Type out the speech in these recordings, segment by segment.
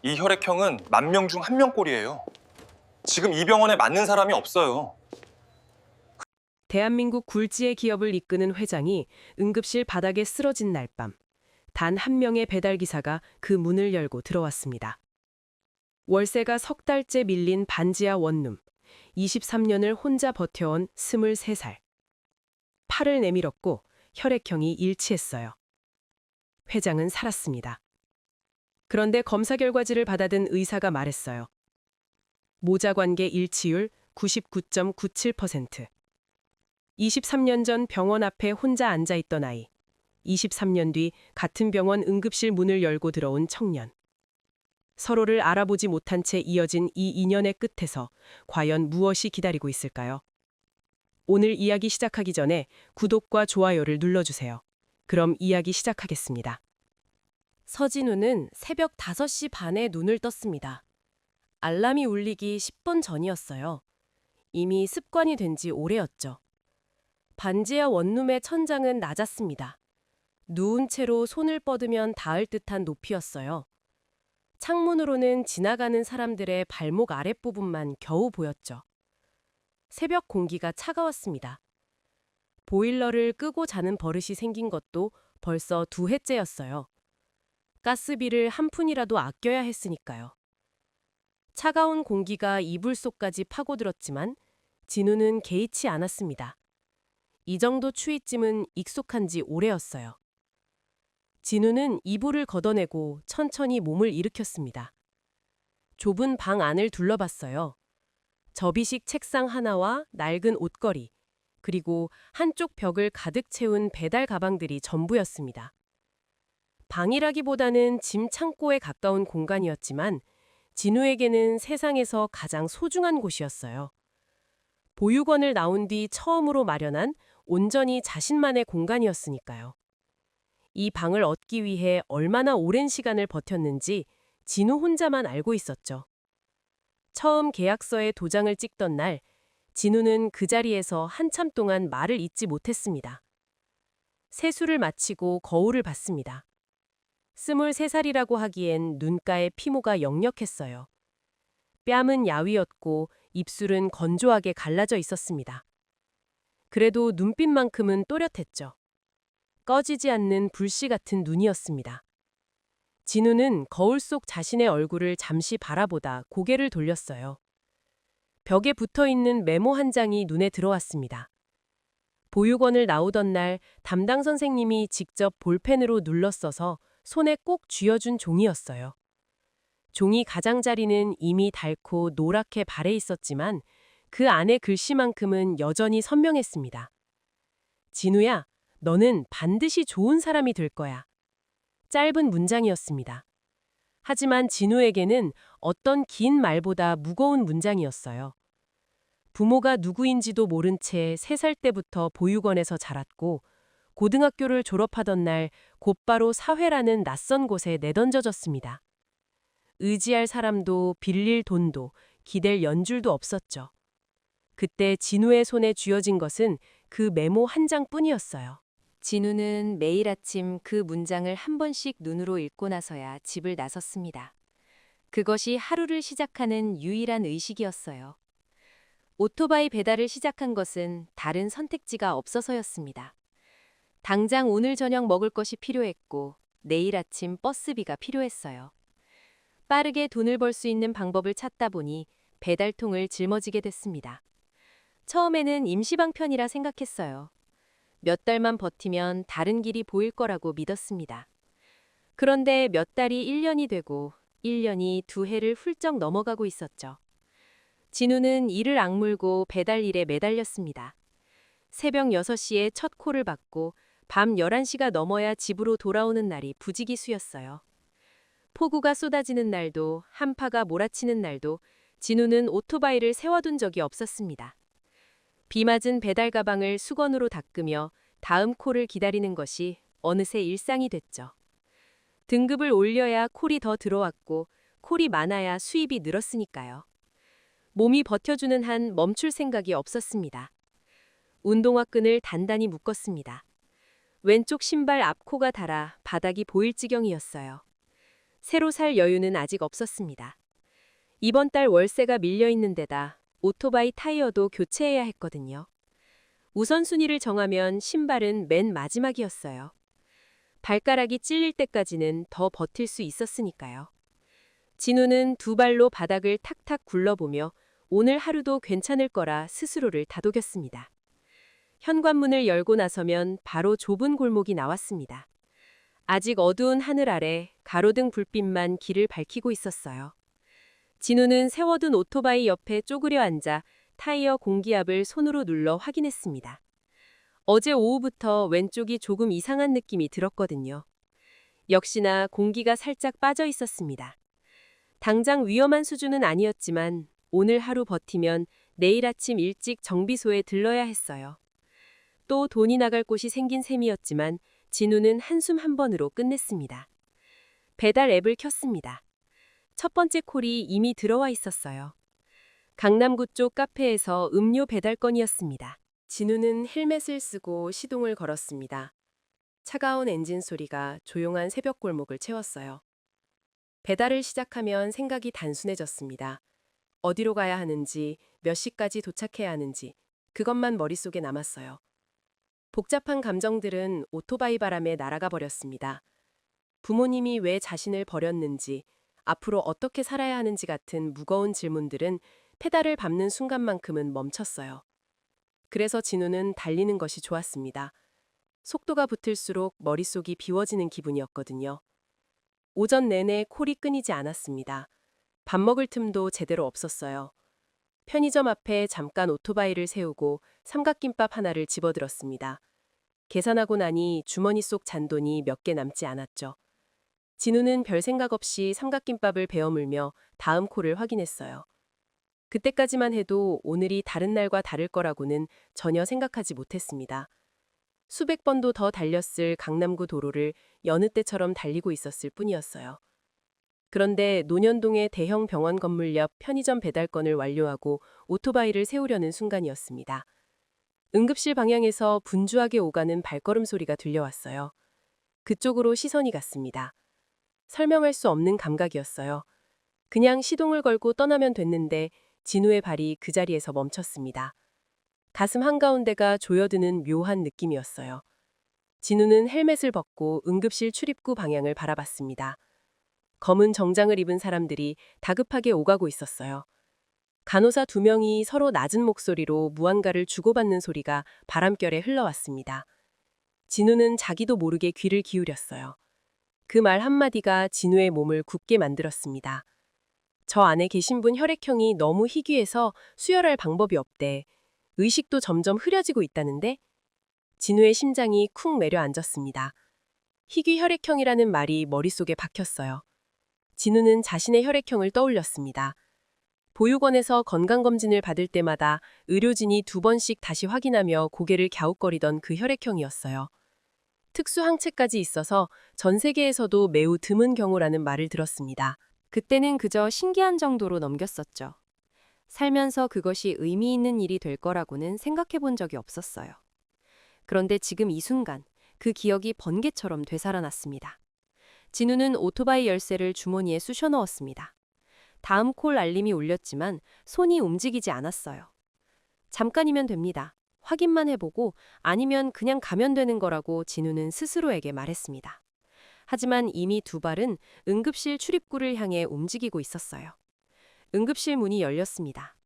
이 혈액형은 10,000명 중 1명꼴이에요. 지금 이 병원에 맞는 사람이 없어요. 대한민국 굴지의 기업을 이끄는 회장이 응급실 바닥에 쓰러진 날 밤, 단 한 명의 배달기사가 그 문을 열고 들어왔습니다. 월세가 석 달째 밀린 반지하 원룸, 23년을 혼자 버텨온 23살. 팔을 내밀었고 혈액형이 일치했어요. 회장은 살았습니다. 그런데 검사 결과지를 받아든 의사가 말했어요. 모자 관계 일치율 99.97%. 23년 전 병원 앞에 혼자 앉아 있던 아이. 23년 뒤 같은 병원 응급실 문을 열고 들어온 청년. 서로를 알아보지 못한 채 이어진 이 인연의 끝에서 과연 무엇이 기다리고 있을까요? 오늘 이야기 시작하기 전에 구독과 좋아요를 눌러주세요. 그럼 이야기 시작하겠습니다. 서진우는 새벽 5시 반에 눈을 떴습니다. 알람이 울리기 10분 전이었어요. 이미 습관이 된 지 오래였죠. 반지하 원룸의 천장은 낮았습니다. 누운 채로 손을 뻗으면 닿을 듯한 높이였어요. 창문으로는 지나가는 사람들의 발목 아랫부분만 겨우 보였죠. 새벽 공기가 차가웠습니다. 보일러를 끄고 자는 버릇이 생긴 것도 벌써 2해째였어요. 가스비를 한 푼이라도 아껴야 했으니까요. 차가운 공기가 이불 속까지 파고들었지만 진우는 개의치 않았습니다. 이 정도 추위쯤은 익숙한 지 오래였어요. 진우는 이불을 걷어내고 천천히 몸을 일으켰습니다. 좁은 방 안을 둘러봤어요. 접이식 책상 하나와 낡은 옷걸이, 그리고 한쪽 벽을 가득 채운 배달 가방들이 전부였습니다. 방이라기보다는 짐 창고에 가까운 공간이었지만 진우에게는 세상에서 가장 소중한 곳이었어요. 보육원을 나온 뒤 처음으로 마련한 온전히 자신만의 공간이었으니까요. 이 방을 얻기 위해 얼마나 오랜 시간을 버텼는지 진우 혼자만 알고 있었죠. 처음 계약서에 도장을 찍던 날, 진우는 그 자리에서 한참 동안 말을 잇지 못했습니다. 세수를 마치고 거울을 봤습니다. 23살이라고 하기엔 눈가에 피모가 역력했어요. 뺨은 야위었고 입술은 건조하게 갈라져 있었습니다. 그래도 눈빛만큼은 또렷했죠. 꺼지지 않는 불씨 같은 눈이었습니다. 진우는 거울 속 자신의 얼굴을 잠시 바라보다 고개를 돌렸어요. 벽에 붙어있는 메모 한 장이 눈에 들어왔습니다. 보육원을 나오던 날 담당 선생님이 직접 볼펜으로 눌러 써서 손에 꼭 쥐어준 종이였어요. 종이 가장자리는 이미 닳고 노랗게 발해 있었지만 그 안의 글씨만큼은 여전히 선명했습니다. 진우야, 너는 반드시 좋은 사람이 될 거야. 짧은 문장이었습니다. 하지만 진우에게는 어떤 긴 말보다 무거운 문장이었어요. 부모가 누구인지도 모른 채 3살 때부터 보육원에서 자랐고 고등학교를 졸업하던 날 곧바로 사회라는 낯선 곳에 내던져졌습니다. 의지할 사람도 빌릴 돈도 기댈 연줄도 없었죠. 그때 진우의 손에 쥐어진 것은 그 메모 한 장뿐이었어요. 진우는 매일 아침 그 문장을 한 번씩 눈으로 읽고 나서야 집을 나섰습니다. 그것이 하루를 시작하는 유일한 의식이었어요. 오토바이 배달을 시작한 것은 다른 선택지가 없어서였습니다. 당장 오늘 저녁 먹을 것이 필요했고 내일 아침 버스비가 필요했어요. 빠르게 돈을 벌 수 있는 방법을 찾다 보니 배달통을 짊어지게 됐습니다. 처음에는 임시방편이라 생각했어요. 몇 달만 버티면 다른 길이 보일 거라고 믿었습니다. 그런데 몇 달이 1년이 되고 1년이 2해를 훌쩍 넘어가고 있었죠. 진우는 이를 악물고 배달 일에 매달렸습니다. 새벽 6시에 첫 콜을 받고 밤 11시가 넘어야 집으로 돌아오는 날이 부지기수였어요. 폭우가 쏟아지는 날도 한파가 몰아치는 날도 진우는 오토바이를 세워둔 적이 없었습니다. 비 맞은 배달 가방을 수건으로 닦으며 다음 콜을 기다리는 것이 어느새 일상이 됐죠. 등급을 올려야 콜이 더 들어왔고 콜이 많아야 수입이 늘었으니까요. 몸이 버텨주는 한 멈출 생각이 없었습니다. 운동화 끈을 단단히 묶었습니다. 왼쪽 신발 앞코가 닳아 바닥이 보일 지경이었어요. 새로 살 여유는 아직 없었습니다. 이번 달 월세가 밀려 있는 데다 오토바이 타이어도 교체해야 했거든요. 우선순위를 정하면 신발은 맨 마지막이었어요. 발가락이 찔릴 때까지는 더 버틸 수 있었으니까요. 진우는 두 발로 바닥을 탁탁 굴러보며 오늘 하루도 괜찮을 거라 스스로를 다독였습니다. 현관문을 열고 나서면 바로 좁은 골목이 나왔습니다. 아직 어두운 하늘 아래 가로등 불빛만 길을 밝히고 있었어요. 진우는 세워둔 오토바이 옆에 쪼그려 앉아 타이어 공기압을 손으로 눌러 확인했습니다. 어제 오후부터 왼쪽이 조금 이상한 느낌이 들었거든요. 역시나 공기가 살짝 빠져 있었습니다. 당장 위험한 수준은 아니었지만 오늘 하루 버티면 내일 아침 일찍 정비소에 들러야 했어요. 또 돈이 나갈 곳이 생긴 셈이었지만 진우는 한숨 한 번으로 끝냈습니다. 배달 앱을 켰습니다. 첫 번째 콜이 이미 들어와 있었어요. 강남구 쪽 카페에서 음료 배달건이었습니다. 진우는 헬멧을 쓰고 시동을 걸었습니다. 차가운 엔진 소리가 조용한 새벽 골목을 채웠어요. 배달을 시작하면 생각이 단순해졌습니다. 어디로 가야 하는지, 몇 시까지 도착해야 하는지, 그것만 머릿속에 남았어요. 복잡한 감정들은 오토바이 바람에 날아가 버렸습니다. 부모님이 왜 자신을 버렸는지, 앞으로 어떻게 살아야 하는지 같은 무거운 질문들은 페달을 밟는 순간만큼은 멈췄어요. 그래서 진우는 달리는 것이 좋았습니다. 속도가 붙을수록 머릿속이 비워지는 기분이었거든요. 오전 내내 콜이 끊이지 않았습니다. 밥 먹을 틈도 제대로 없었어요. 편의점 앞에 잠깐 오토바이를 세우고 삼각김밥 하나를 집어들었습니다. 계산하고 나니 주머니 속 잔돈이 몇 개 남지 않았죠. 진우는 별 생각 없이 삼각김밥을 베어 물며 다음 콜을 확인했어요. 그때까지만 해도 오늘이 다른 날과 다를 거라고는 전혀 생각하지 못했습니다. 수백 번도 더 달렸을 강남구 도로를 여느 때처럼 달리고 있었을 뿐이었어요. 그런데 논현동의 대형 병원 건물 옆 편의점 배달건을 완료하고 오토바이를 세우려는 순간이었습니다. 응급실 방향에서 분주하게 오가는 발걸음 소리가 들려왔어요. 그쪽으로 시선이 갔습니다. 설명할 수 없는 감각이었어요. 그냥 시동을 걸고 떠나면 됐는데 진우의 발이 그 자리에서 멈췄습니다. 가슴 한가운데가 조여드는 묘한 느낌이었어요. 진우는 헬멧을 벗고 응급실 출입구 방향을 바라봤습니다. 검은 정장을 입은 사람들이 다급하게 오가고 있었어요. 간호사 2명이 서로 낮은 목소리로 무언가를 주고받는 소리가 바람결에 흘러왔습니다. 진우는 자기도 모르게 귀를 기울였어요. 그 말 한마디가 진우의 몸을 굳게 만들었습니다. 저 안에 계신 분 혈액형이 너무 희귀해서 수혈할 방법이 없대. 의식도 점점 흐려지고 있다는데? 진우의 심장이 쿵 내려앉았습니다. 희귀 혈액형이라는 말이 머릿속에 박혔어요. 진우는 자신의 혈액형을 떠올렸습니다. 보육원에서 건강검진을 받을 때마다 의료진이 2번씩 다시 확인하며 고개를 갸웃거리던 그 혈액형이었어요. 특수 항체까지 있어서 전 세계에서도 매우 드문 경우라는 말을 들었습니다. 그때는 그저 신기한 정도로 넘겼었죠. 살면서 그것이 의미 있는 일이 될 거라고는 생각해 본 적이 없었어요. 그런데 지금 이 순간 그 기억이 번개처럼 되살아났습니다. 진우는 오토바이 열쇠를 주머니에 쑤셔 넣었습니다. 다음 콜 알림이 울렸지만 손이 움직이지 않았어요. 잠깐이면 됩니다. 확인만 해보고 아니면 그냥 가면 되는 거라고 진우는 스스로에게 말했습니다. 하지만 이미 2발은 응급실 출입구를 향해 움직이고 있었어요. 응급실 문이 열렸습니다.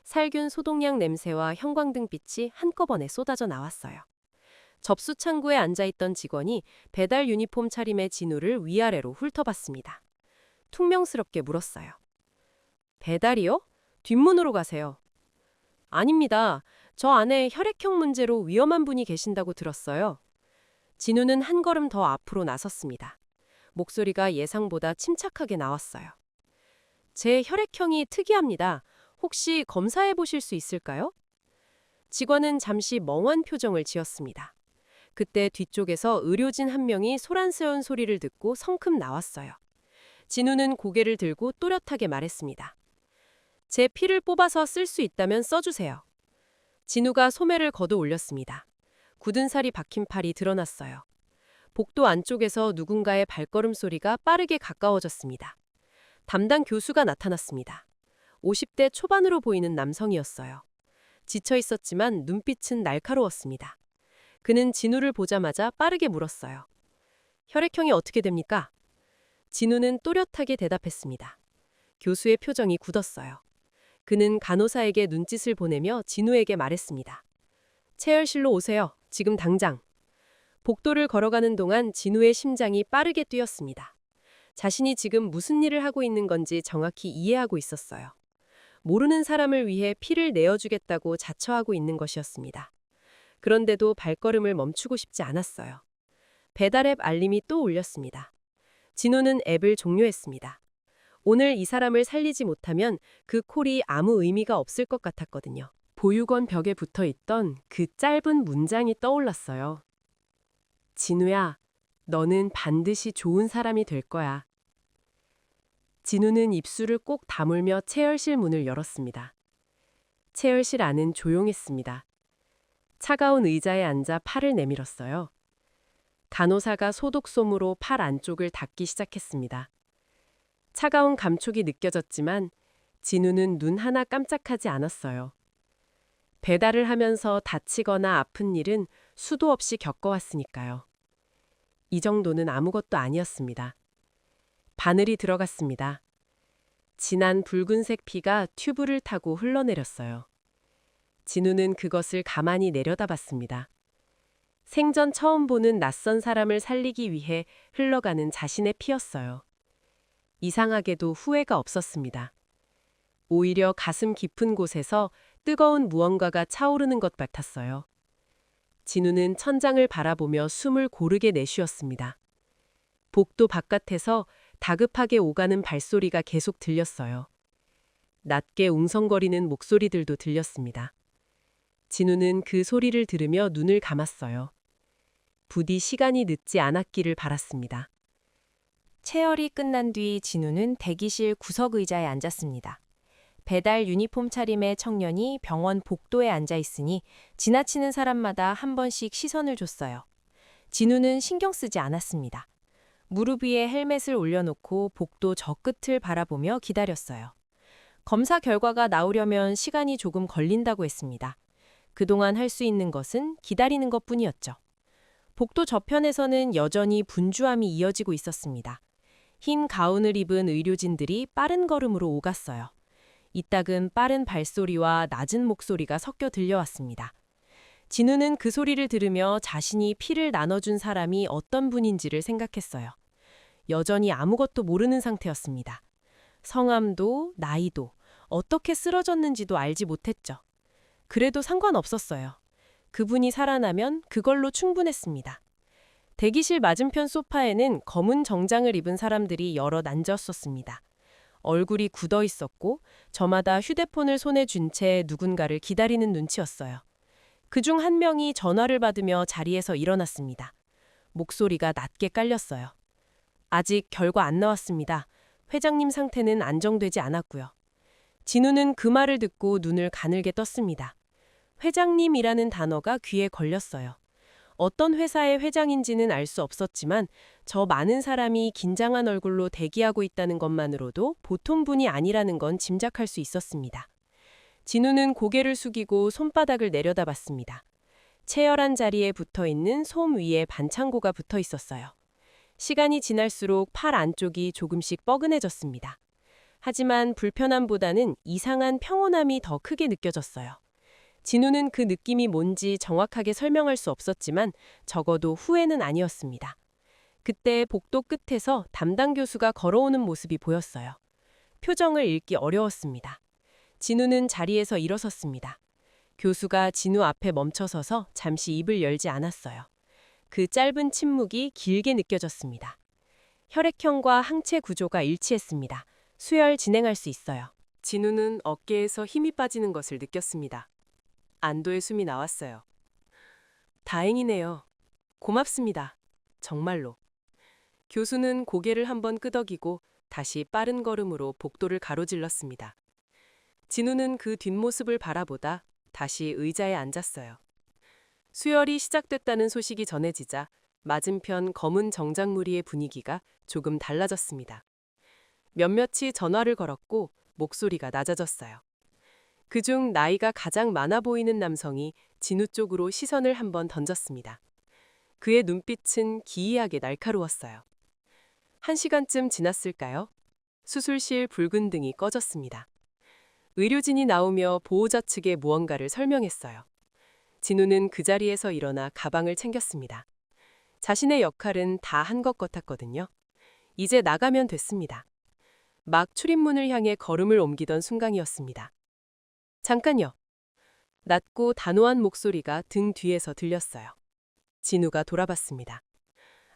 살균 소독약 냄새와 형광등빛이 한꺼번에 쏟아져 나왔어요. 접수 창구에 앉아있던 직원이 배달 유니폼 차림의 진우를 위아래로 훑어봤습니다. 퉁명스럽게 물었어요. 배달이요? 뒷문으로 가세요. 아닙니다. 저 안에 혈액형 문제로 위험한 분이 계신다고 들었어요. 진우는 한 걸음 더 앞으로 나섰습니다. 목소리가 예상보다 침착하게 나왔어요. 제 혈액형이 특이합니다. 혹시 검사해 보실 수 있을까요? 직원은 잠시 멍한 표정을 지었습니다. 그때 뒤쪽에서 의료진 한 명이 소란스러운 소리를 듣고 성큼 나왔어요. 진우는 고개를 들고 또렷하게 말했습니다. 제 피를 뽑아서 쓸 수 있다면 써주세요. 진우가 소매를 걷어 올렸습니다. 굳은 살이 박힌 팔이 드러났어요. 복도 안쪽에서 누군가의 발걸음 소리가 빠르게 가까워졌습니다. 담당 교수가 나타났습니다. 50대 초반으로 보이는 남성이었어요. 지쳐 있었지만 눈빛은 날카로웠습니다. 그는 진우를 보자마자 빠르게 물었어요. 혈액형이 어떻게 됩니까? 진우는 또렷하게 대답했습니다. 교수의 표정이 굳었어요. 그는 간호사에게 눈짓을 보내며 진우에게 말했습니다. 체열실로 오세요. 지금 당장. 복도를 걸어가는 동안 진우의 심장이 빠르게 뛰었습니다. 자신이 지금 무슨 일을 하고 있는 건지 정확히 이해하고 있었어요. 모르는 사람을 위해 피를 내어주겠다고 자처하고 있는 것이었습니다. 그런데도 발걸음을 멈추고 싶지 않았어요. 배달앱 알림이 또 울렸습니다. 진우는 앱을 종료했습니다. 오늘 이 사람을 살리지 못하면 그 콜이 아무 의미가 없을 것 같았거든요. 보육원 벽에 붙어 있던 그 짧은 문장이 떠올랐어요. 진우야, 너는 반드시 좋은 사람이 될 거야. 진우는 입술을 꼭 다물며 체열실 문을 열었습니다. 체열실 안은 조용했습니다. 차가운 의자에 앉아 팔을 내밀었어요. 간호사가 소독솜으로 팔 안쪽을 닦기 시작했습니다. 차가운 감촉이 느껴졌지만 진우는 눈 하나 깜짝하지 않았어요. 배달을 하면서 다치거나 아픈 일은 수도 없이 겪어왔으니까요. 이 정도는 아무것도 아니었습니다. 바늘이 들어갔습니다. 진한 붉은색 피가 튜브를 타고 흘러내렸어요. 진우는 그것을 가만히 내려다봤습니다. 생전 처음 보는 낯선 사람을 살리기 위해 흘러가는 자신의 피였어요. 이상하게도 후회가 없었습니다. 오히려 가슴 깊은 곳에서 뜨거운 무언가가 차오르는 것 같았어요. 진우는 천장을 바라보며 숨을 고르게 내쉬었습니다. 복도 바깥에서 다급하게 오가는 발소리가 계속 들렸어요. 낮게 웅성거리는 목소리들도 들렸습니다. 진우는 그 소리를 들으며 눈을 감았어요. 부디 시간이 늦지 않았기를 바랐습니다. 체열이 끝난 뒤 진우는 대기실 구석 의자에 앉았습니다. 배달 유니폼 차림의 청년이 병원 복도에 앉아 있으니 지나치는 사람마다 한 번씩 시선을 줬어요. 진우는 신경 쓰지 않았습니다. 무릎 위에 헬멧을 올려놓고 복도 저 끝을 바라보며 기다렸어요. 검사 결과가 나오려면 시간이 조금 걸린다고 했습니다. 그동안 할 수 있는 것은 기다리는 것뿐이었죠. 복도 저편에서는 여전히 분주함이 이어지고 있었습니다. 흰 가운을 입은 의료진들이 빠른 걸음으로 오갔어요. 이따금 빠른 발소리와 낮은 목소리가 섞여 들려왔습니다. 진우는 그 소리를 들으며 자신이 피를 나눠준 사람이 어떤 분인지를 생각했어요. 여전히 아무것도 모르는 상태였습니다. 성함도 나이도 어떻게 쓰러졌는지도 알지 못했죠. 그래도 상관없었어요. 그분이 살아나면 그걸로 충분했습니다. 대기실 맞은편 소파에는 검은 정장을 입은 사람들이 여럿 앉았었습니다. 얼굴이 굳어 있었고 저마다 휴대폰을 손에 쥔 채 누군가를 기다리는 눈치였어요. 그중 한 명이 전화를 받으며 자리에서 일어났습니다. 목소리가 낮게 깔렸어요. 아직 결과 안 나왔습니다. 회장님 상태는 안정되지 않았고요. 진우는 그 말을 듣고 눈을 가늘게 떴습니다. 회장님이라는 단어가 귀에 걸렸어요. 어떤 회사의 회장인지는 알 수 없었지만 저 많은 사람이 긴장한 얼굴로 대기하고 있다는 것만으로도 보통 분이 아니라는 건 짐작할 수 있었습니다. 진우는 고개를 숙이고 손바닥을 내려다봤습니다. 체열한 자리에 붙어있는 솜 위에 반창고가 붙어 있었어요. 시간이 지날수록 팔 안쪽이 조금씩 뻐근해졌습니다. 하지만 불편함보다는 이상한 평온함이 더 크게 느껴졌어요. 진우는 그 느낌이 뭔지 정확하게 설명할 수 없었지만 적어도 후회는 아니었습니다. 그때 복도 끝에서 담당 교수가 걸어오는 모습이 보였어요. 표정을 읽기 어려웠습니다. 진우는 자리에서 일어섰습니다. 교수가 진우 앞에 멈춰서서 잠시 입을 열지 않았어요. 그 짧은 침묵이 길게 느껴졌습니다. 혈액형과 항체 구조가 일치했습니다. 수혈 진행할 수 있어요. 진우는 어깨에서 힘이 빠지는 것을 느꼈습니다. 안도의 숨이 나왔어요. 다행이네요. 고맙습니다. 정말로. 교수는 고개를 한번 끄덕이고 다시 빠른 걸음으로 복도를 가로질렀습니다. 진우는 그 뒷모습을 바라보다 다시 의자에 앉았어요. 수혈이 시작됐다는 소식이 전해지자 맞은편 검은 정장무리의 분위기가 조금 달라졌습니다. 몇몇이 전화를 걸었고 목소리가 낮아졌어요. 그중 나이가 가장 많아 보이는 남성이 진우 쪽으로 시선을 한번 던졌습니다. 그의 눈빛은 기이하게 날카로웠어요. 1시간쯤 지났을까요? 수술실 붉은 등이 꺼졌습니다. 의료진이 나오며 보호자 측에 무언가를 설명했어요. 진우는 그 자리에서 일어나 가방을 챙겼습니다. 자신의 역할은 다 한 것 같았거든요. 이제 나가면 됐습니다. 막 출입문을 향해 걸음을 옮기던 순간이었습니다. 잠깐요. 낮고 단호한 목소리가 등 뒤에서 들렸어요. 진우가 돌아봤습니다.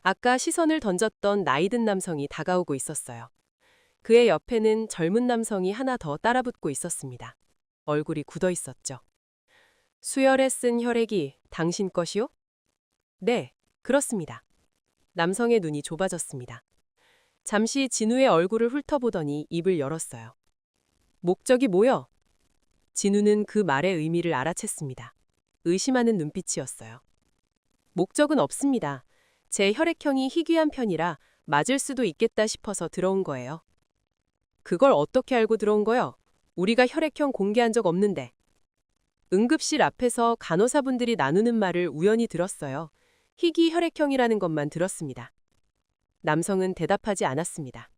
아까 시선을 던졌던 나이든 남성이 다가오고 있었어요. 그의 옆에는 젊은 남성이 하나 더 따라붙고 있었습니다. 얼굴이 굳어 있었죠. 수혈에 쓴 혈액이 당신 것이요? 네, 그렇습니다. 남성의 눈이 좁아졌습니다. 잠시 진우의 얼굴을 훑어보더니 입을 열었어요. 목적이 뭐여? 진우는 그 말의 의미를 알아챘습니다. 의심하는 눈빛이었어요. 목적은 없습니다. 제 혈액형이 희귀한 편이라 맞을 수도 있겠다 싶어서 들어온 거예요. 그걸 어떻게 알고 들어온 거요? 우리가 혈액형 공개한 적 없는데. 응급실 앞에서 간호사분들이 나누는 말을 우연히 들었어요. 희귀 혈액형이라는 것만 들었습니다. 남성은 대답하지 않았습니다.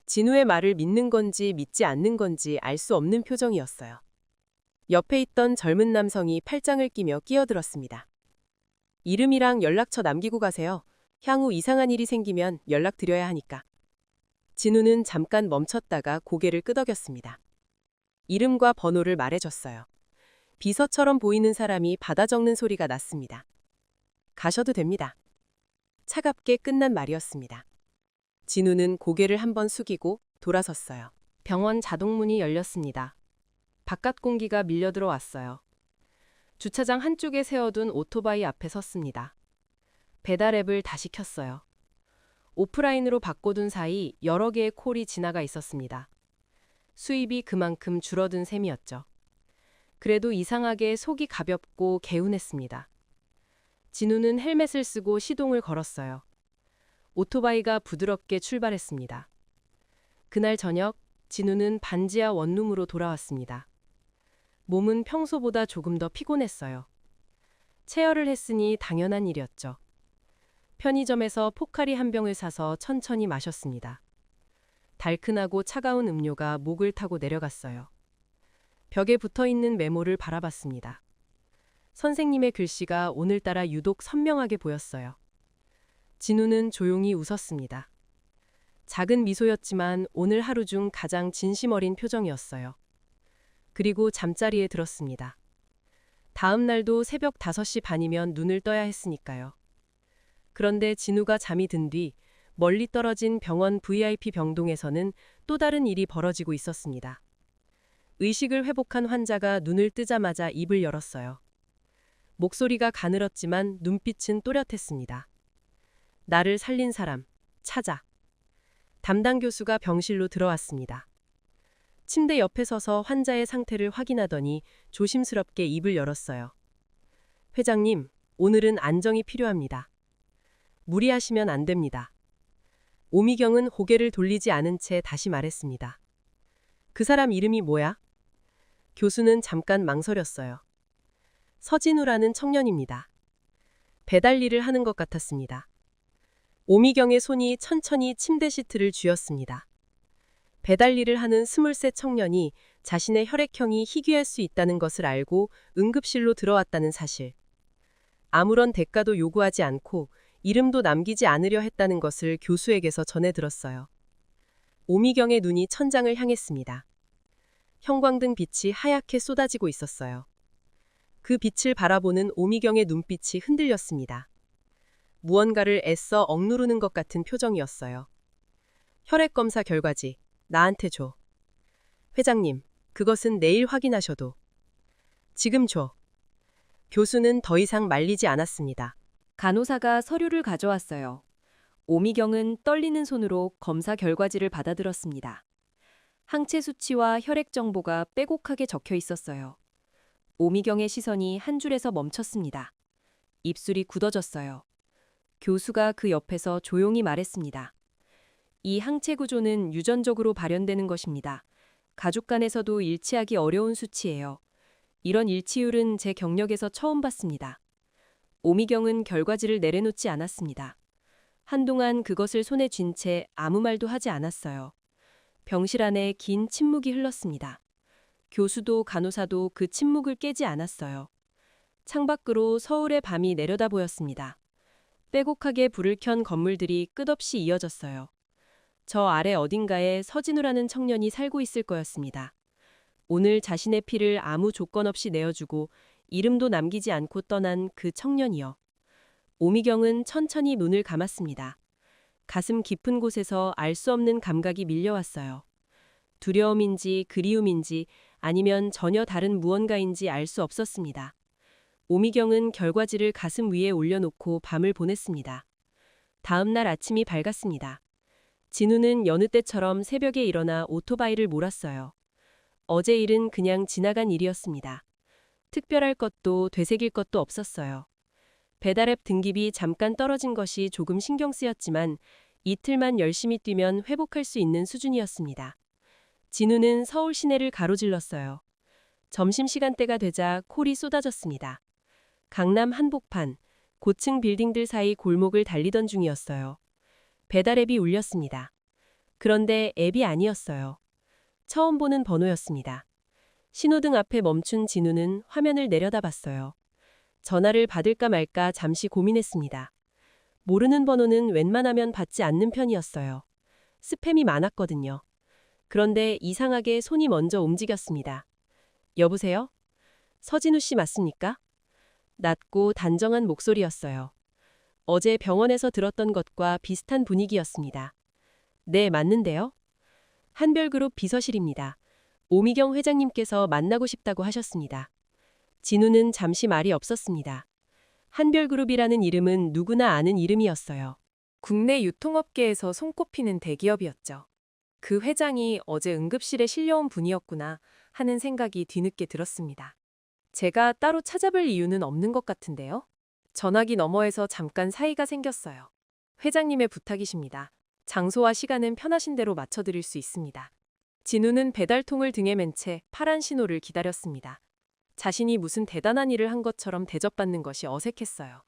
진우의 말을 믿는 건지 믿지 않는 건지 알 수 없는 표정이었어요. 옆에 있던 젊은 남성이 팔짱을 끼며 끼어들었습니다. 이름이랑 연락처 남기고 가세요. 향후 이상한 일이 생기면 연락드려야 하니까. 진우는 잠깐 멈췄다가 고개를 끄덕였습니다. 이름과 번호를 말해줬어요. 비서처럼 보이는 사람이 받아 적는 소리가 났습니다. 가셔도 됩니다. 차갑게 끝난 말이었습니다. 진우는 고개를 한번 숙이고 돌아섰어요. 병원 자동문이 열렸습니다. 바깥 공기가 밀려 들어왔어요. 주차장 한쪽에 세워둔 오토바이 앞에 섰습니다. 배달 앱을 다시 켰어요. 오프라인으로 바꿔둔 사이 여러 개의 콜이 지나가 있었습니다. 수입이 그만큼 줄어든 셈이었죠. 그래도 이상하게 속이 가볍고 개운했습니다. 진우는 헬멧을 쓰고 시동을 걸었어요. 오토바이가 부드럽게 출발했습니다. 그날 저녁 진우는 반지하 원룸으로 돌아왔습니다. 몸은 평소보다 조금 더 피곤했어요. 체열을 했으니 당연한 일이었죠. 편의점에서 포카리 한 병을 사서 천천히 마셨습니다. 달큰하고 차가운 음료가 목을 타고 내려갔어요. 벽에 붙어있는 메모를 바라봤습니다. 선생님의 글씨가 오늘따라 유독 선명하게 보였어요. 진우는 조용히 웃었습니다. 작은 미소였지만 오늘 하루 중 가장 진심 어린 표정이었어요. 그리고 잠자리에 들었습니다. 다음 날도 새벽 5시 반이면 눈을 떠야 했으니까요. 그런데 진우가 잠이 든 뒤 멀리 떨어진 병원 VIP 병동에서는 또 다른 일이 벌어지고 있었습니다. 의식을 회복한 환자가 눈을 뜨자마자 입을 열었어요. 목소리가 가늘었지만 눈빛은 또렷했습니다. 나를 살린 사람, 찾아. 담당 교수가 병실로 들어왔습니다. 침대 옆에 서서 환자의 상태를 확인하더니 조심스럽게 입을 열었어요. 회장님, 오늘은 안정이 필요합니다. 무리하시면 안 됩니다. 오미경은 고개를 돌리지 않은 채 다시 말했습니다. 그 사람 이름이 뭐야? 교수는 잠깐 망설였어요. 서진우라는 청년입니다. 배달 일을 하는 것 같았습니다. 오미경의 손이 천천히 침대 시트를 쥐었습니다. 배달 일을 하는 23 청년이 자신의 혈액형이 희귀할 수 있다는 것을 알고 응급실로 들어왔다는 사실. 아무런 대가도 요구하지 않고 이름도 남기지 않으려 했다는 것을 교수에게서 전해 들었어요. 오미경의 눈이 천장을 향했습니다. 형광등 빛이 하얗게 쏟아지고 있었어요. 그 빛을 바라보는 오미경의 눈빛이 흔들렸습니다. 무언가를 애써 억누르는 것 같은 표정이었어요. 혈액검사 결과지. 나한테 줘. 회장님, 그것은 내일 확인하셔도. 지금 줘. 교수는 더 이상 말리지 않았습니다. 간호사가 서류를 가져왔어요. 오미경은 떨리는 손으로 검사 결과지를 받아들었습니다. 항체 수치와 혈액 정보가 빼곡하게 적혀 있었어요. 오미경의 시선이 한 줄에서 멈췄습니다. 입술이 굳어졌어요. 교수가 그 옆에서 조용히 말했습니다. 이 항체 구조는 유전적으로 발현되는 것입니다. 가족 간에서도 일치하기 어려운 수치예요. 이런 일치율은 제 경력에서 처음 봤습니다. 오미경은 결과지를 내려놓지 않았습니다. 한동안 그것을 손에 쥔 채 아무 말도 하지 않았어요. 병실 안에 긴 침묵이 흘렀습니다. 교수도 간호사도 그 침묵을 깨지 않았어요. 창밖으로 서울의 밤이 내려다 보였습니다. 빼곡하게 불을 켠 건물들이 끝없이 이어졌어요. 저 아래 어딘가에 서진우라는 청년이 살고 있을 거였습니다. 오늘 자신의 피를 아무 조건 없이 내어주고 이름도 남기지 않고 떠난 그 청년이요. 오미경은 천천히 눈을 감았습니다. 가슴 깊은 곳에서 알 수 없는 감각이 밀려왔어요. 두려움인지 그리움인지 아니면 전혀 다른 무언가인지 알 수 없었습니다. 오미경은 결과지를 가슴 위에 올려놓고 밤을 보냈습니다. 다음 날 아침이 밝았습니다. 진우는 여느 때처럼 새벽에 일어나 오토바이를 몰았어요. 어제 일은 그냥 지나간 일이었습니다. 특별할 것도 되새길 것도 없었어요. 배달앱 등급이 잠깐 떨어진 것이 조금 신경 쓰였지만 이틀만 열심히 뛰면 회복할 수 있는 수준이었습니다. 진우는 서울 시내를 가로질렀어요. 점심시간대가 되자 콜이 쏟아졌습니다. 강남 한복판, 고층 빌딩들 사이 골목을 달리던 중이었어요. 배달앱이 울렸습니다. 그런데 앱이 아니었어요. 처음 보는 번호였습니다. 신호등 앞에 멈춘 진우는 화면을 내려다봤어요. 전화를 받을까 말까 잠시 고민했습니다. 모르는 번호는 웬만하면 받지 않는 편이었어요. 스팸이 많았거든요. 그런데 이상하게 손이 먼저 움직였습니다. 여보세요? 서진우 씨 맞습니까? 낮고 단정한 목소리였어요. 어제 병원에서 들었던 것과 비슷한 분위기였습니다. 네, 맞는데요? 한별그룹 비서실입니다. 오미경 회장님께서 만나고 싶다고 하셨습니다. 진우는 잠시 말이 없었습니다. 한별그룹이라는 이름은 누구나 아는 이름이었어요. 국내 유통업계에서 손꼽히는 대기업이었죠. 그 회장이 어제 응급실에 실려온 분이었구나 하는 생각이 뒤늦게 들었습니다. 제가 따로 찾아뵐 이유는 없는 것 같은데요. 전화기 너머에서 잠깐 사이가 생겼어요. 회장님의 부탁이십니다. 장소와 시간은 편하신 대로 맞춰드릴 수 있습니다. 진우는 배달통을 등에 맨 채 파란 신호를 기다렸습니다. 자신이 무슨 대단한 일을 한 것처럼 대접받는 것이 어색했어요.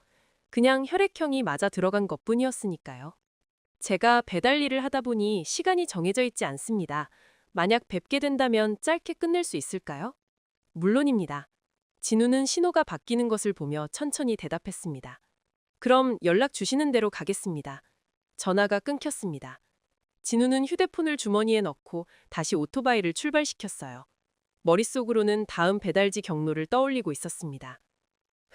그냥 혈액형이 맞아 들어간 것뿐이었으니까요. 제가 배달 일을 하다 보니 시간이 정해져 있지 않습니다. 만약 뵙게 된다면 짧게 끝낼 수 있을까요? 물론입니다. 진우는 신호가 바뀌는 것을 보며 천천히 대답했습니다. 그럼 연락 주시는 대로 가겠습니다. 전화가 끊겼습니다. 진우는 휴대폰을 주머니에 넣고 다시 오토바이를 출발시켰어요. 머릿속으로는 다음 배달지 경로를 떠올리고 있었습니다.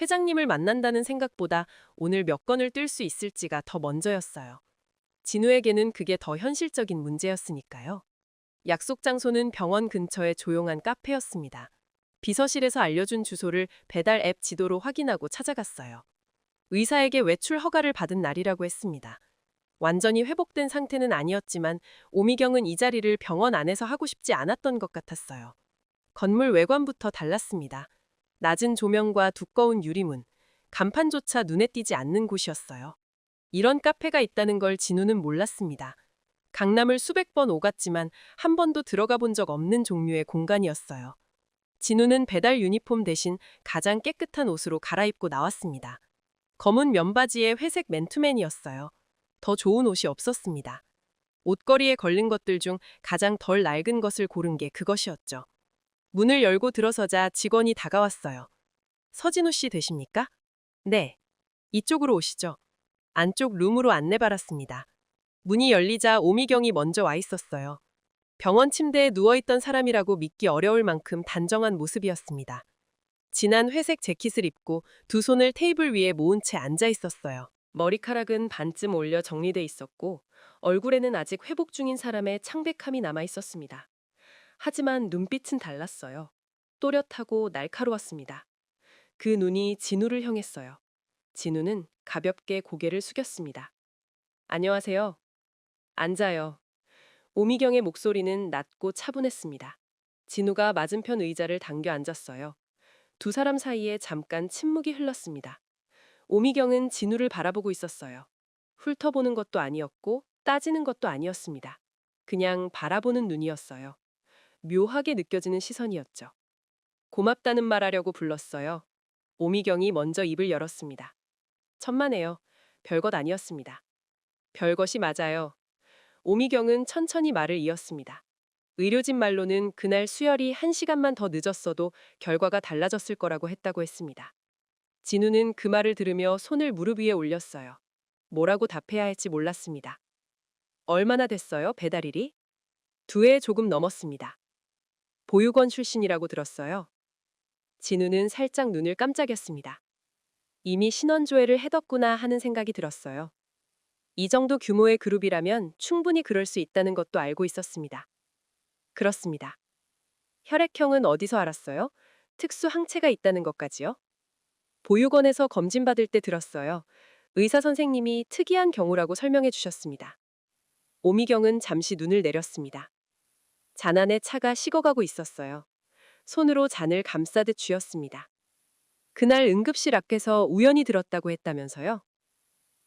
회장님을 만난다는 생각보다 오늘 몇 건을 뜰 수 있을지가 더 먼저였어요. 진우에게는 그게 더 현실적인 문제였으니까요. 약속 장소는 병원 근처의 조용한 카페였습니다. 비서실에서 알려준 주소를 배달 앱 지도로 확인하고 찾아갔어요. 의사에게 외출 허가를 받은 날이라고 했습니다. 완전히 회복된 상태는 아니었지만 오미경은 이 자리를 병원 안에서 하고 싶지 않았던 것 같았어요. 건물 외관부터 달랐습니다. 낮은 조명과 두꺼운 유리문, 간판조차 눈에 띄지 않는 곳이었어요. 이런 카페가 있다는 걸 진우는 몰랐습니다. 강남을 수백 번 오갔지만 한 번도 들어가 본 적 없는 종류의 공간이었어요. 진우는 배달 유니폼 대신 가장 깨끗한 옷으로 갈아입고 나왔습니다. 검은 면바지에 회색 맨투맨이었어요. 더 좋은 옷이 없었습니다. 옷걸이에 걸린 것들 중 가장 덜 낡은 것을 고른 게 그것이었죠. 문을 열고 들어서자 직원이 다가왔어요. 서진우 씨 되십니까? 네. 이쪽으로 오시죠. 안쪽 룸으로 안내받았습니다. 문이 열리자 오미경이 먼저 와 있었어요. 병원 침대에 누워있던 사람이라고 믿기 어려울 만큼 단정한 모습이었습니다. 진한 회색 재킷을 입고 두 손을 테이블 위에 모은 채 앉아 있었어요. 머리카락은 반쯤 올려 정리돼 있었고 얼굴에는 아직 회복 중인 사람의 창백함이 남아 있었습니다. 하지만 눈빛은 달랐어요. 또렷하고 날카로웠습니다. 그 눈이 진우를 향했어요. 진우는 가볍게 고개를 숙였습니다. 안녕하세요. 앉아요. 오미경의 목소리는 낮고 차분했습니다. 진우가 맞은편 의자를 당겨 앉았어요. 두 사람 사이에 잠깐 침묵이 흘렀습니다. 오미경은 진우를 바라보고 있었어요. 훑어보는 것도 아니었고 따지는 것도 아니었습니다. 그냥 바라보는 눈이었어요. 묘하게 느껴지는 시선이었죠. 고맙다는 말하려고 불렀어요. 오미경이 먼저 입을 열었습니다. 천만에요. 별것 아니었습니다. 별것이 맞아요. 오미경은 천천히 말을 이었습니다. 의료진 말로는 그날 수혈이 1시간만 더 늦었어도 결과가 달라졌을 거라고 했다고 했습니다. 진우는 그 말을 들으며 손을 무릎 위에 올렸어요. 뭐라고 답해야 할지 몰랐습니다. 얼마나 됐어요, 배달일이? 2회 조금 넘었습니다. 보육원 출신이라고 들었어요. 진우는 살짝 눈을 깜짝였습니다. 이미 신원조회를 해뒀구나 하는 생각이 들었어요. 이 정도 규모의 그룹이라면 충분히 그럴 수 있다는 것도 알고 있었습니다. 그렇습니다. 혈액형은 어디서 알았어요? 특수 항체가 있다는 것까지요? 보육원에서 검진받을 때 들었어요. 의사 선생님이 특이한 경우라고 설명해 주셨습니다. 오미경은 잠시 눈을 내렸습니다. 잔 안에 차가 식어가고 있었어요. 손으로 잔을 감싸듯 쥐었습니다. 그날 응급실 앞에서 우연히 들었다고 했다면서요?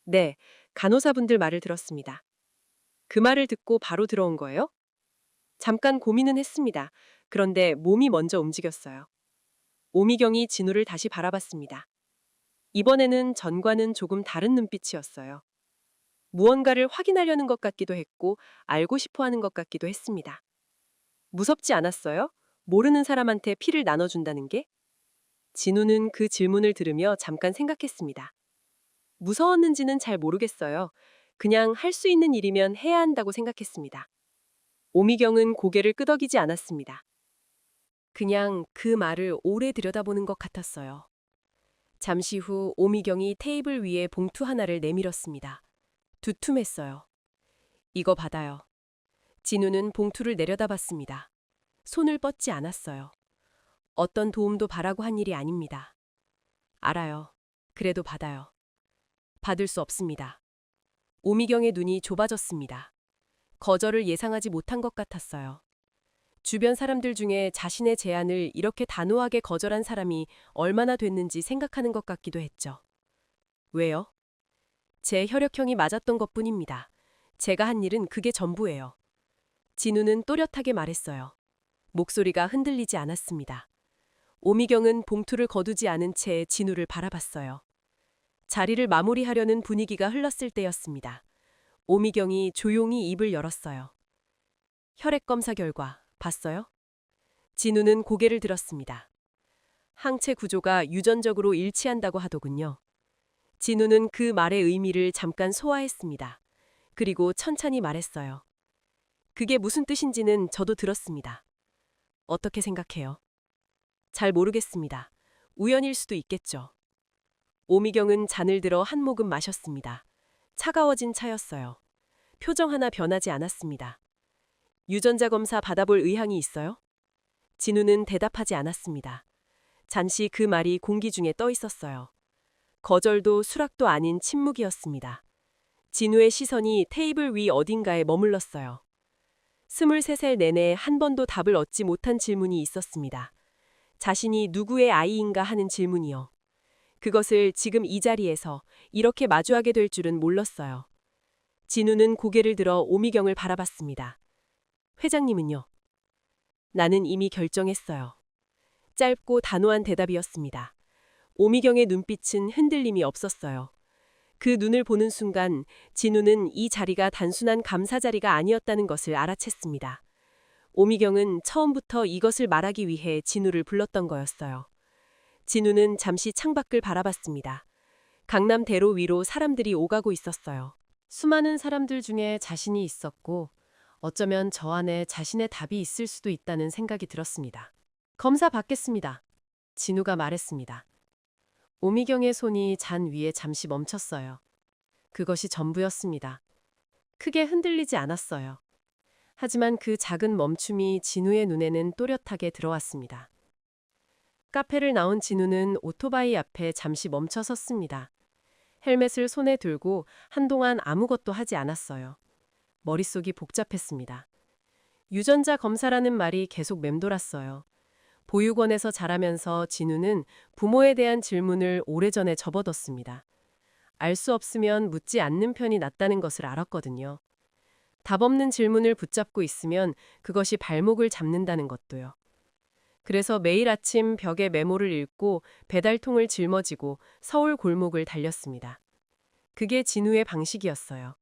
네, 간호사분들 말을 들었습니다. 그 말을 듣고 바로 들어온 거예요? 잠깐 고민은 했습니다. 그런데 몸이 먼저 움직였어요. 오미경이 진우를 다시 바라봤습니다. 이번에는 전과는 조금 다른 눈빛이었어요. 무언가를 확인하려는 것 같기도 했고 알고 싶어 하는 것 같기도 했습니다. 무섭지 않았어요? 모르는 사람한테 피를 나눠준다는 게? 진우는 그 질문을 들으며 잠깐 생각했습니다. 무서웠는지는 잘 모르겠어요. 그냥 할 수 있는 일이면 해야 한다고 생각했습니다. 오미경은 고개를 끄덕이지 않았습니다. 그냥 그 말을 오래 들여다보는 것 같았어요. 잠시 후 오미경이 테이블 위에 봉투 하나를 내밀었습니다. 두툼했어요. 이거 받아요. 진우는 봉투를 내려다봤습니다. 손을 뻗지 않았어요. 어떤 도움도 바라고 한 일이 아닙니다. 알아요. 그래도 받아요. 받을 수 없습니다. 오미경의 눈이 좁아졌습니다. 거절을 예상하지 못한 것 같았어요. 주변 사람들 중에 자신의 제안을 이렇게 단호하게 거절한 사람이 얼마나 됐는지 생각하는 것 같기도 했죠. 왜요? 제 혈액형이 맞았던 것뿐입니다. 제가 한 일은 그게 전부예요. 진우는 또렷하게 말했어요. 목소리가 흔들리지 않았습니다. 오미경은 봉투를 거두지 않은 채 진우를 바라봤어요. 자리를 마무리하려는 분위기가 흘렀을 때였습니다. 오미경이 조용히 입을 열었어요. 혈액 검사 결과 봤어요? 진우는 고개를 들었습니다. 항체 구조가 유전적으로 일치한다고 하더군요. 진우는 그 말의 의미를 잠깐 소화했습니다. 그리고 천천히 말했어요. 그게 무슨 뜻인지는 저도 들었습니다. 어떻게 생각해요? 잘 모르겠습니다. 우연일 수도 있겠죠. 오미경은 잔을 들어 한 모금 마셨습니다. 차가워진 차였어요. 표정 하나 변하지 않았습니다. 유전자 검사 받아볼 의향이 있어요? 진우는 대답하지 않았습니다. 잠시 그 말이 공기 중에 떠 있었어요. 거절도 수락도 아닌 침묵이었습니다. 진우의 시선이 테이블 위 어딘가에 머물렀어요. 23살 내내 한 번도 답을 얻지 못한 질문이 있었습니다. 자신이 누구의 아이인가 하는 질문이요. 그것을 지금 이 자리에서 이렇게 마주하게 될 줄은 몰랐어요. 진우는 고개를 들어 오미경을 바라봤습니다. 회장님은요? 나는 이미 결정했어요. 짧고 단호한 대답이었습니다. 오미경의 눈빛은 흔들림이 없었어요. 그 눈을 보는 순간 진우는 이 자리가 단순한 감사 자리가 아니었다는 것을 알아챘습니다. 오미경은 처음부터 이것을 말하기 위해 진우를 불렀던 거였어요. 진우는 잠시 창밖을 바라봤습니다. 강남대로 위로 사람들이 오가고 있었어요. 수많은 사람들 중에 자신이 있었고 어쩌면 저 안에 자신의 답이 있을 수도 있다는 생각이 들었습니다. 검사 받겠습니다. 진우가 말했습니다. 오미경의 손이 잔 위에 잠시 멈췄어요. 그것이 전부였습니다. 크게 흔들리지 않았어요. 하지만 그 작은 멈춤이 진우의 눈에는 또렷하게 들어왔습니다. 카페를 나온 진우는 오토바이 앞에 잠시 멈춰 섰습니다. 헬멧을 손에 들고 한동안 아무것도 하지 않았어요. 머릿속이 복잡했습니다. 유전자 검사라는 말이 계속 맴돌았어요. 보육원에서 자라면서 진우는 부모에 대한 질문을 오래전에 접어뒀습니다. 알 수 없으면 묻지 않는 편이 낫다는 것을 알았거든요. 답 없는 질문을 붙잡고 있으면 그것이 발목을 잡는다는 것도요. 그래서 매일 아침 벽에 메모를 읽고 배달통을 짊어지고 서울 골목을 달렸습니다. 그게 진우의 방식이었어요.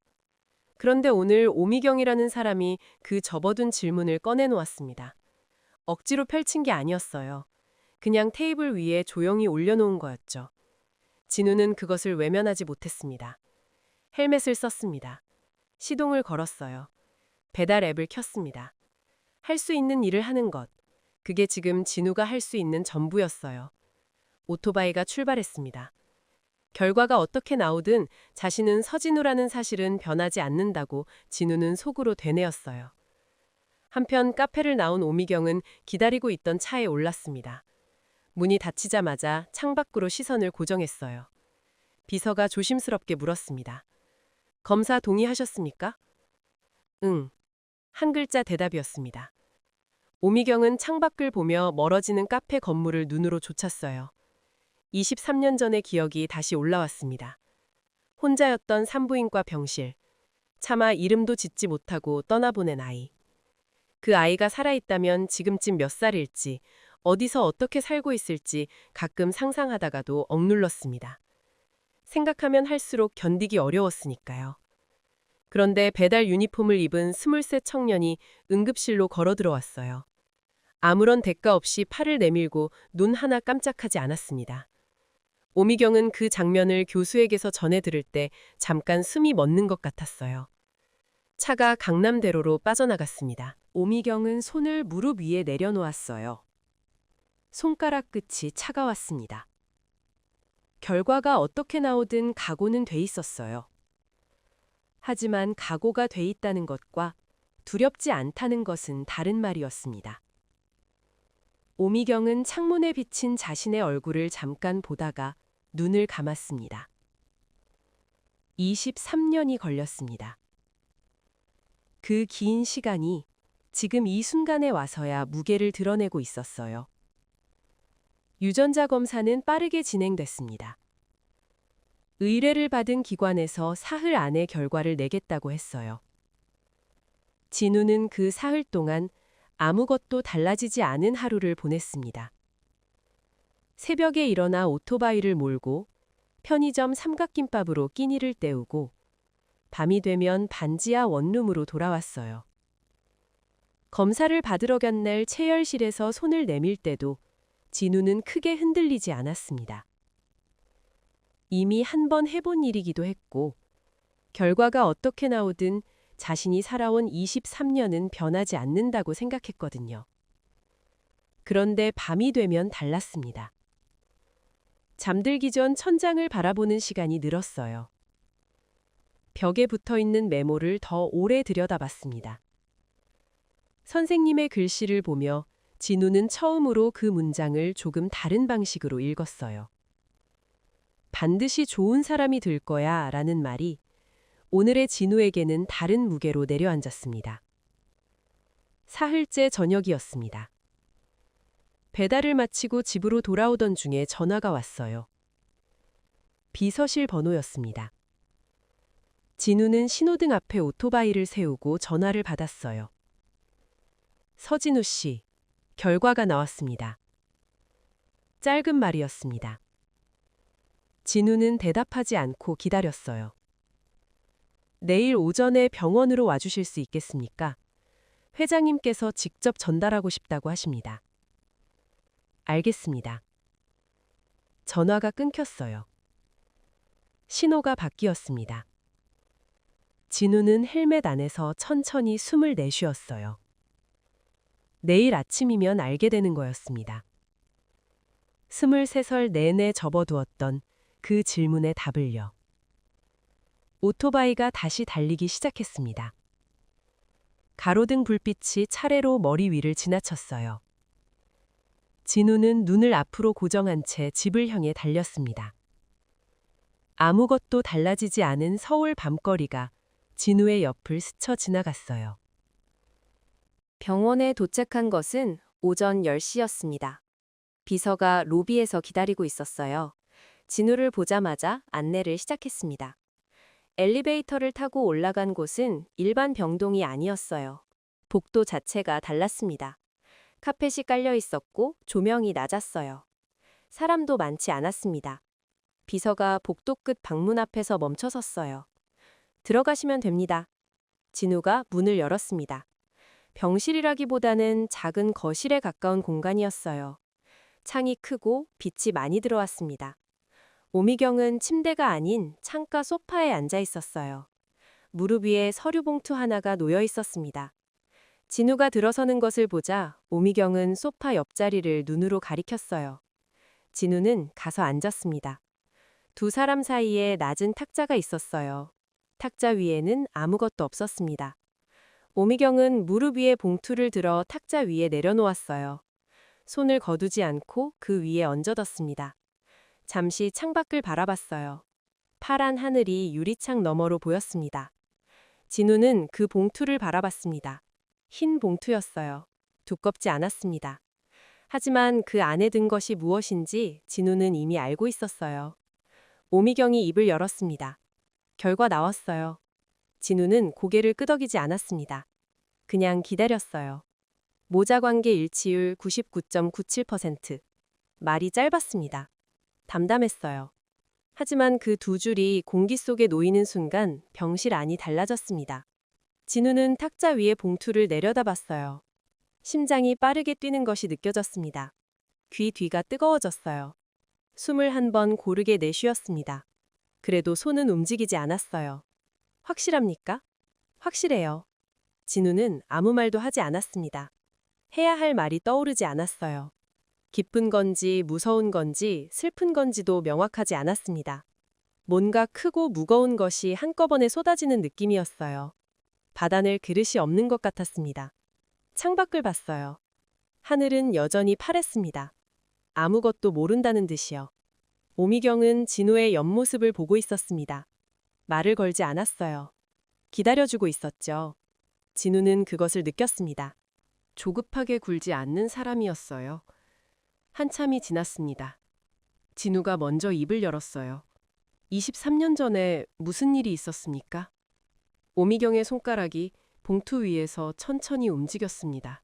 그런데 오늘 오미경이라는 사람이 그 접어둔 질문을 꺼내놓았습니다. 억지로 펼친 게 아니었어요. 그냥 테이블 위에 조용히 올려놓은 거였죠. 진우는 그것을 외면하지 못했습니다. 헬멧을 썼습니다. 시동을 걸었어요. 배달 앱을 켰습니다. 할 수 있는 일을 하는 것. 그게 지금 진우가 할 수 있는 전부였어요. 오토바이가 출발했습니다. 결과가 어떻게 나오든 자신은 서진우라는 사실은 변하지 않는다고 진우는 속으로 되뇌었어요. 한편 카페를 나온 오미경은 기다리고 있던 차에 올랐습니다. 문이 닫히자마자 창밖으로 시선을 고정했어요. 비서가 조심스럽게 물었습니다. 검사 동의하셨습니까? 응. 한 글자 대답이었습니다. 오미경은 창밖을 보며 멀어지는 카페 건물을 눈으로 좇았어요. 23년 전의 기억이 다시 올라왔습니다. 혼자였던 산부인과 병실. 차마 이름도 짓지 못하고 떠나보낸 아이. 그 아이가 살아있다면 지금쯤 몇 살일지, 어디서 어떻게 살고 있을지 가끔 상상하다가도 억눌렀습니다. 생각하면 할수록 견디기 어려웠으니까요. 그런데 배달 유니폼을 입은 23 청년이 응급실로 걸어 들어왔어요. 아무런 대가 없이 팔을 내밀고 눈 하나 깜짝하지 않았습니다. 오미경은 그 장면을 교수에게서 전해 들을 때 잠깐 숨이 멎는 것 같았어요. 차가 강남대로로 빠져나갔습니다. 오미경은 손을 무릎 위에 내려놓았어요. 손가락 끝이 차가웠습니다. 결과가 어떻게 나오든 각오는 돼 있었어요. 하지만 각오가 돼 있다는 것과 두렵지 않다는 것은 다른 말이었습니다. 오미경은 창문에 비친 자신의 얼굴을 잠깐 보다가 눈을 감았습니다. 23년이 걸렸습니다. 그 긴 시간이 지금 이 순간에 와서야 무게를 드러내고 있었어요. 유전자 검사는 빠르게 진행됐습니다. 의뢰를 받은 기관에서 사흘 안에 결과를 내겠다고 했어요. 진우는 그 사흘 동안 아무것도 달라지지 않은 하루를 보냈습니다. 새벽에 일어나 오토바이를 몰고 편의점 삼각김밥으로 끼니를 때우고 밤이 되면 반지하 원룸으로 돌아왔어요. 검사를 받으러 간 날 체열실에서 손을 내밀 때도 진우는 크게 흔들리지 않았습니다. 이미 한 번 해본 일이기도 했고 결과가 어떻게 나오든 자신이 살아온 23년은 변하지 않는다고 생각했거든요. 그런데 밤이 되면 달랐습니다. 잠들기 전 천장을 바라보는 시간이 늘었어요. 벽에 붙어있는 메모를 더 오래 들여다봤습니다. 선생님의 글씨를 보며 진우는 처음으로 그 문장을 조금 다른 방식으로 읽었어요. 반드시 좋은 사람이 될 거야 라는 말이 오늘의 진우에게는 다른 무게로 내려앉았습니다. 사흘째 저녁이었습니다. 배달을 마치고 집으로 돌아오던 중에 전화가 왔어요. 비서실 번호였습니다. 진우는 신호등 앞에 오토바이를 세우고 전화를 받았어요. 서진우 씨, 결과가 나왔습니다. 짧은 말이었습니다. 진우는 대답하지 않고 기다렸어요. 내일 오전에 병원으로 와주실 수 있겠습니까? 회장님께서 직접 전달하고 싶다고 하십니다. 알겠습니다. 전화가 끊겼어요. 신호가 바뀌었습니다. 진우는 헬멧 안에서 천천히 숨을 내쉬었어요. 내일 아침이면 알게 되는 거였습니다. 23설 내내 접어두었던 그 질문의 답을요. 오토바이가 다시 달리기 시작했습니다. 가로등 불빛이 차례로 머리 위를 지나쳤어요. 진우는 눈을 앞으로 고정한 채 집을 향해 달렸습니다. 아무것도 달라지지 않은 서울 밤거리가 진우의 옆을 스쳐 지나갔어요. 병원에 도착한 것은 오전 10시였습니다. 비서가 로비에서 기다리고 있었어요. 진우를 보자마자 안내를 시작했습니다. 엘리베이터를 타고 올라간 곳은 일반 병동이 아니었어요. 복도 자체가 달랐습니다. 카펫이 깔려 있었고 조명이 낮았어요. 사람도 많지 않았습니다. 비서가 복도 끝 방문 앞에서 멈춰 섰어요. 들어가시면 됩니다. 진우가 문을 열었습니다. 병실이라기보다는 작은 거실에 가까운 공간이었어요. 창이 크고 빛이 많이 들어왔습니다. 오미경은 침대가 아닌 창가 소파에 앉아 있었어요. 무릎 위에 서류 봉투 하나가 놓여 있었습니다. 진우가 들어서는 것을 보자 오미경은 소파 옆자리를 눈으로 가리켰어요. 진우는 가서 앉았습니다. 두 사람 사이에 낮은 탁자가 있었어요. 탁자 위에는 아무것도 없었습니다. 오미경은 무릎 위에 봉투를 들어 탁자 위에 내려놓았어요. 손을 거두지 않고 그 위에 얹어뒀습니다. 잠시 창밖을 바라봤어요. 파란 하늘이 유리창 너머로 보였습니다. 진우는 그 봉투를 바라봤습니다. 흰 봉투였어요. 두껍지 않았습니다. 하지만 그 안에 든 것이 무엇인지 진우는 이미 알고 있었어요. 오미경이 입을 열었습니다. 결과 나왔어요. 진우는 고개를 끄덕이지 않았습니다. 그냥 기다렸어요. 모자 관계 일치율 99.97%. 말이 짧았습니다. 담담했어요. 하지만 그 두 줄이 공기 속에 놓이는 순간 병실 안이 달라졌습니다. 진우는 탁자 위에 봉투를 내려다봤어요. 심장이 빠르게 뛰는 것이 느껴졌습니다. 귀 뒤가 뜨거워졌어요. 숨을 한 번 고르게 내쉬었습니다. 그래도 손은 움직이지 않았어요. 확실합니까? 확실해요. 진우는 아무 말도 하지 않았습니다. 해야 할 말이 떠오르지 않았어요. 기쁜 건지 무서운 건지 슬픈 건지도 명확하지 않았습니다. 뭔가 크고 무거운 것이 한꺼번에 쏟아지는 느낌이었어요. 받아낼 그릇이 없는 것 같았습니다. 창밖을 봤어요. 하늘은 여전히 파랬습니다. 아무것도 모른다는 듯이요. 오미경은 진우의 옆모습을 보고 있었습니다. 말을 걸지 않았어요. 기다려주고 있었죠. 진우는 그것을 느꼈습니다. 조급하게 굴지 않는 사람이었어요. 한참이 지났습니다. 진우가 먼저 입을 열었어요. 23년 전에 무슨 일이 있었습니까? 오미경의 손가락이 봉투 위에서 천천히 움직였습니다.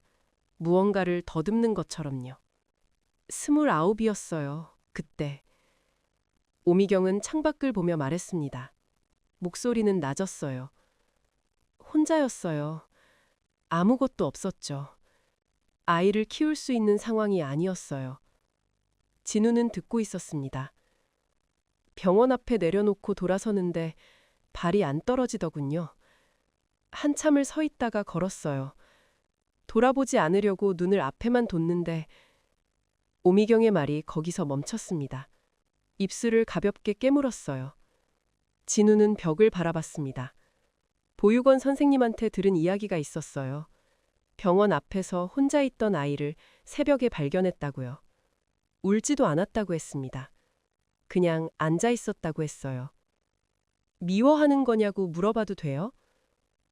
무언가를 더듬는 것처럼요. 29이었어요. 그때. 오미경은 창밖을 보며 말했습니다. 목소리는 낮았어요. 혼자였어요. 아무것도 없었죠. 아이를 키울 수 있는 상황이 아니었어요. 진우는 듣고 있었습니다. 병원 앞에 내려놓고 돌아서는데 발이 안 떨어지더군요. 한참을 서 있다가 걸었어요. 돌아보지 않으려고 눈을 앞에만 뒀는데 오미경의 말이 거기서 멈췄습니다. 입술을 가볍게 깨물었어요. 진우는 벽을 바라봤습니다. 보육원 선생님한테 들은 이야기가 있었어요. 병원 앞에서 혼자 있던 아이를 새벽에 발견했다고요. 울지도 않았다고 했습니다. 그냥 앉아 있었다고 했어요. 미워하는 거냐고 물어봐도 돼요?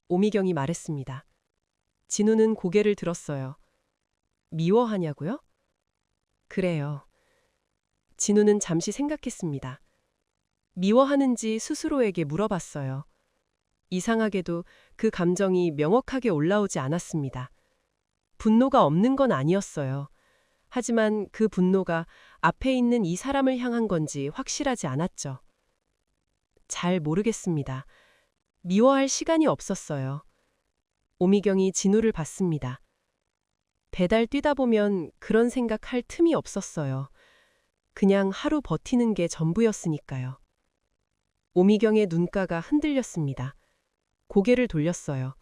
오미경이 말했습니다. 진우는 고개를 들었어요. 미워하냐고요? 그래요. 진우는 잠시 생각했습니다. 미워하는지 스스로에게 물어봤어요. 이상하게도 그 감정이 명확하게 올라오지 않았습니다. 분노가 없는 건 아니었어요. 하지만 그 분노가 앞에 있는 이 사람을 향한 건지 확실하지 않았죠. 잘 모르겠습니다. 미워할 시간이 없었어요. 오미경이 진우를 봤습니다. 배달 뛰다 보면 그런 생각할 틈이 없었어요. 그냥 하루 버티는 게 전부였으니까요. 오미경의 눈가가 흔들렸습니다. 고개를 돌렸어요.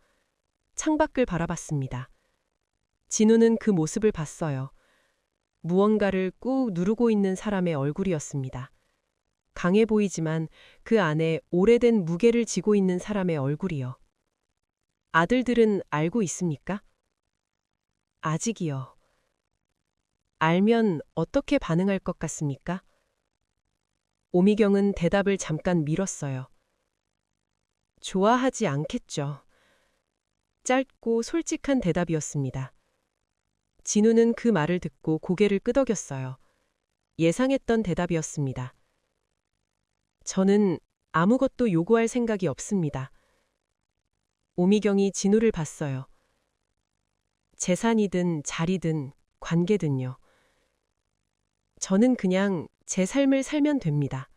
창밖을 바라봤습니다. 진우는 그 모습을 봤어요. 무언가를 꾹 누르고 있는 사람의 얼굴이었습니다. 강해 보이지만 그 안에 오래된 무게를 지고 있는 사람의 얼굴이요. 아들들은 알고 있습니까? 아직이요. 알면 어떻게 반응할 것 같습니까? 오미경은 대답을 잠깐 미뤘어요. 좋아하지 않겠죠. 짧고 솔직한 대답이었습니다. 진우는 그 말을 듣고 고개를 끄덕였어요. 예상했던 대답이었습니다. 저는 아무것도 요구할 생각이 없습니다. 오미경이 진우를 봤어요. 재산이든 자리든 관계든요. 저는 그냥 제 삶을 살면 됩니다.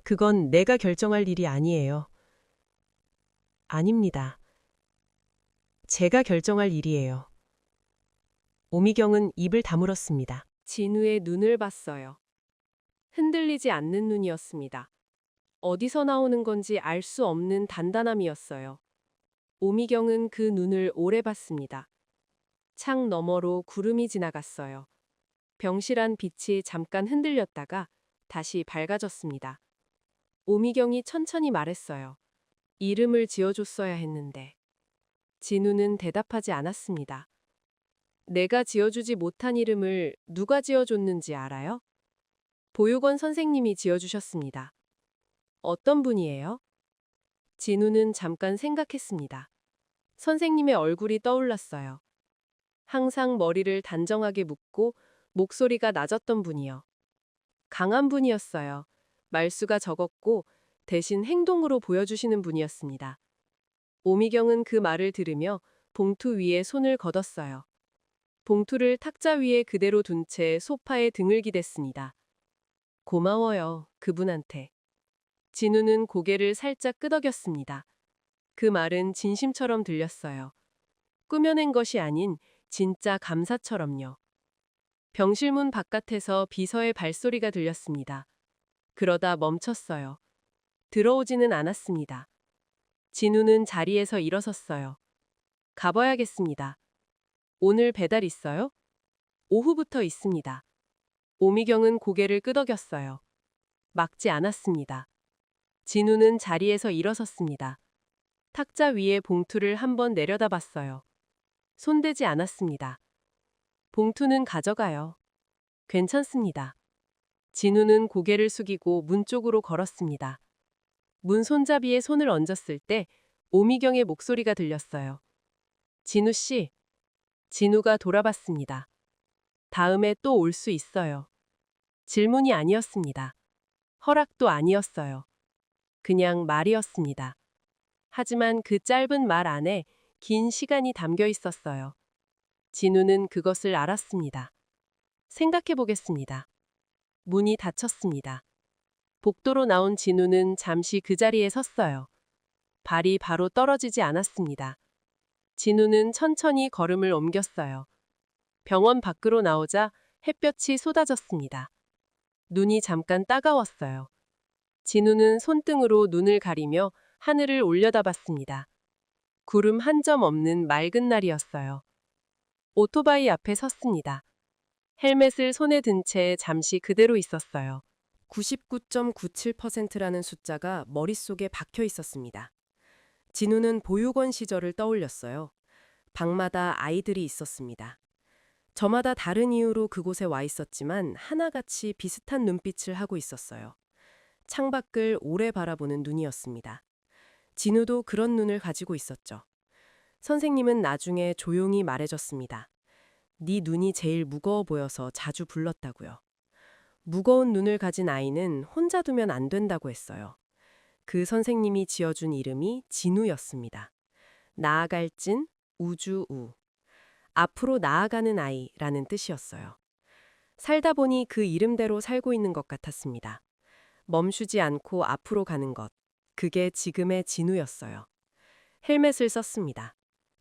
그건 내가 결정할 일이 아니에요. 아닙니다. 제가 결정할 일이에요. 오미경은 입을 다물었습니다. 진우의 눈을 봤어요. 흔들리지 않는 눈이었습니다. 어디서 나오는 건지 알 수 없는 단단함이었어요. 오미경은 그 눈을 오래 봤습니다. 창 너머로 구름이 지나갔어요. 병실한 빛이 잠깐 흔들렸다가 다시 밝아졌습니다. 오미경이 천천히 말했어요. 이름을 지어줬어야 했는데. 진우는 대답하지 않았습니다. 내가 지어주지 못한 이름을 누가 지어줬는지 알아요? 보육원 선생님이 지어주셨습니다. 어떤 분이에요? 진우는 잠깐 생각했습니다. 선생님의 얼굴이 떠올랐어요. 항상 머리를 단정하게 묶고 목소리가 낮았던 분이요. 강한 분이었어요. 말수가 적었고 대신 행동으로 보여주시는 분이었습니다. 오미경은 그 말을 들으며 봉투 위에 손을 걷었어요. 봉투를 탁자 위에 그대로 둔 채 소파에 등을 기댔습니다. 고마워요, 그분한테. 진우는 고개를 살짝 끄덕였습니다. 그 말은 진심처럼 들렸어요. 꾸며낸 것이 아닌 진짜 감사처럼요. 병실문 바깥에서 비서의 발소리가 들렸습니다. 그러다 멈췄어요. 들어오지는 않았습니다. 진우는 자리에서 일어섰어요. 가봐야겠습니다. 오늘 배달 있어요? 오후부터 있습니다. 오미경은 고개를 끄덕였어요. 막지 않았습니다. 진우는 자리에서 일어섰습니다. 탁자 위에 봉투를 한번 내려다봤어요. 손대지 않았습니다. 봉투는 가져가요. 괜찮습니다. 진우는 고개를 숙이고 문 쪽으로 걸었습니다. 문 손잡이에 손을 얹었을 때 오미경의 목소리가 들렸어요. 진우 씨. 진우가 돌아봤습니다. 다음에 또 올 수 있어요. 질문이 아니었습니다. 허락도 아니었어요. 그냥 말이었습니다. 하지만 그 짧은 말 안에 긴 시간이 담겨 있었어요. 진우는 그것을 알았습니다. 생각해 보겠습니다. 문이 닫혔습니다. 복도로 나온 진우는 잠시 그 자리에 섰어요. 발이 바로 떨어지지 않았습니다. 진우는 천천히 걸음을 옮겼어요. 병원 밖으로 나오자 햇볕이 쏟아졌습니다. 눈이 잠깐 따가웠어요. 진우는 손등으로 눈을 가리며 하늘을 올려다봤습니다. 구름 한 점 없는 맑은 날이었어요. 오토바이 앞에 섰습니다. 헬멧을 손에 든 채 잠시 그대로 있었어요. 99.97%라는 숫자가 머릿속에 박혀 있었습니다. 진우는 보육원 시절을 떠올렸어요. 방마다 아이들이 있었습니다. 저마다 다른 이유로 그곳에 와 있었지만 하나같이 비슷한 눈빛을 하고 있었어요. 창밖을 오래 바라보는 눈이었습니다. 진우도 그런 눈을 가지고 있었죠. 선생님은 나중에 조용히 말해줬습니다. 네 눈이 제일 무거워 보여서 자주 불렀다고요. 무거운 눈을 가진 아이는 혼자 두면 안 된다고 했어요. 그 선생님이 지어준 이름이 진우였습니다. 나아갈 진, 우주우. 앞으로 나아가는 아이라는 뜻이었어요. 살다 보니 그 이름대로 살고 있는 것 같았습니다. 멈추지 않고 앞으로 가는 것. 그게 지금의 진우였어요. 헬멧을 썼습니다.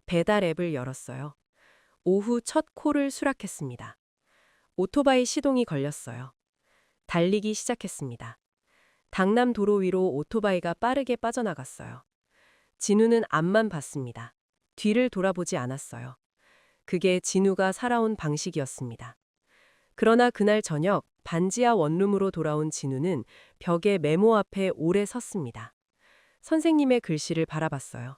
배달 앱을 열었어요. 오후 첫 콜을 수락했습니다. 오토바이 시동이 걸렸어요. 달리기 시작했습니다. 당남 도로 위로 오토바이가 빠르게 빠져나갔어요. 진우는 앞만 봤습니다. 뒤를 돌아보지 않았어요. 그게 진우가 살아온 방식이었습니다. 그러나 그날 저녁 반지하 원룸으로 돌아온 진우는 벽에 메모 앞에 오래 섰습니다. 선생님의 글씨를 바라봤어요.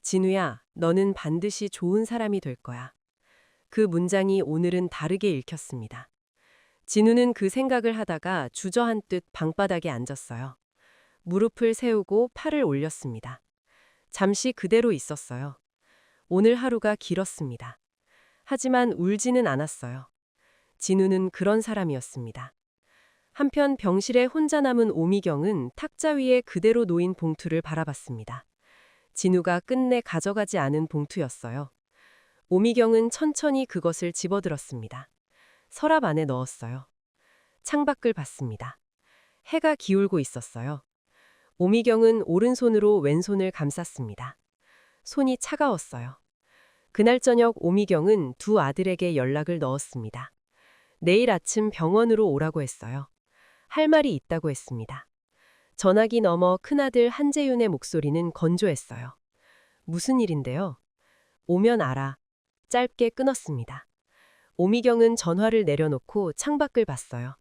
진우야, 너는 반드시 좋은 사람이 될 거야. 그 문장이 오늘은 다르게 읽혔습니다. 진우는 그 생각을 하다가 주저앉듯 방바닥에 앉았어요. 무릎을 세우고 팔을 올렸습니다. 잠시 그대로 있었어요. 오늘 하루가 길었습니다. 하지만 울지는 않았어요. 진우는 그런 사람이었습니다. 한편 병실에 혼자 남은 오미경은 탁자 위에 그대로 놓인 봉투를 바라봤습니다. 진우가 끝내 가져가지 않은 봉투였어요. 오미경은 천천히 그것을 집어들었습니다. 서랍 안에 넣었어요. 창밖을 봤습니다. 해가 기울고 있었어요. 오미경은 오른손으로 왼손을 감쌌습니다. 손이 차가웠어요. 그날 저녁 오미경은 두 아들에게 연락을 넣었습니다. 내일 아침 병원으로 오라고 했어요. 할 말이 있다고 했습니다. 전화기 너머 큰아들 한재윤의 목소리는 건조했어요. 무슨 일인데요? 오면 알아. 짧게 끊었습니다. 오미경은 전화를 내려놓고 창밖을 봤어요.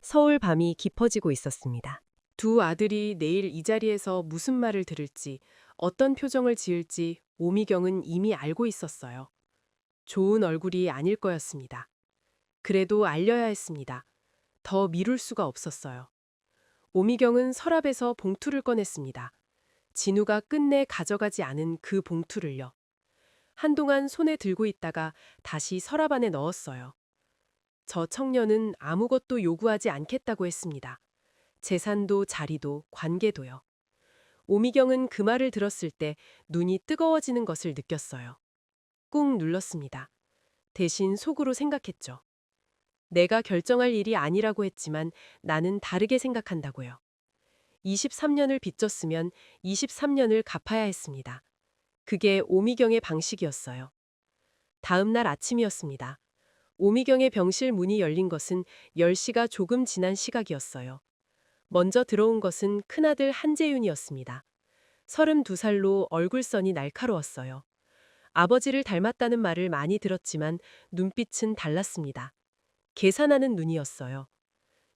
서울 밤이 깊어지고 있었습니다. 두 아들이 내일 이 자리에서 무슨 말을 들을지, 어떤 표정을 지을지 오미경은 이미 알고 있었어요. 좋은 얼굴이 아닐 거였습니다. 그래도 알려야 했습니다. 더 미룰 수가 없었어요. 오미경은 서랍에서 봉투를 꺼냈습니다. 진우가 끝내 가져가지 않은 그 봉투를요. 한동안 손에 들고 있다가 다시 서랍 안에 넣었어요. 저 청년은 아무것도 요구하지 않겠다고 했습니다. 재산도 자리도 관계도요. 오미경은 그 말을 들었을 때 눈이 뜨거워지는 것을 느꼈어요. 꾹 눌렀습니다. 대신 속으로 생각했죠. 내가 결정할 일이 아니라고 했지만 나는 다르게 생각한다고요. 23년을 빚졌으면 23년을 갚아야 했습니다. 그게 오미경의 방식이었어요. 다음 날 아침이었습니다. 오미경의 병실 문이 열린 것은 10시가 조금 지난 시각이었어요. 먼저 들어온 것은 큰아들 한재윤이었습니다. 32살로 얼굴선이 날카로웠어요. 아버지를 닮았다는 말을 많이 들었지만 눈빛은 달랐습니다. 계산하는 눈이었어요.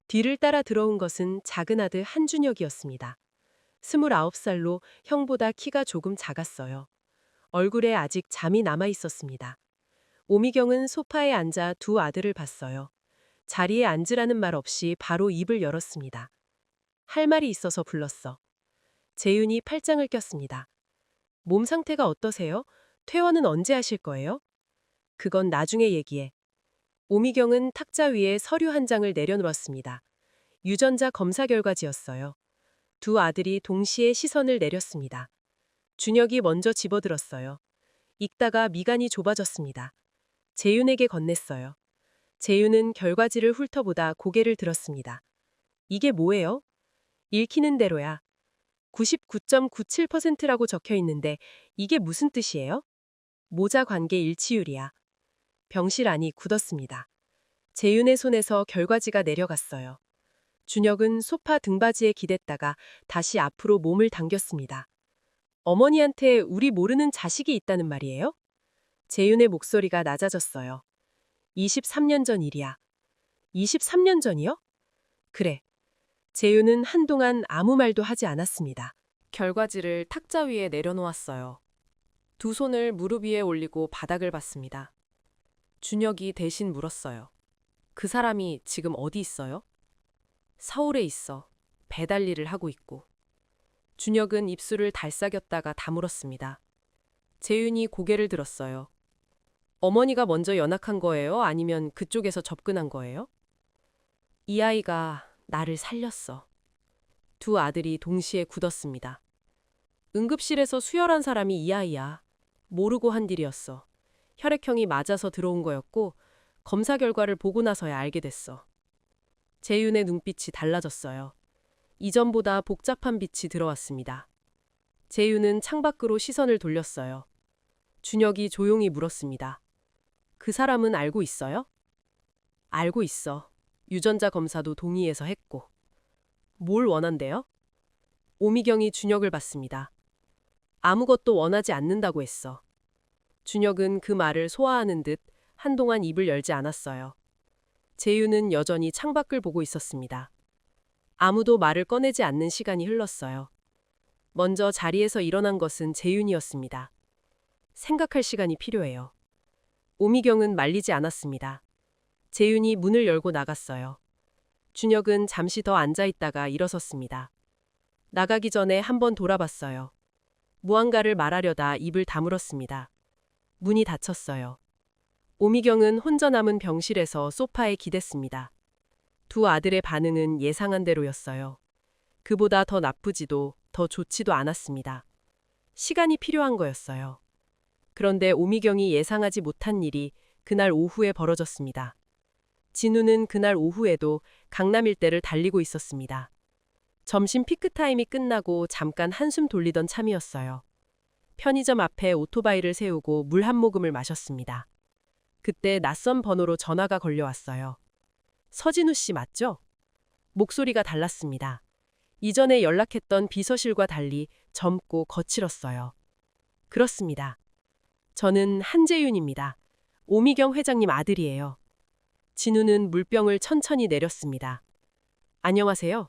뒤를 따라 들어온 것은 작은 아들 한준혁이었습니다. 29살로 형보다 키가 조금 작았어요. 얼굴에 아직 잠이 남아 있었습니다. 오미경은 소파에 앉아 두 아들을 봤어요. 자리에 앉으라는 말 없이 바로 입을 열었습니다. 할 말이 있어서 불렀어. 재윤이 팔짱을 꼈습니다. 몸 상태가 어떠세요? 퇴원은 언제 하실 거예요? 그건 나중에 얘기해. 오미경은 탁자 위에 서류 한 장을 내려놓았습니다. 유전자 검사 결과지였어요. 두 아들이 동시에 시선을 내렸습니다. 준혁이 먼저 집어들었어요. 읽다가 미간이 좁아졌습니다. 재윤에게 건넸어요. 재윤은 결과지를 훑어보다 고개를 들었습니다. 이게 뭐예요? 읽히는 대로야. 99.97%라고 적혀 있는데 이게 무슨 뜻이에요? 모자 관계 일치율이야. 병실 안이 굳었습니다. 재윤의 손에서 결과지가 내려갔어요. 준혁은 소파 등받이에 기댔다가 다시 앞으로 몸을 당겼습니다. 어머니한테 우리 모르는 자식이 있다는 말이에요? 재윤의 목소리가 낮아졌어요. 23년 전 일이야. 23년 전이요? 그래. 재윤은 한동안 아무 말도 하지 않았습니다. 결과지를 탁자 위에 내려놓았어요. 두 손을 무릎 위에 올리고 바닥을 봤습니다. 준혁이 대신 물었어요. 그 사람이 지금 어디 있어요? 서울에 있어. 배달 일을 하고 있고. 준혁은 입술을 달싹였다가 다물었습니다. 재윤이 고개를 들었어요. 어머니가 먼저 연락한 거예요? 아니면 그쪽에서 접근한 거예요? 이 아이가 나를 살렸어. 두 아들이 동시에 굳었습니다. 응급실에서 수혈한 사람이 이 아이야. 모르고 한 일이었어. 혈액형이 맞아서 들어온 거였고 검사 결과를 보고 나서야 알게 됐어. 재윤의 눈빛이 달라졌어요. 이전보다 복잡한 빛이 들어왔습니다. 재윤은 창밖으로 시선을 돌렸어요. 준혁이 조용히 물었습니다. 그 사람은 알고 있어요? 알고 있어. 유전자 검사도 동의해서 했고. 뭘 원한대요? 오미경이 준혁을 봤습니다. 아무것도 원하지 않는다고 했어. 준혁은 그 말을 소화하는 듯 한동안 입을 열지 않았어요. 재윤은 여전히 창밖을 보고 있었습니다. 아무도 말을 꺼내지 않는 시간이 흘렀어요. 먼저 자리에서 일어난 것은 재윤이었습니다. 생각할 시간이 필요해요. 오미경은 말리지 않았습니다. 재윤이 문을 열고 나갔어요. 준혁은 잠시 더 앉아있다가 일어섰습니다. 나가기 전에 한번 돌아봤어요. 무언가를 말하려다 입을 다물었습니다. 문이 닫혔어요. 오미경은 혼자 남은 병실에서 소파에 기댔습니다. 두 아들의 반응은 예상한 대로였어요. 그보다 더 나쁘지도 더 좋지도 않았습니다. 시간이 필요한 거였어요. 그런데 오미경이 예상하지 못한 일이 그날 오후에 벌어졌습니다. 진우는 그날 오후에도 강남 일대를 달리고 있었습니다. 점심 피크타임이 끝나고 잠깐 한숨 돌리던 참이었어요. 편의점 앞에 오토바이를 세우고 물 한 모금을 마셨습니다. 그때 낯선 번호로 전화가 걸려왔어요. 서진우 씨 맞죠? 목소리가 달랐습니다. 이전에 연락했던 비서실과 달리 젊고 거칠었어요. 그렇습니다. 저는 한재윤입니다. 오미경 회장님 아들이에요. 진우는 물병을 천천히 내렸습니다. 안녕하세요.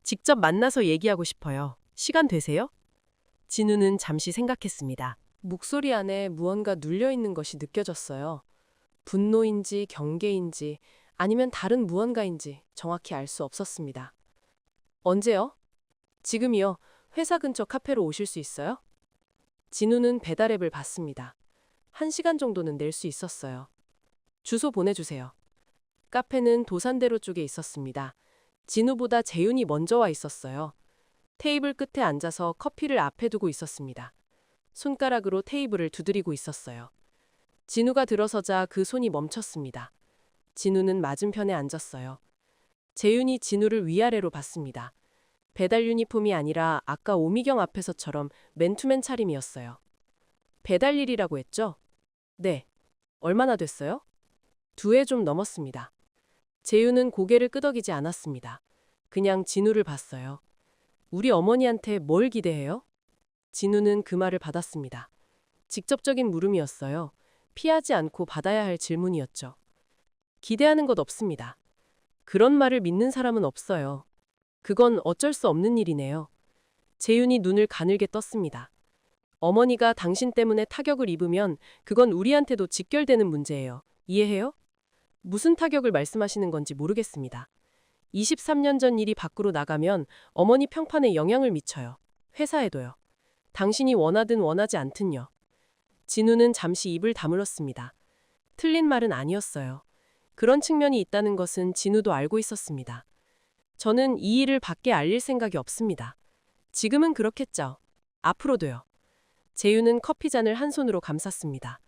직접 만나서 얘기하고 싶어요. 시간 되세요? 진우는 잠시 생각했습니다. 목소리 안에 무언가 눌려있는 것이 느껴졌어요. 분노인지 경계인지 아니면 다른 무언가인지 정확히 알 수 없었습니다. 언제요? 지금이요. 회사 근처 카페로 오실 수 있어요? 진우는 배달앱을 받습니다. 1시간 정도는 낼 수 있었어요. 주소 보내주세요. 카페는 도산대로 쪽에 있었습니다. 진우보다 재윤이 먼저 와 있었어요. 테이블 끝에 앉아서 커피를 앞에 두고 있었습니다. 손가락으로 테이블을 두드리고 있었어요. 진우가 들어서자 그 손이 멈췄습니다. 진우는 맞은편에 앉았어요. 재윤이 진우를 위아래로 봤습니다. 배달 유니폼이 아니라 아까 오미경 앞에서처럼 맨투맨 차림이었어요. 배달 일이라고 했죠? 네. 얼마나 됐어요? 2회 좀 넘었습니다. 재윤은 고개를 끄덕이지 않았습니다. 그냥 진우를 봤어요. 우리 어머니한테 뭘 기대해요? 진우는 그 말을 받았습니다. 직접적인 물음이었어요. 피하지 않고 받아야 할 질문이었죠. 기대하는 것 없습니다. 그런 말을 믿는 사람은 없어요. 그건 어쩔 수 없는 일이네요. 재윤이 눈을 가늘게 떴습니다. 어머니가 당신 때문에 타격을 입으면 그건 우리한테도 직결되는 문제예요. 이해해요? 무슨 타격을 말씀하시는 건지 모르겠습니다. 23년 전 일이 밖으로 나가면 어머니 평판에 영향을 미쳐요. 회사에도요. 당신이 원하든 원하지 않든요. 진우는 잠시 입을 다물었습니다. 틀린 말은 아니었어요. 그런 측면이 있다는 것은 진우도 알고 있었습니다. 저는 이 일을 밖에 알릴 생각이 없습니다. 지금은 그렇겠죠. 앞으로도요. 재윤은 커피잔을 한 손으로 감쌌습니다.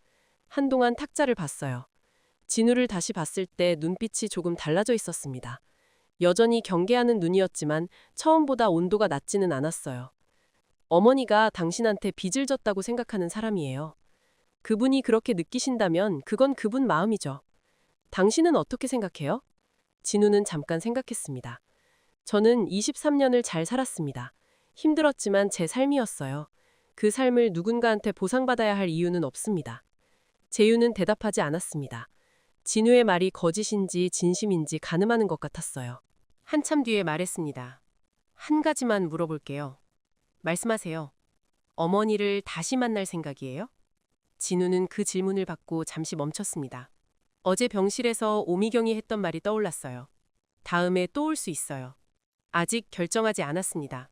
한동안 탁자를 봤어요. 진우를 다시 봤을 때 눈빛이 조금 달라져 있었습니다. 여전히 경계하는 눈이었지만 처음보다 온도가 낮지는 않았어요. 어머니가 당신한테 빚을 졌다고 생각하는 사람이에요. 그분이 그렇게 느끼신다면 그건 그분 마음이죠. 당신은 어떻게 생각해요? 진우는 잠깐 생각했습니다. 저는 23년을 잘 살았습니다. 힘들었지만 제 삶이었어요. 그 삶을 누군가한테 보상받아야 할 이유는 없습니다. 재윤은 대답하지 않았습니다. 진우의 말이 거짓인지 진심인지 가늠하는 것 같았어요. 한참 뒤에 말했습니다. 한 가지만 물어볼게요. 말씀하세요. 어머니를 다시 만날 생각이에요? 진우는 그 질문을 받고 잠시 멈췄습니다. 어제 병실에서 오미경이 했던 말이 떠올랐어요. 다음에 또 올 수 있어요. 아직 결정하지 않았습니다.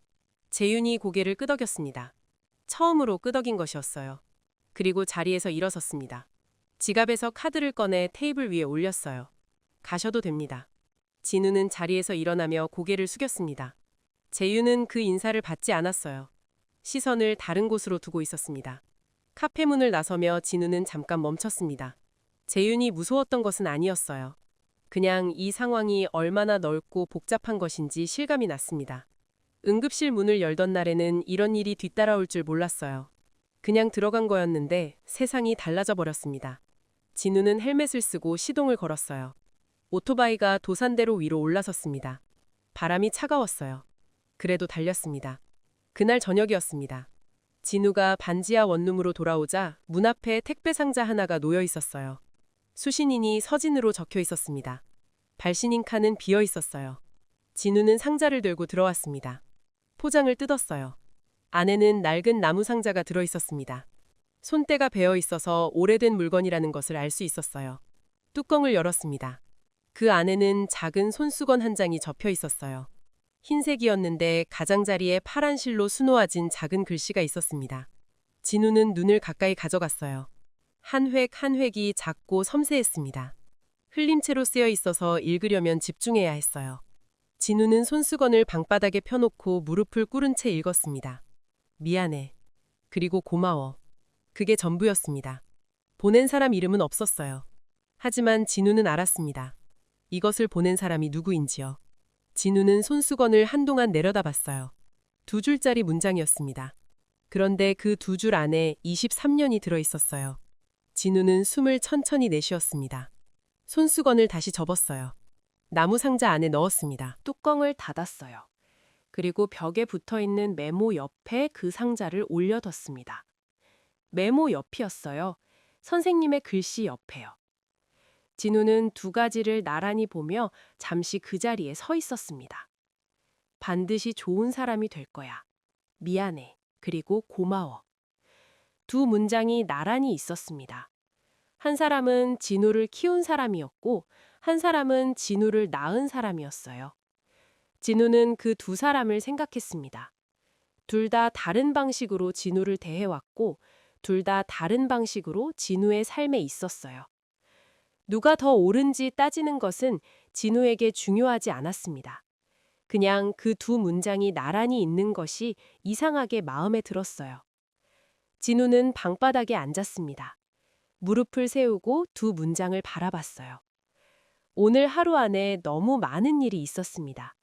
재윤이 고개를 끄덕였습니다. 처음으로 끄덕인 것이었어요. 그리고 자리에서 일어섰습니다. 지갑에서 카드를 꺼내 테이블 위에 올렸어요. 가셔도 됩니다. 진우는 자리에서 일어나며 고개를 숙였습니다. 재윤은 그 인사를 받지 않았어요. 시선을 다른 곳으로 두고 있었습니다. 카페 문을 나서며 진우는 잠깐 멈췄습니다. 재윤이 무서웠던 것은 아니었어요. 그냥 이 상황이 얼마나 넓고 복잡한 것인지 실감이 났습니다. 응급실 문을 열던 날에는 이런 일이 뒤따라올 줄 몰랐어요. 그냥 들어간 거였는데 세상이 달라져 버렸습니다. 진우는 헬멧을 쓰고 시동을 걸었어요. 오토바이가 도산대로 위로 올라섰습니다. 바람이 차가웠어요. 그래도 달렸습니다. 그날 저녁이었습니다. 진우가 반지하 원룸으로 돌아오자 문 앞에 택배 상자 하나가 놓여 있었어요. 수신인이 서진으로 적혀 있었습니다. 발신인 칸은 비어 있었어요. 진우는 상자를 들고 들어왔습니다. 포장을 뜯었어요. 안에는 낡은 나무 상자가 들어 있었습니다. 손때가 베어 있어서 오래된 물건이라는 것을 알 수 있었어요. 뚜껑을 열었습니다. 그 안에는 작은 손수건 한 장이 접혀 있었어요. 흰색이었는데 가장자리에 파란 실로 수놓아진 작은 글씨가 있었습니다. 진우는 눈을 가까이 가져갔어요. 한 획 한 획이 작고 섬세했습니다. 흘림체로 쓰여 있어서 읽으려면 집중해야 했어요. 진우는 손수건을 방바닥에 펴놓고 무릎을 꿇은 채 읽었습니다. 미안해. 그리고 고마워. 그게 전부였습니다. 보낸 사람 이름은 없었어요. 하지만 진우는 알았습니다. 이것을 보낸 사람이 누구인지요. 진우는 손수건을 한동안 내려다봤어요. 2줄짜리 문장이었습니다. 그런데 그 2줄 안에 23년이 들어있었어요. 진우는 숨을 천천히 내쉬었습니다. 손수건을 다시 접었어요. 나무 상자 안에 넣었습니다. 뚜껑을 닫았어요. 그리고 벽에 붙어있는 메모 옆에 그 상자를 올려뒀습니다. 메모 옆이었어요. 선생님의 글씨 옆에요. 진우는 2가지를 나란히 보며 잠시 그 자리에 서 있었습니다. 반드시 좋은 사람이 될 거야. 미안해. 그리고 고마워. 2 문장이 나란히 있었습니다. 한 사람은 진우를 키운 사람이었고 한 사람은 진우를 낳은 사람이었어요. 진우는 그 2 사람을 생각했습니다. 둘 다 다른 방식으로 진우를 대해왔고 둘 다 다른 방식으로 진우의 삶에 있었어요. 누가 더 옳은지 따지는 것은 진우에게 중요하지 않았습니다. 그냥 그 2 문장이 나란히 있는 것이 이상하게 마음에 들었어요. 진우는 방바닥에 앉았습니다. 무릎을 세우고 2 문장을 바라봤어요. 오늘 하루 안에 너무 많은 일이 있었습니다.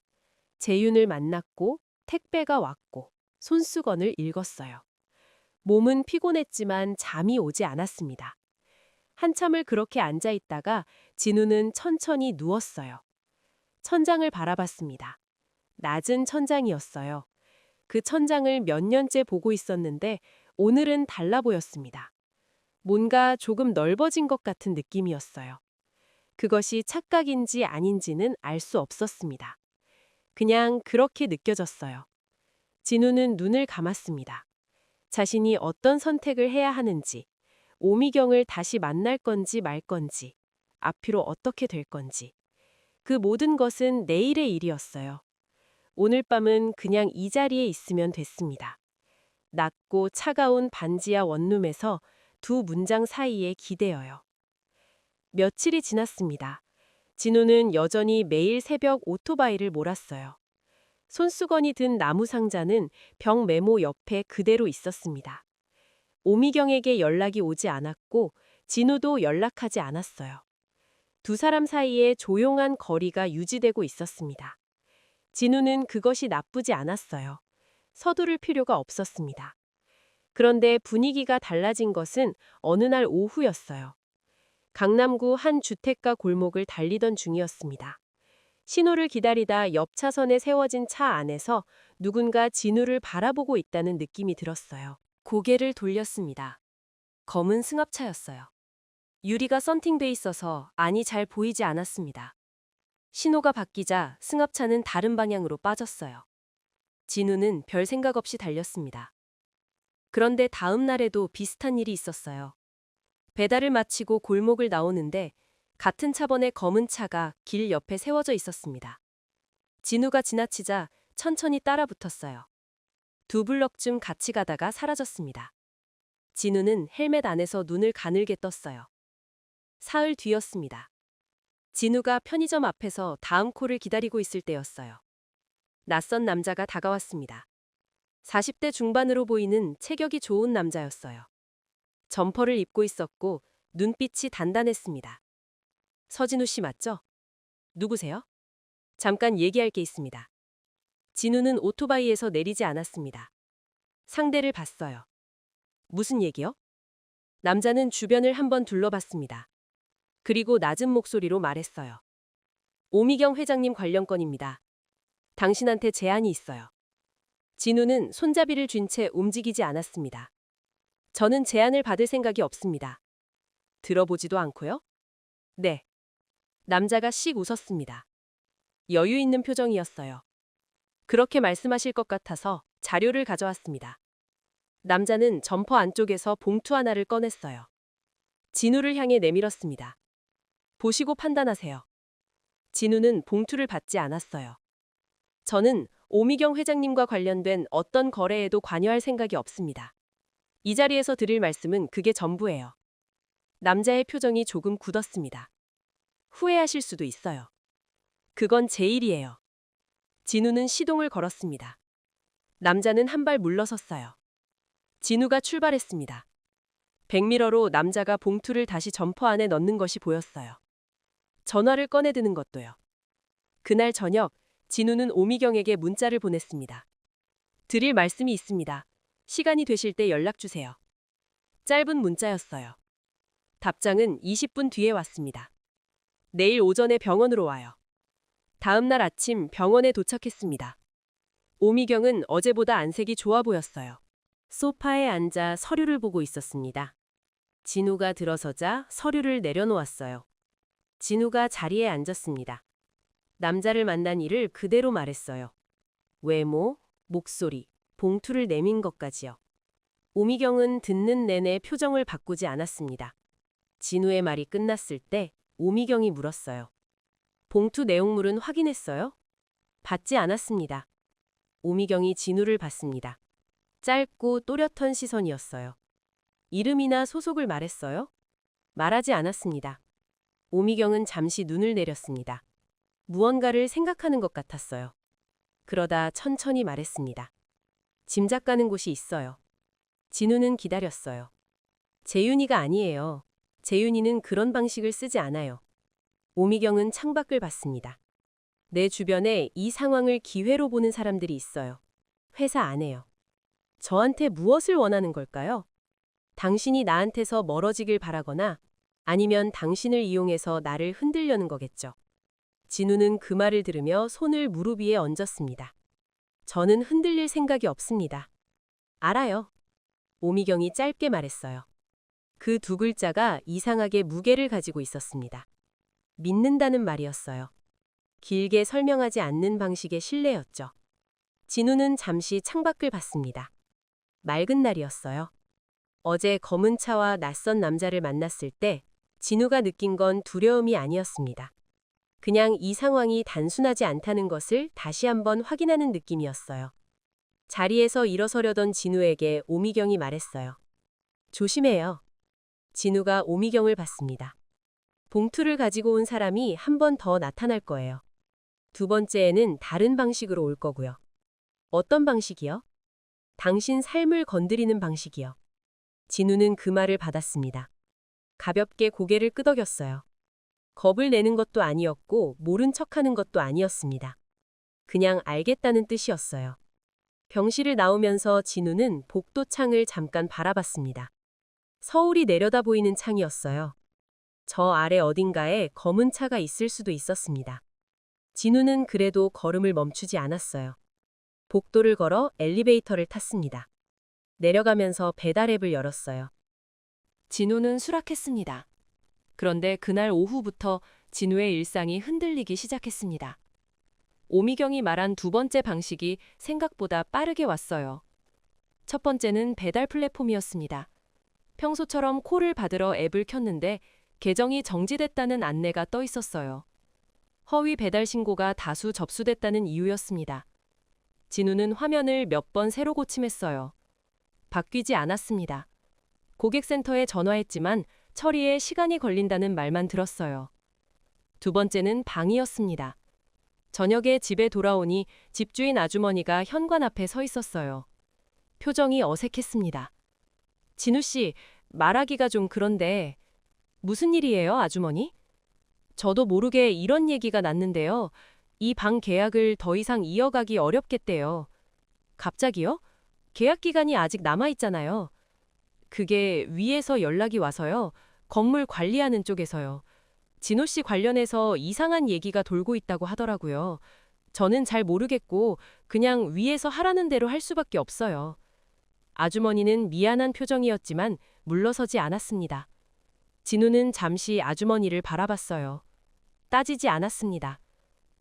재윤을 만났고 택배가 왔고 손수건을 읽었어요. 몸은 피곤했지만 잠이 오지 않았습니다. 한참을 그렇게 앉아 있다가 진우는 천천히 누웠어요. 천장을 바라봤습니다. 낮은 천장이었어요. 그 천장을 몇 년째 보고 있었는데 오늘은 달라 보였습니다. 뭔가 조금 넓어진 것 같은 느낌이었어요. 그것이 착각인지 아닌지는 알 수 없었습니다. 그냥 그렇게 느껴졌어요. 진우는 눈을 감았습니다. 자신이 어떤 선택을 해야 하는지, 오미경을 다시 만날 건지 말 건지, 앞으로 어떻게 될 건지. 그 모든 것은 내일의 일이었어요. 오늘 밤은 그냥 이 자리에 있으면 됐습니다. 낮고 차가운 반지하 원룸에서 2 문장 사이에 기대어요. 며칠이 지났습니다. 진우는 여전히 매일 새벽 오토바이를 몰았어요. 손수건이 든 나무 상자는 벽 메모 옆에 그대로 있었습니다. 오미경에게 연락이 오지 않았고 진우도 연락하지 않았어요. 2 사람 사이에 조용한 거리가 유지되고 있었습니다. 진우는 그것이 나쁘지 않았어요. 서두를 필요가 없었습니다. 그런데 분위기가 달라진 것은 어느 날 오후였어요. 강남구 한 주택가 골목을 달리던 중이었습니다. 신호를 기다리다 옆 차선에 세워진 차 안에서 누군가 진우를 바라보고 있다는 느낌이 들었어요. 고개를 돌렸습니다. 검은 승합차였어요. 유리가 썬팅돼 있어서 안이 잘 보이지 않았습니다. 신호가 바뀌자 승합차는 다른 방향으로 빠졌어요. 진우는 별 생각 없이 달렸습니다. 그런데 다음 날에도 비슷한 일이 있었어요. 배달을 마치고 골목을 나오는데 같은 차번에 검은 차가 길 옆에 세워져 있었습니다. 진우가 지나치자 천천히 따라 붙었어요. 2 블럭쯤 같이 가다가 사라졌습니다. 진우는 헬멧 안에서 눈을 가늘게 떴어요. 사흘 뒤였습니다. 진우가 편의점 앞에서 다음 콜을 기다리고 있을 때였어요. 낯선 남자가 다가왔습니다. 40대 중반으로 보이는 체격이 좋은 남자였어요. 점퍼를 입고 있었고 눈빛이 단단했습니다. 서진우 씨 맞죠? 누구세요? 잠깐 얘기할 게 있습니다. 진우는 오토바이에서 내리지 않았습니다. 상대를 봤어요. 무슨 얘기요? 남자는 주변을 한번 둘러봤습니다. 그리고 낮은 목소리로 말했어요. 오미경 회장님 관련 건입니다. 당신한테 제안이 있어요. 진우는 손잡이를 쥔 채 움직이지 않았습니다. 저는 제안을 받을 생각이 없습니다. 들어보지도 않고요? 네. 남자가 씩 웃었습니다. 여유 있는 표정이었어요. 그렇게 말씀하실 것 같아서 자료를 가져왔습니다. 남자는 점퍼 안쪽에서 봉투 하나를 꺼냈어요. 진우를 향해 내밀었습니다. 보시고 판단하세요. 진우는 봉투를 받지 않았어요. 저는 오미경 회장님과 관련된 어떤 거래에도 관여할 생각이 없습니다. 이 자리에서 드릴 말씀은 그게 전부예요. 남자의 표정이 조금 굳었습니다. 후회하실 수도 있어요. 그건 제 일이에요. 진우는 시동을 걸었습니다. 남자는 한 발 물러섰어요. 진우가 출발했습니다. 백미러로 남자가 봉투를 다시 점퍼 안에 넣는 것이 보였어요. 전화를 꺼내드는 것도요. 그날 저녁 진우는 오미경에게 문자를 보냈습니다. 드릴 말씀이 있습니다. 시간이 되실 때 연락 주세요. 짧은 문자였어요. 답장은 20분 뒤에 왔습니다. 내일 오전에 병원으로 와요. 다음 날 아침 병원에 도착했습니다. 오미경은 어제보다 안색이 좋아 보였어요. 소파에 앉아 서류를 보고 있었습니다. 진우가 들어서자 서류를 내려놓았어요. 진우가 자리에 앉았습니다. 남자를 만난 일을 그대로 말했어요. 외모, 목소리, 봉투를 내민 것까지요. 오미경은 듣는 내내 표정을 바꾸지 않았습니다. 진우의 말이 끝났을 때 오미경이 물었어요. 봉투 내용물은 확인했어요? 받지 않았습니다. 오미경이 진우를 봤습니다. 짧고 또렷한 시선이었어요. 이름이나 소속을 말했어요? 말하지 않았습니다. 오미경은 잠시 눈을 내렸습니다. 무언가를 생각하는 것 같았어요. 그러다 천천히 말했습니다. 짐작 가는 곳이 있어요. 진우는 기다렸어요. 재윤이가 아니에요. 재윤이는 그런 방식을 쓰지 않아요. 오미경은 창밖을 봤습니다. 내 주변에 이 상황을 기회로 보는 사람들이 있어요. 회사 안에요. 저한테 무엇을 원하는 걸까요? 당신이 나한테서 멀어지길 바라거나 아니면 당신을 이용해서 나를 흔들려는 거겠죠. 진우는 그 말을 들으며 손을 무릎 위에 얹었습니다. 저는 흔들릴 생각이 없습니다. 알아요. 오미경이 짧게 말했어요. 그 두 글자가 이상하게 무게를 가지고 있었습니다. 믿는다는 말이었어요. 길게 설명하지 않는 방식의 신뢰였죠. 진우는 잠시 창밖을 봤습니다. 맑은 날이었어요. 어제 검은 차와 낯선 남자를 만났을 때 진우가 느낀 건 두려움이 아니었습니다. 그냥 이 상황이 단순하지 않다는 것을 다시 한번 확인하는 느낌이었어요. 자리에서 일어서려던 진우에게 오미경이 말했어요. 조심해요. 진우가 오미경을 봤습니다. 봉투를 가지고 온 사람이 한 번 더 나타날 거예요. 두 번째에는 다른 방식으로 올 거고요. 어떤 방식이요? 당신 삶을 건드리는 방식이요. 진우는 그 말을 받았습니다. 가볍게 고개를 끄덕였어요. 겁을 내는 것도 아니었고 모른 척하는 것도 아니었습니다. 그냥 알겠다는 뜻이었어요. 병실을 나오면서 진우는 복도 창을 잠깐 바라봤습니다. 서울이 내려다 보이는 창이었어요. 저 아래 어딘가에 검은 차가 있을 수도 있었습니다. 진우는 그래도 걸음을 멈추지 않았어요. 복도를 걸어 엘리베이터를 탔습니다. 내려가면서 배달앱을 열었어요. 진우는 수락했습니다. 그런데 그날 오후부터 진우의 일상이 흔들리기 시작했습니다. 오미경이 말한 두 번째 방식이 생각보다 빠르게 왔어요. 첫 번째는 배달 플랫폼이었습니다. 평소처럼 콜을 받으러 앱을 켰는데 계정이 정지됐다는 안내가 떠 있었어요. 허위 배달 신고가 다수 접수됐다는 이유였습니다. 진우는 화면을 몇 번 새로 고침했어요. 바뀌지 않았습니다. 고객센터에 전화했지만 처리에 시간이 걸린다는 말만 들었어요. 두 번째는 방이었습니다. 저녁에 집에 돌아오니 집주인 아주머니가 현관 앞에 서 있었어요. 표정이 어색했습니다. 진우 씨, 말하기가 좀 그런데 무슨 일이에요, 아주머니? 저도 모르게 이런 얘기가 났는데요. 이 방 계약을 더 이상 이어가기 어렵겠대요. 갑자기요? 계약 기간이 아직 남아있잖아요. 그게 위에서 연락이 와서요. 건물 관리하는 쪽에서요. 진호 씨 관련해서 이상한 얘기가 돌고 있다고 하더라고요. 저는 잘 모르겠고 그냥 위에서 하라는 대로 할 수밖에 없어요. 아주머니는 미안한 표정이었지만 물러서지 않았습니다. 진우는 잠시 아주머니를 바라봤어요. 따지지 않았습니다.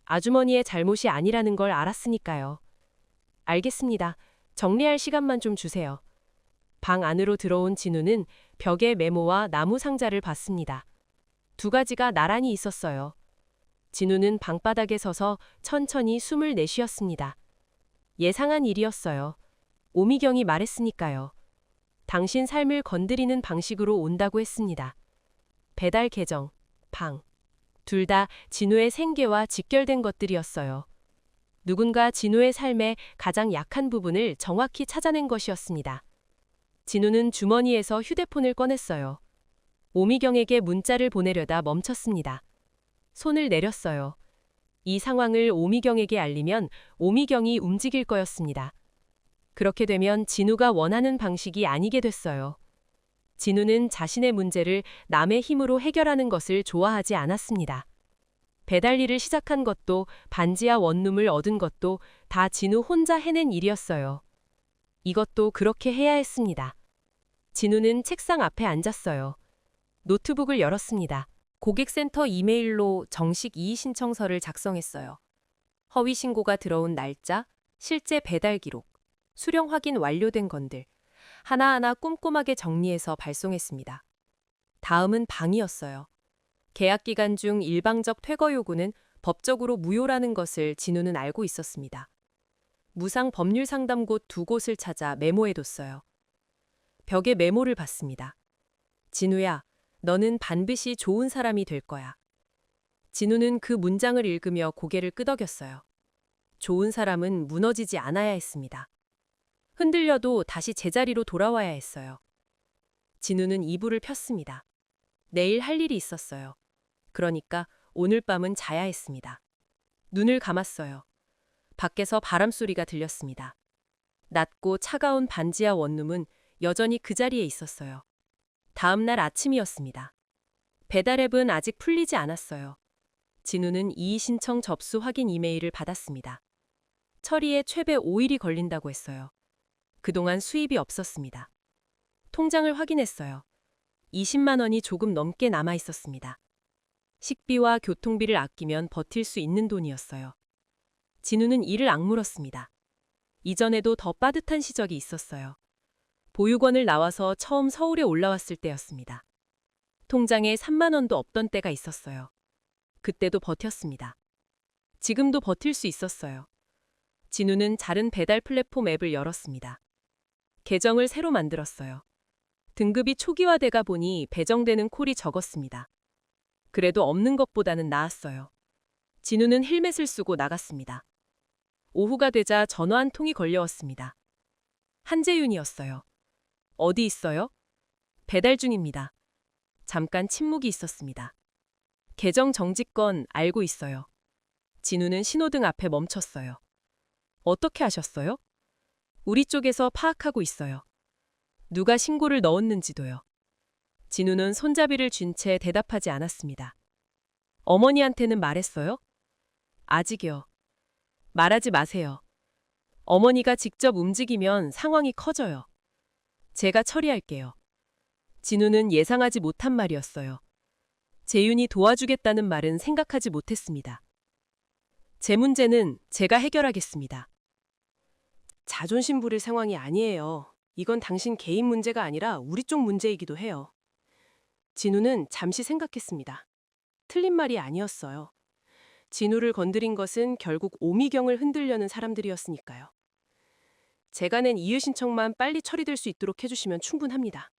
아주머니의 잘못이 아니라는 걸 알았으니까요. 알겠습니다. 정리할 시간만 좀 주세요. 방 안으로 들어온 진우는 벽에 메모와 나무 상자를 봤습니다. 두 가지가 나란히 있었어요. 진우는 방바닥에 서서 천천히 숨을 내쉬었습니다. 예상한 일이었어요. 오미경이 말했으니까요. 당신 삶을 건드리는 방식으로 온다고 했습니다. 배달 계정, 방. 둘 다 진우의 생계와 직결된 것들이었어요. 누군가 진우의 삶의 가장 약한 부분을 정확히 찾아낸 것이었습니다. 진우는 주머니에서 휴대폰을 꺼냈어요. 오미경에게 문자를 보내려다 멈췄습니다. 손을 내렸어요. 이 상황을 오미경에게 알리면 오미경이 움직일 거였습니다. 그렇게 되면 진우가 원하는 방식이 아니게 됐어요. 진우는 자신의 문제를 남의 힘으로 해결하는 것을 좋아하지 않았습니다. 배달 일을 시작한 것도 반지와 원룸을 얻은 것도 다 진우 혼자 해낸 일이었어요. 이것도 그렇게 해야 했습니다. 진우는 책상 앞에 앉았어요. 노트북을 열었습니다. 고객센터 이메일로 정식 이의 신청서를 작성했어요. 허위 신고가 들어온 날짜, 실제 배달 기록, 수령 확인 완료된 건들 하나하나 꼼꼼하게 정리해서 발송했습니다. 다음은 방이었어요. 계약 기간 중 일방적 퇴거 요구는 법적으로 무효라는 것을 진우는 알고 있었습니다. 무상 법률 상담곳 2곳을 찾아 메모해뒀어요. 벽에 메모를 받습니다. 진우야, 너는 반드시 좋은 사람이 될 거야. 진우는 그 문장을 읽으며 고개를 끄덕였어요. 좋은 사람은 무너지지 않아야 했습니다. 흔들려도 다시 제자리로 돌아와야 했어요. 진우는 이불을 폈습니다. 내일 할 일이 있었어요. 그러니까 오늘 밤은 자야 했습니다. 눈을 감았어요. 밖에서 바람소리가 들렸습니다. 낮고 차가운 반지하 원룸은 여전히 그 자리에 있었어요. 다음 날 아침이었습니다. 배달앱은 아직 풀리지 않았어요. 진우는 이의 신청 접수 확인 이메일을 받았습니다. 처리에 최대 5일이 걸린다고 했어요. 그동안 수입이 없었습니다. 통장을 확인했어요. 20만 원이 조금 넘게 남아 있었습니다. 식비와 교통비를 아끼면 버틸 수 있는 돈이었어요. 진우는 이를 악물었습니다. 이전에도 더 빠듯한 시절이 있었어요. 보육원을 나와서 처음 서울에 올라왔을 때였습니다. 통장에 3만 원도 없던 때가 있었어요. 그때도 버텼습니다. 지금도 버틸 수 있었어요. 진우는 작은 배달 플랫폼 앱을 열었습니다. 계정을 새로 만들었어요. 등급이 초기화되다 보니 배정되는 콜이 적었습니다. 그래도 없는 것보다는 나았어요. 진우는 헬멧을 쓰고 나갔습니다. 오후가 되자 전화 한 통이 걸려왔습니다. 한재윤이었어요. 어디 있어요? 배달 중입니다. 잠깐 침묵이 있었습니다. 계정 정지건 알고 있어요. 진우는 신호등 앞에 멈췄어요. 어떻게 하셨어요? 우리 쪽에서 파악하고 있어요. 누가 신고를 넣었는지도요. 진우는 손잡이를 쥔 채 대답하지 않았습니다. 어머니한테는 말했어요? 아직이요. 말하지 마세요. 어머니가 직접 움직이면 상황이 커져요. 제가 처리할게요. 진우는 예상하지 못한 말이었어요. 재윤이 도와주겠다는 말은 생각하지 못했습니다. 제 문제는 제가 해결하겠습니다. 자존심 부릴 상황이 아니에요. 이건 당신 개인 문제가 아니라 우리 쪽 문제이기도 해요. 진우는 잠시 생각했습니다. 틀린 말이 아니었어요. 진우를 건드린 것은 결국 오미경을 흔들려는 사람들이었으니까요. 제가 낸 이의 신청만 빨리 처리될 수 있도록 해주시면 충분합니다.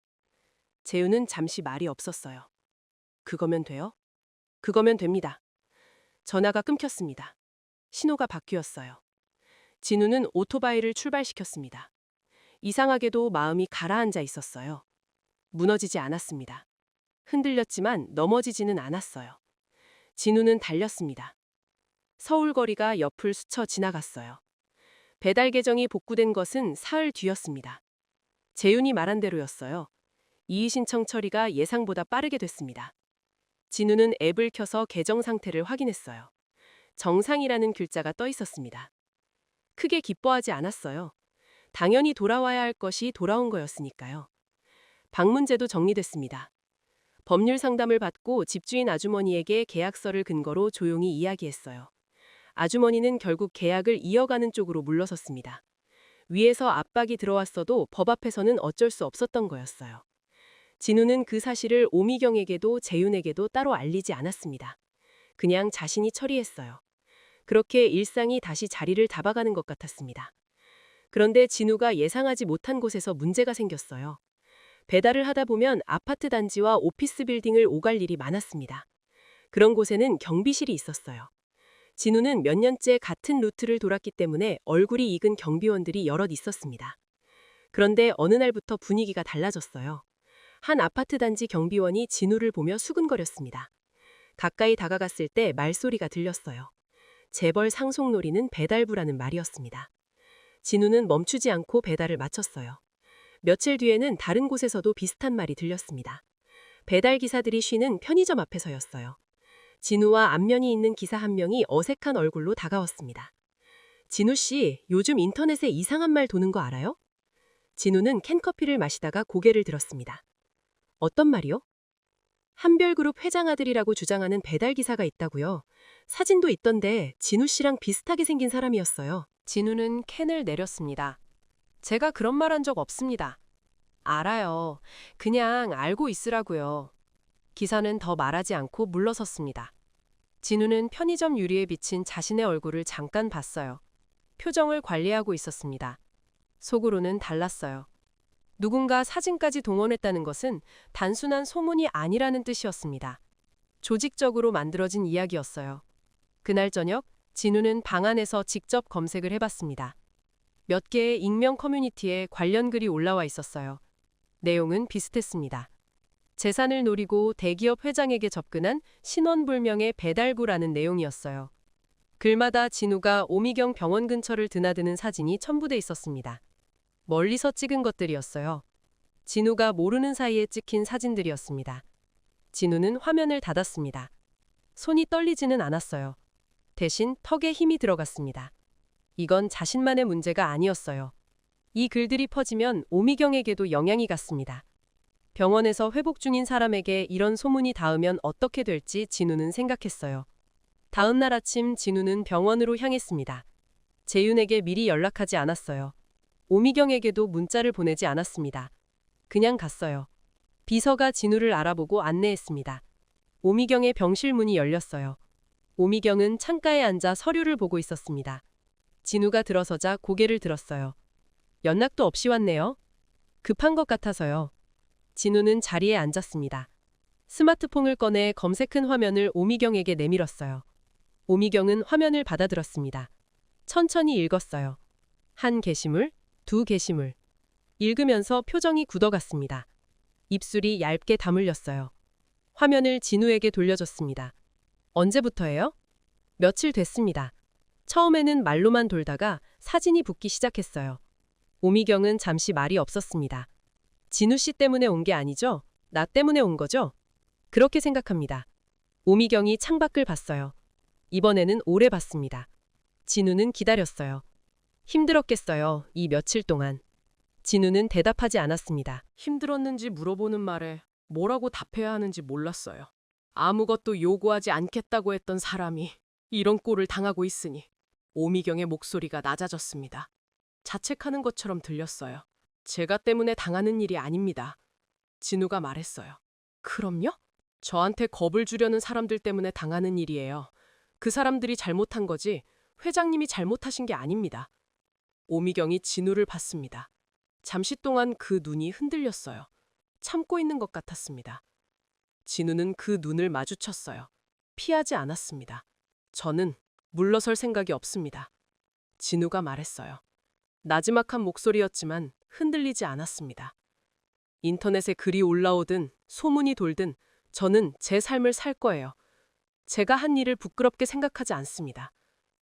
재윤은 잠시 말이 없었어요. 그거면 돼요? 그거면 됩니다. 전화가 끊겼습니다. 신호가 바뀌었어요. 진우는 오토바이를 출발시켰습니다. 이상하게도 마음이 가라앉아 있었어요. 무너지지 않았습니다. 흔들렸지만 넘어지지는 않았어요. 진우는 달렸습니다. 서울 거리가 옆을 스쳐 지나갔어요. 배달 계정이 복구된 것은 사흘 뒤였습니다. 재윤이 말한 대로였어요. 이의 신청 처리가 예상보다 빠르게 됐습니다. 진우는 앱을 켜서 계정 상태를 확인했어요. 정상이라는 글자가 떠 있었습니다. 크게 기뻐하지 않았어요. 당연히 돌아와야 할 것이 돌아온 거였으니까요. 방 문제도 정리됐습니다. 법률 상담을 받고 집주인 아주머니에게 계약서를 근거로 조용히 이야기했어요. 아주머니는 결국 계약을 이어가는 쪽으로 물러섰습니다. 위에서 압박이 들어왔어도 법 앞에서는 어쩔 수 없었던 거였어요. 진우는 그 사실을 오미경에게도 재윤에게도 따로 알리지 않았습니다. 그냥 자신이 처리했어요. 그렇게 일상이 다시 자리를 잡아가는 것 같았습니다. 그런데 진우가 예상하지 못한 곳에서 문제가 생겼어요. 배달을 하다 보면 아파트 단지와 오피스 빌딩을 오갈 일이 많았습니다. 그런 곳에는 경비실이 있었어요. 진우는 몇 년째 같은 루트를 돌았기 때문에 얼굴이 익은 경비원들이 여럿 있었습니다. 그런데 어느 날부터 분위기가 달라졌어요. 한 아파트 단지 경비원이 진우를 보며 수근거렸습니다. 가까이 다가갔을 때 말소리가 들렸어요. 재벌 상속놀이는 배달부라는 말이었습니다. 진우는 멈추지 않고 배달을 마쳤어요. 며칠 뒤에는 다른 곳에서도 비슷한 말이 들렸습니다. 배달 기사들이 쉬는 편의점 앞에서였어요. 진우와 안면이 있는 기사 한 명이 어색한 얼굴로 다가왔습니다. 진우 씨, 요즘 인터넷에 이상한 말 도는 거 알아요? 진우는 캔커피를 마시다가 고개를 들었습니다. 어떤 말이요? 한별그룹 회장 아들이라고 주장하는 배달 기사가 있다고요. 사진도 있던데 진우 씨랑 비슷하게 생긴 사람이었어요. 진우는 캔을 내렸습니다. 제가 그런 말 한 적 없습니다. 알아요. 그냥 알고 있으라고요. 기사는 더 말하지 않고 물러섰습니다. 진우는 편의점 유리에 비친 자신의 얼굴을 잠깐 봤어요. 표정을 관리하고 있었습니다. 속으로는 달랐어요. 누군가 사진까지 동원했다는 것은 단순한 소문이 아니라는 뜻이었습니다. 조직적으로 만들어진 이야기였어요. 그날 저녁, 진우는 방 안에서 직접 검색을 해봤습니다. 몇 개의 익명 커뮤니티에 관련 글이 올라와 있었어요. 내용은 비슷했습니다. 재산을 노리고 대기업 회장에게 접근한 신원불명의 배달부라는 내용이었어요. 글마다 진우가 오미경 병원 근처를 드나드는 사진이 첨부돼 있었습니다. 멀리서 찍은 것들이었어요. 진우가 모르는 사이에 찍힌 사진들이었습니다. 진우는 화면을 닫았습니다. 손이 떨리지는 않았어요. 대신 턱에 힘이 들어갔습니다. 이건 자신만의 문제가 아니었어요. 이 글들이 퍼지면 오미경에게도 영향이 갔습니다. 병원에서 회복 중인 사람에게 이런 소문이 닿으면 어떻게 될지 진우는 생각했어요. 다음 날 아침 진우는 병원으로 향했습니다. 재윤에게 미리 연락하지 않았어요. 오미경에게도 문자를 보내지 않았습니다. 그냥 갔어요. 비서가 진우를 알아보고 안내했습니다. 오미경의 병실 문이 열렸어요. 오미경은 창가에 앉아 서류를 보고 있었습니다. 진우가 들어서자 고개를 들었어요. 연락도 없이 왔네요. 급한 것 같아서요. 진우는 자리에 앉았습니다. 스마트폰을 꺼내 검색한 화면을 오미경에게 내밀었어요. 오미경은 화면을 받아들었습니다. 천천히 읽었어요. 한 게시물, 두 게시물. 읽으면서 표정이 굳어갔습니다. 입술이 얇게 다물렸어요. 화면을 진우에게 돌려줬습니다. 언제부터예요? 며칠 됐습니다. 처음에는 말로만 돌다가 사진이 붙기 시작했어요. 오미경은 잠시 말이 없었습니다. 진우 씨 때문에 온 게 아니죠? 나 때문에 온 거죠? 그렇게 생각합니다. 오미경이 창밖을 봤어요. 이번에는 오래 봤습니다. 진우는 기다렸어요. 힘들었겠어요, 이 며칠 동안. 진우는 대답하지 않았습니다. 힘들었는지 물어보는 말에 뭐라고 답해야 하는지 몰랐어요. 아무것도 요구하지 않겠다고 했던 사람이 이런 꼴을 당하고 있으니 오미경의 목소리가 낮아졌습니다. 자책하는 것처럼 들렸어요. 제가 때문에 당하는 일이 아닙니다. 진우가 말했어요. 그럼요? 저한테 겁을 주려는 사람들 때문에 당하는 일이에요. 그 사람들이 잘못한 거지 회장님이 잘못하신 게 아닙니다. 오미경이 진우를 봤습니다. 잠시 동안 그 눈이 흔들렸어요. 참고 있는 것 같았습니다. 진우는 그 눈을 마주쳤어요. 피하지 않았습니다. 저는 물러설 생각이 없습니다. 진우가 말했어요. 나지막한 목소리였지만 흔들리지 않았습니다. 인터넷에 글이 올라오든 소문이 돌든 저는 제 삶을 살 거예요. 제가 한 일을 부끄럽게 생각하지 않습니다.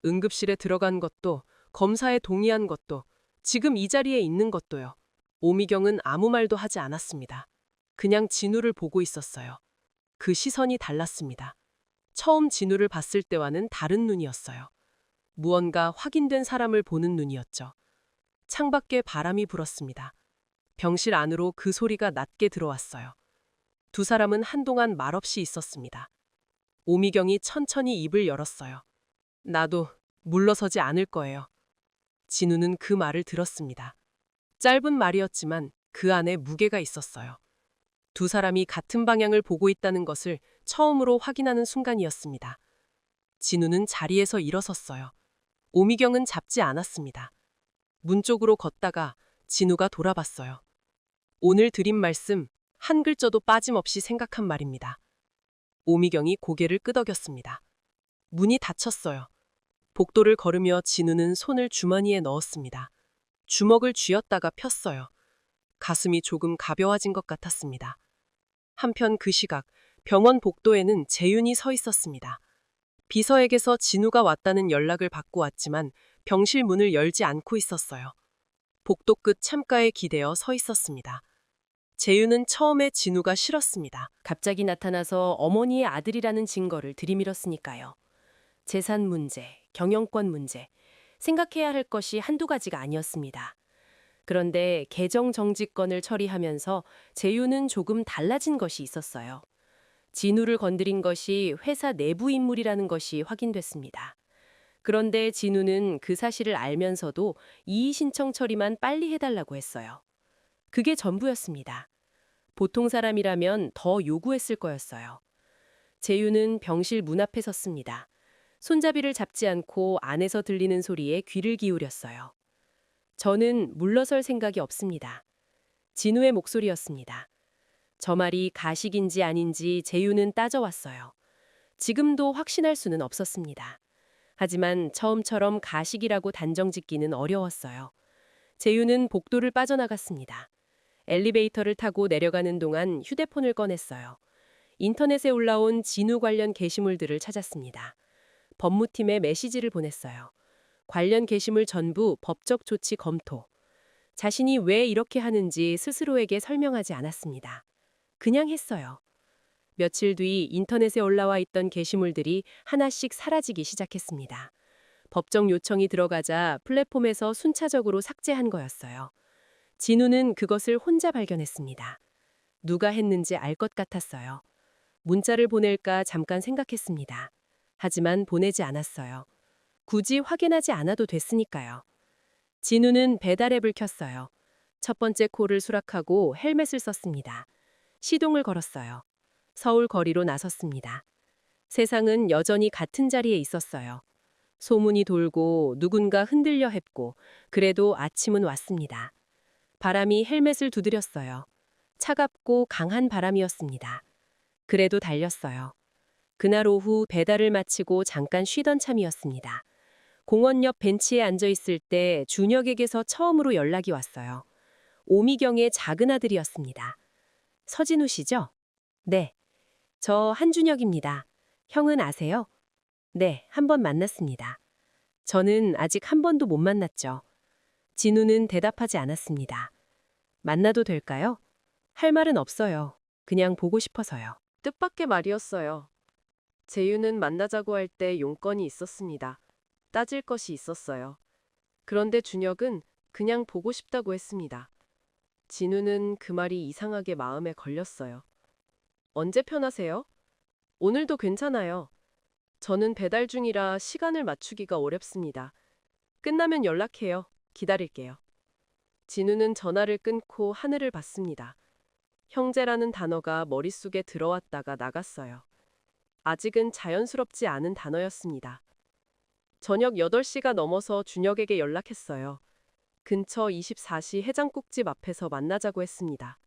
응급실에 들어간 것도 검사에 동의한 것도 지금 이 자리에 있는 것도요. 오미경은 아무 말도 하지 않았습니다. 그냥 진우를 보고 있었어요. 그 시선이 달랐습니다. 처음 진우를 봤을 때와는 다른 눈이었어요. 무언가 확인된 사람을 보는 눈이었죠. 창밖에 바람이 불었습니다. 병실 안으로 그 소리가 낮게 들어왔어요. 두 사람은 한동안 말없이 있었습니다. 오미경이 천천히 입을 열었어요. 나도 물러서지 않을 거예요. 진우는 그 말을 들었습니다. 짧은 말이었지만 그 안에 무게가 있었어요. 두 사람이 같은 방향을 보고 있다는 것을 처음으로 확인하는 순간이었습니다. 진우는 자리에서 일어섰어요. 오미경은 잡지 않았습니다. 문 쪽으로 걷다가 진우가 돌아봤어요. 오늘 드린 말씀 한 글자도 빠짐없이 생각한 말입니다. 오미경이 고개를 끄덕였습니다. 문이 닫혔어요. 복도를 걸으며 진우는 손을 주머니에 넣었습니다. 주먹을 쥐었다가 폈어요. 가슴이 조금 가벼워진 것 같았습니다. 한편 그 시각 병원 복도에는 재윤이 서 있었습니다. 비서에게서 진우가 왔다는 연락을 받고 왔지만 병실 문을 열지 않고 있었어요. 복도 끝 창가에 기대어 서 있었습니다. 재윤은 처음에 진우가 싫었습니다. 갑자기 나타나서 어머니의 아들이라는 증거를 들이밀었으니까요. 재산 문제, 경영권 문제, 생각해야 할 것이 한두 가지가 아니었습니다. 그런데 계정 정지권을 처리하면서 재윤은 조금 달라진 것이 있었어요. 진우를 건드린 것이 회사 내부 인물이라는 것이 확인됐습니다. 그런데 진우는 그 사실을 알면서도 이의 신청 처리만 빨리 해달라고 했어요. 그게 전부였습니다. 보통 사람이라면 더 요구했을 거였어요. 재윤은 병실 문 앞에 섰습니다. 손잡이를 잡지 않고 안에서 들리는 소리에 귀를 기울였어요. 저는 물러설 생각이 없습니다. 진우의 목소리였습니다. 저 말이 가식인지 아닌지 재윤은 따져왔어요. 지금도 확신할 수는 없었습니다. 하지만 처음처럼 가식이라고 단정짓기는 어려웠어요. 재윤은 복도를 빠져나갔습니다. 엘리베이터를 타고 내려가는 동안 휴대폰을 꺼냈어요. 인터넷에 올라온 진우 관련 게시물들을 찾았습니다. 법무팀에 메시지를 보냈어요. 관련 게시물 전부 법적 조치 검토. 자신이 왜 이렇게 하는지 스스로에게 설명하지 않았습니다. 그냥 했어요. 며칠 뒤 인터넷에 올라와 있던 게시물들이 하나씩 사라지기 시작했습니다. 법정 요청이 들어가자 플랫폼에서 순차적으로 삭제한 거였어요. 진우는 그것을 혼자 발견했습니다. 누가 했는지 알 것 같았어요. 문자를 보낼까 잠깐 생각했습니다. 하지만 보내지 않았어요. 굳이 확인하지 않아도 됐으니까요. 진우는 배달 앱을 켰어요. 첫 번째 콜을 수락하고 헬멧을 썼습니다. 시동을 걸었어요. 서울 거리로 나섰습니다. 세상은 여전히 같은 자리에 있었어요. 소문이 돌고 누군가 흔들려 했고 그래도 아침은 왔습니다. 바람이 헬멧을 두드렸어요. 차갑고 강한 바람이었습니다. 그래도 달렸어요. 그날 오후 배달을 마치고 잠깐 쉬던 참이었습니다. 공원 옆 벤치에 앉아 있을 때 준혁에게서 처음으로 연락이 왔어요. 오미경의 작은 아들이었습니다. 서진우 씨죠? 네. 저 한준혁입니다. 형은 아세요? 네, 한 번 만났습니다. 저는 아직 한 번도 못 만났죠. 진우는 대답하지 않았습니다. 만나도 될까요? 할 말은 없어요. 그냥 보고 싶어서요. 뜻밖의 말이었어요. 재윤은 만나자고 할 때 용건이 있었습니다. 따질 것이 있었어요. 그런데 준혁은 그냥 보고 싶다고 했습니다. 진우는 그 말이 이상하게 마음에 걸렸어요. 언제 편하세요? 오늘도 괜찮아요. 저는 배달 중이라 시간을 맞추기가 어렵습니다. 끝나면 연락해요. 기다릴게요. 진우는 전화를 끊고 하늘을 봤습니다. 형제라는 단어가 머릿속에 들어왔다가 나갔어요. 아직은 자연스럽지 않은 단어였습니다. 저녁 8시가 넘어서 준혁에게 연락했어요. 근처 24시 해장국집 앞에서 만나자고 했습니다.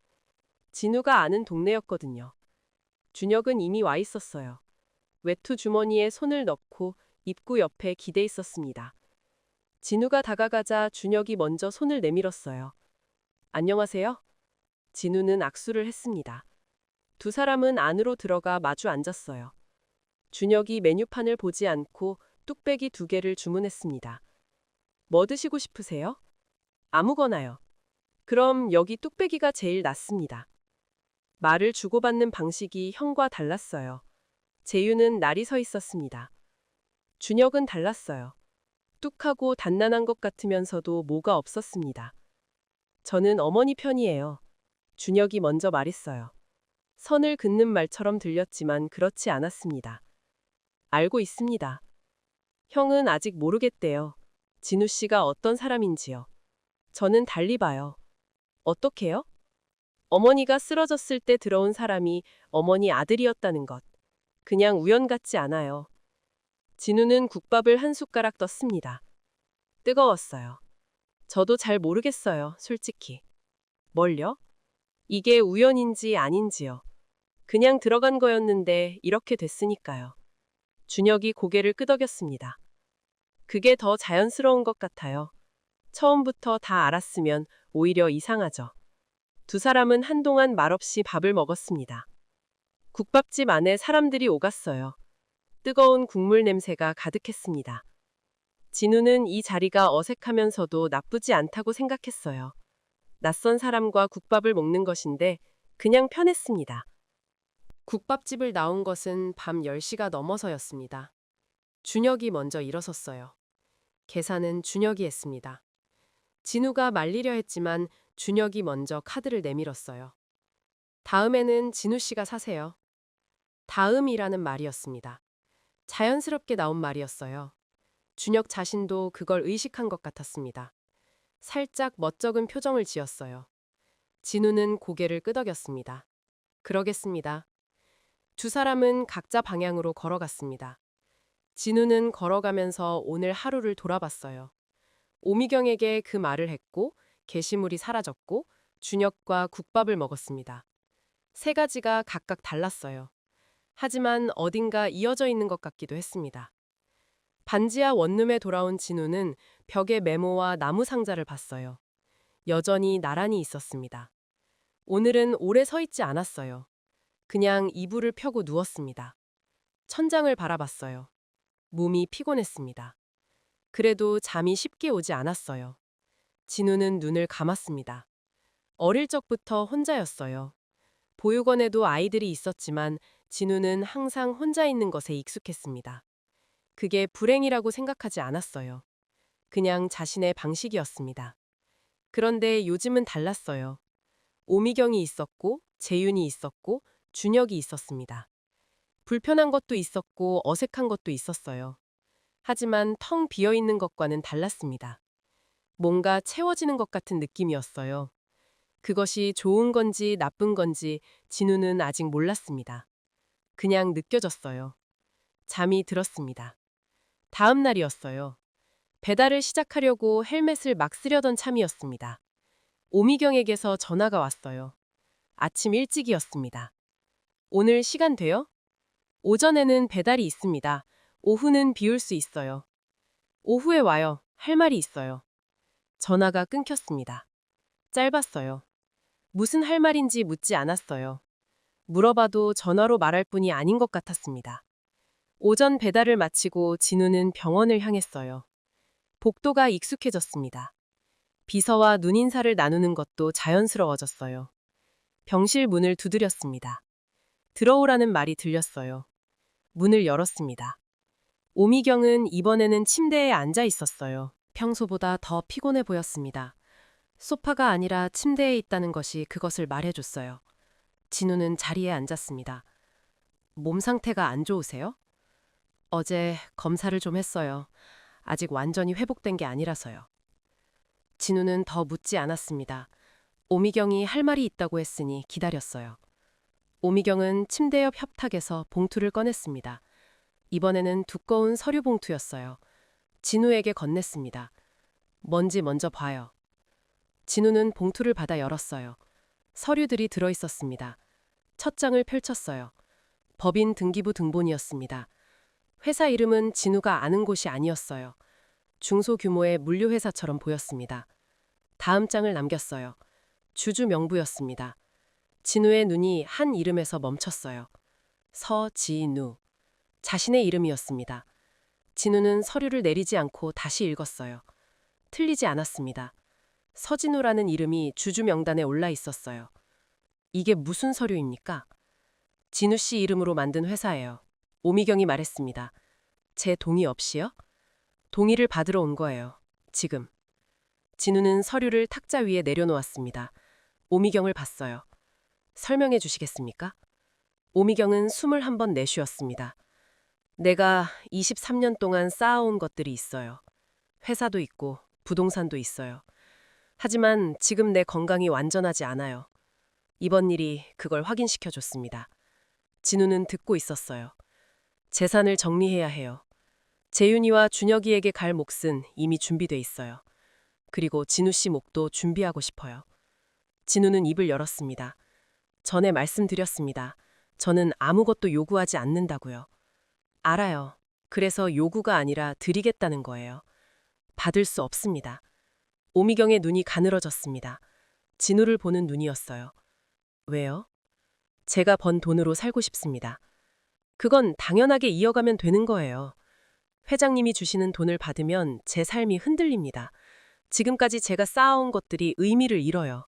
진우가 아는 동네였거든요. 준혁은 이미 와 있었어요. 외투 주머니에 손을 넣고 입구 옆에 기대 있었습니다. 진우가 다가가자 준혁이 먼저 손을 내밀었어요. 안녕하세요. 진우는 악수를 했습니다. 두 사람은 안으로 들어가 마주 앉았어요. 준혁이 메뉴판을 보지 않고 뚝배기 2개를 주문했습니다. 뭐 드시고 싶으세요? 아무거나요. 그럼 여기 뚝배기가 제일 낫습니다. 말을 주고받는 방식이 형과 달랐어요. 재윤은 날이 서 있었습니다. 준혁은 달랐어요. 뚝하고 단단한 것 같으면서도 뭐가 없었습니다. 저는 어머니 편이에요. 준혁이 먼저 말했어요. 선을 긋는 말처럼 들렸지만 그렇지 않았습니다. 알고 있습니다. 형은 아직 모르겠대요. 진우 씨가 어떤 사람인지요. 저는 달리 봐요. 어떻게요? 어머니가 쓰러졌을 때 들어온 사람이 어머니 아들이었다는 것. 그냥 우연 같지 않아요. 진우는 국밥을 한 숟가락 떴습니다. 뜨거웠어요. 저도 잘 모르겠어요, 솔직히. 뭘요? 이게 우연인지 아닌지요. 그냥 들어간 거였는데 이렇게 됐으니까요. 준혁이 고개를 끄덕였습니다. 그게 더 자연스러운 것 같아요. 처음부터 다 알았으면 오히려 이상하죠. 두 사람은 한동안 말없이 밥을 먹었습니다. 국밥집 안에 사람들이 오갔어요. 뜨거운 국물 냄새가 가득했습니다. 진우는 이 자리가 어색하면서도 나쁘지 않다고 생각했어요. 낯선 사람과 국밥을 먹는 것인데 그냥 편했습니다. 국밥집을 나온 것은 밤 10시가 넘어서였습니다. 준혁이 먼저 일어섰어요. 계산은 준혁이 했습니다. 진우가 말리려 했지만 준혁이 먼저 카드를 내밀었어요. 다음에는 진우 씨가 사세요. 다음이라는 말이었습니다. 자연스럽게 나온 말이었어요. 준혁 자신도 그걸 의식한 것 같았습니다. 살짝 멋쩍은 표정을 지었어요. 진우는 고개를 끄덕였습니다. 그러겠습니다. 두 사람은 각자 방향으로 걸어갔습니다. 진우는 걸어가면서 오늘 하루를 돌아봤어요. 오미경에게 그 말을 했고 게시물이 사라졌고 준혁과 국밥을 먹었습니다. 세 가지가 각각 달랐어요. 하지만 어딘가 이어져 있는 것 같기도 했습니다. 반지하 원룸에 돌아온 진우는 벽에 메모와 나무 상자를 봤어요. 여전히 나란히 있었습니다. 오늘은 오래 서 있지 않았어요. 그냥 이불을 펴고 누웠습니다. 천장을 바라봤어요. 몸이 피곤했습니다. 그래도 잠이 쉽게 오지 않았어요. 진우는 눈을 감았습니다. 어릴 적부터 혼자였어요. 보육원에도 아이들이 있었지만 진우는 항상 혼자 있는 것에 익숙했습니다. 그게 불행이라고 생각하지 않았어요. 그냥 자신의 방식이었습니다. 그런데 요즘은 달랐어요. 오미경이 있었고, 재윤이 있었고, 준혁이 있었습니다. 불편한 것도 있었고, 어색한 것도 있었어요. 하지만 텅 비어 있는 것과는 달랐습니다. 뭔가 채워지는 것 같은 느낌이었어요. 그것이 좋은 건지 나쁜 건지 진우는 아직 몰랐습니다. 그냥 느껴졌어요. 잠이 들었습니다. 다음 날이었어요. 배달을 시작하려고 헬멧을 막 쓰려던 참이었습니다. 오미경에게서 전화가 왔어요. 아침 일찍이었습니다. 오늘 시간 돼요? 오전에는 배달이 있습니다. 오후는 비울 수 있어요. 오후에 와요. 할 말이 있어요. 전화가 끊겼습니다. 짧았어요. 무슨 할 말인지 묻지 않았어요. 물어봐도 전화로 말할 뿐이 아닌 것 같았습니다. 오전 배달을 마치고 진우는 병원을 향했어요. 복도가 익숙해졌습니다. 비서와 눈인사를 나누는 것도 자연스러워졌어요. 병실 문을 두드렸습니다. 들어오라는 말이 들렸어요. 문을 열었습니다. 오미경은 이번에는 침대에 앉아 있었어요. 평소보다 더 피곤해 보였습니다. 소파가 아니라 침대에 있다는 것이 그것을 말해줬어요. 진우는 자리에 앉았습니다. 몸 상태가 안 좋으세요? 어제 검사를 좀 했어요. 아직 완전히 회복된 게 아니라서요. 진우는 더 묻지 않았습니다. 오미경이 할 말이 있다고 했으니 기다렸어요. 오미경은 침대 옆 협탁에서 봉투를 꺼냈습니다. 이번에는 두꺼운 서류 봉투였어요. 진우에게 건넸습니다. 뭔지 먼저 봐요. 진우는 봉투를 받아 열었어요. 서류들이 들어있었습니다. 첫 장을 펼쳤어요. 법인 등기부 등본이었습니다. 회사 이름은 진우가 아는 곳이 아니었어요. 중소규모의 물류회사처럼 보였습니다. 다음 장을 남겼어요. 주주 명부였습니다. 진우의 눈이 한 이름에서 멈췄어요. 서진우. 자신의 이름이었습니다. 진우는 서류를 내리지 않고 다시 읽었어요. 틀리지 않았습니다. 서진우라는 이름이 주주 명단에 올라 있었어요. 이게 무슨 서류입니까? 진우 씨 이름으로 만든 회사예요. 오미경이 말했습니다. 제 동의 없이요? 동의를 받으러 온 거예요. 지금. 진우는 서류를 탁자 위에 내려놓았습니다. 오미경을 봤어요. 설명해 주시겠습니까? 오미경은 숨을 한 번 내쉬었습니다. 내가 23년 동안 쌓아온 것들이 있어요. 회사도 있고 부동산도 있어요. 하지만 지금 내 건강이 완전하지 않아요. 이번 일이 그걸 확인시켜줬습니다. 진우는 듣고 있었어요. 재산을 정리해야 해요. 재윤이와 준혁이에게 갈 몫은 이미 준비돼 있어요. 그리고 진우 씨 몫도 준비하고 싶어요. 진우는 입을 열었습니다. 전에 말씀드렸습니다. 저는 아무것도 요구하지 않는다고요. 알아요. 그래서 요구가 아니라 드리겠다는 거예요. 받을 수 없습니다. 오미경의 눈이 가늘어졌습니다. 진우를 보는 눈이었어요. 왜요? 제가 번 돈으로 살고 싶습니다. 그건 당연하게 이어가면 되는 거예요. 회장님이 주시는 돈을 받으면 제 삶이 흔들립니다. 지금까지 제가 쌓아온 것들이 의미를 잃어요.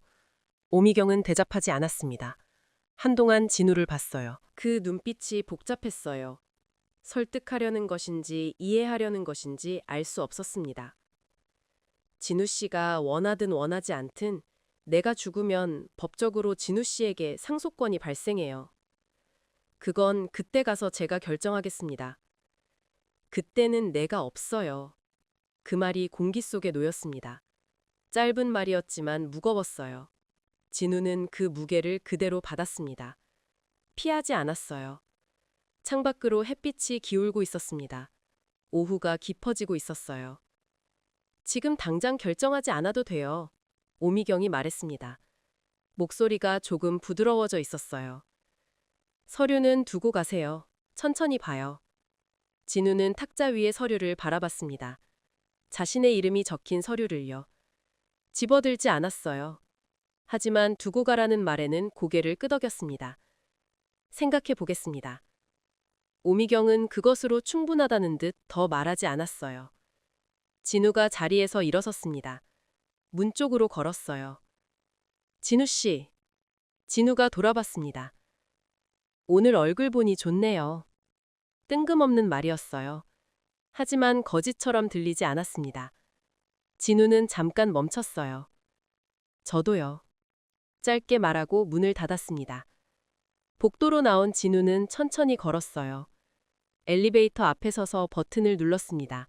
오미경은 대답하지 않았습니다. 한동안 진우를 봤어요. 그 눈빛이 복잡했어요. 설득하려는 것인지 이해하려는 것인지 알 수 없었습니다. 진우 씨가 원하든 원하지 않든 내가 죽으면 법적으로 진우 씨에게 상속권이 발생해요. 그건 그때 가서 제가 결정하겠습니다. 그때는 내가 없어요. 그 말이 공기 속에 놓였습니다. 짧은 말이었지만 무거웠어요. 진우는 그 무게를 그대로 받았습니다. 피하지 않았어요. 창밖으로 햇빛이 기울고 있었습니다. 오후가 깊어지고 있었어요. 지금 당장 결정하지 않아도 돼요. 오미경이 말했습니다. 목소리가 조금 부드러워져 있었어요. 서류는 두고 가세요. 천천히 봐요. 진우는 탁자 위의 서류를 바라봤습니다. 자신의 이름이 적힌 서류를요. 집어들지 않았어요. 하지만 두고 가라는 말에는 고개를 끄덕였습니다. 생각해 보겠습니다. 오미경은 그것으로 충분하다는 듯 더 말하지 않았어요. 진우가 자리에서 일어섰습니다. 문 쪽으로 걸었어요. 진우 씨. 진우가 돌아봤습니다. 오늘 얼굴 보니 좋네요. 뜬금없는 말이었어요. 하지만 거짓처럼 들리지 않았습니다. 진우는 잠깐 멈췄어요. 저도요. 짧게 말하고 문을 닫았습니다. 복도로 나온 진우는 천천히 걸었어요. 엘리베이터 앞에 서서 버튼을 눌렀습니다.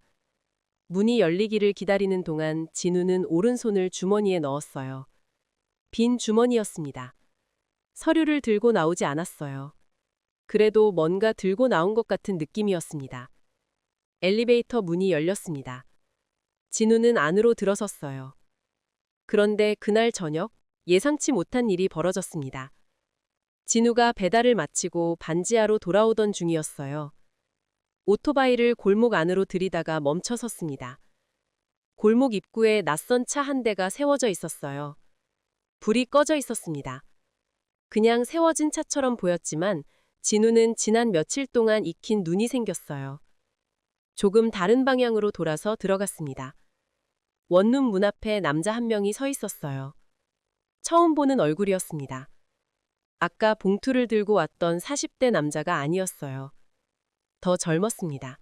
문이 열리기를 기다리는 동안 진우는 오른손을 주머니에 넣었어요. 빈 주머니였습니다. 서류를 들고 나오지 않았어요. 그래도 뭔가 들고 나온 것 같은 느낌이었습니다. 엘리베이터 문이 열렸습니다. 진우는 안으로 들어섰어요. 그런데 그날 저녁 예상치 못한 일이 벌어졌습니다. 진우가 배달을 마치고 반지하로 돌아오던 중이었어요. 오토바이를 골목 안으로 들이다가 멈춰 섰습니다. 골목 입구에 낯선 차 한 대가 세워져 있었어요. 불이 꺼져 있었습니다. 그냥 세워진 차처럼 보였지만 진우는 지난 며칠 동안 익힌 눈이 생겼어요. 조금 다른 방향으로 돌아서 들어갔습니다. 원룸 문 앞에 남자 한 명이 서 있었어요. 처음 보는 얼굴이었습니다. 아까 봉투를 들고 왔던 40대 남자가 아니었어요. 더 젊었습니다.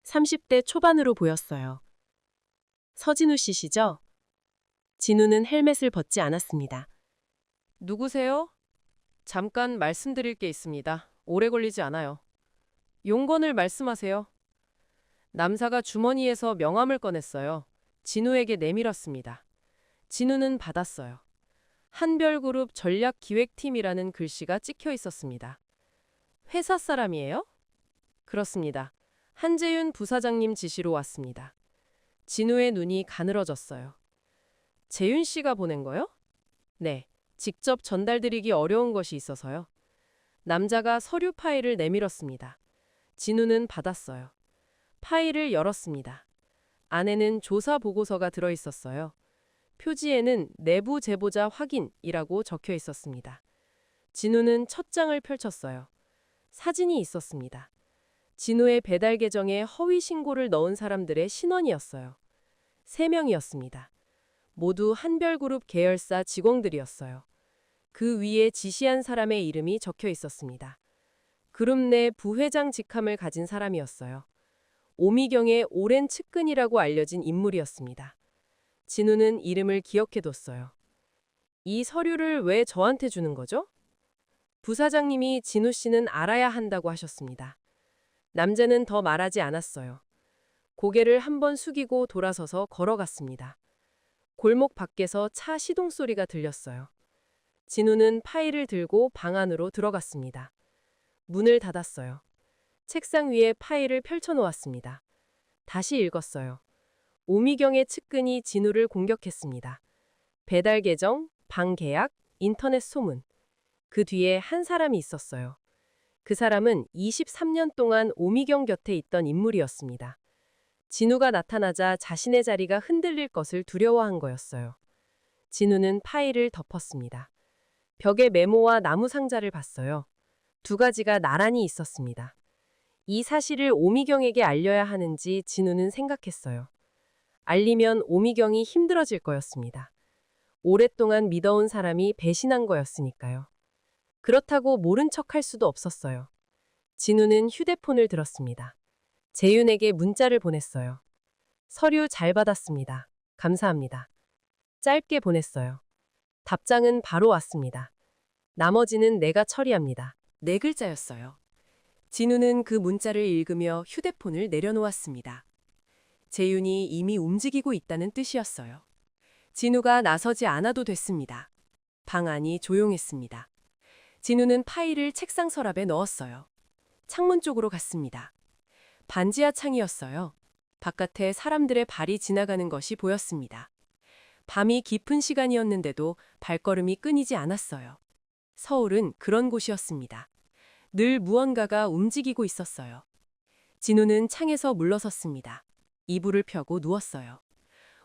30대 초반으로 보였어요. 서진우 씨시죠? 진우는 헬멧을 벗지 않았습니다. 누구세요? 잠깐 말씀드릴 게 있습니다. 오래 걸리지 않아요. 용건을 말씀하세요. 남사가 주머니에서 명함을 꺼냈어요. 진우에게 내밀었습니다. 진우는 받았어요. 한별그룹 전략기획팀이라는 글씨가 찍혀 있었습니다. 회사 사람이에요? 그렇습니다. 한재윤 부사장님 지시로 왔습니다. 진우의 눈이 가늘어졌어요. 재윤 씨가 보낸 거요? 네, 직접 전달드리기 어려운 것이 있어서요. 남자가 서류 파일을 내밀었습니다. 진우는 받았어요. 파일을 열었습니다. 안에는 조사 보고서가 들어 있었어요. 표지에는 내부 제보자 확인이라고 적혀 있었습니다. 진우는 첫 장을 펼쳤어요. 사진이 있었습니다. 진우의 배달 계정에 허위 신고를 넣은 사람들의 신원이었어요. 3명이었습니다. 모두 한별그룹 계열사 직원들이었어요. 그 위에 지시한 사람의 이름이 적혀 있었습니다. 그룹 내 부회장 직함을 가진 사람이었어요. 오미경의 오랜 측근이라고 알려진 인물이었습니다. 진우는 이름을 기억해뒀어요. 이 서류를 왜 저한테 주는 거죠? 부사장님이 진우 씨는 알아야 한다고 하셨습니다. 남자는 더 말하지 않았어요. 고개를 한번 숙이고 돌아서서 걸어갔습니다. 골목 밖에서 차 시동 소리가 들렸어요. 진우는 파일을 들고 방 안으로 들어갔습니다. 문을 닫았어요. 책상 위에 파일을 펼쳐놓았습니다. 다시 읽었어요. 오미경의 측근이 진우를 공격했습니다. 배달 계정, 방 계약, 인터넷 소문. 그 뒤에 한 사람이 있었어요. 그 사람은 23년 동안 오미경 곁에 있던 인물이었습니다. 진우가 나타나자 자신의 자리가 흔들릴 것을 두려워한 거였어요. 진우는 파일을 덮었습니다. 벽에 메모와 나무 상자를 봤어요. 두 가지가 나란히 있었습니다. 이 사실을 오미경에게 알려야 하는지 진우는 생각했어요. 알리면 오미경이 힘들어질 거였습니다. 오랫동안 믿어온 사람이 배신한 거였으니까요. 그렇다고 모른 척할 수도 없었어요. 진우는 휴대폰을 들었습니다. 재윤에게 문자를 보냈어요. 서류 잘 받았습니다. 감사합니다. 짧게 보냈어요. 답장은 바로 왔습니다. 나머지는 내가 처리합니다. 4글자였어요. 진우는 그 문자를 읽으며 휴대폰을 내려놓았습니다. 재윤이 이미 움직이고 있다는 뜻이었어요. 진우가 나서지 않아도 됐습니다. 방 안이 조용했습니다. 진우는 파일을 책상 서랍에 넣었어요. 창문 쪽으로 갔습니다. 반지하 창이었어요. 바깥에 사람들의 발이 지나가는 것이 보였습니다. 밤이 깊은 시간이었는데도 발걸음이 끊이지 않았어요. 서울은 그런 곳이었습니다. 늘 무언가가 움직이고 있었어요. 진우는 창에서 물러섰습니다. 이불을 펴고 누웠어요.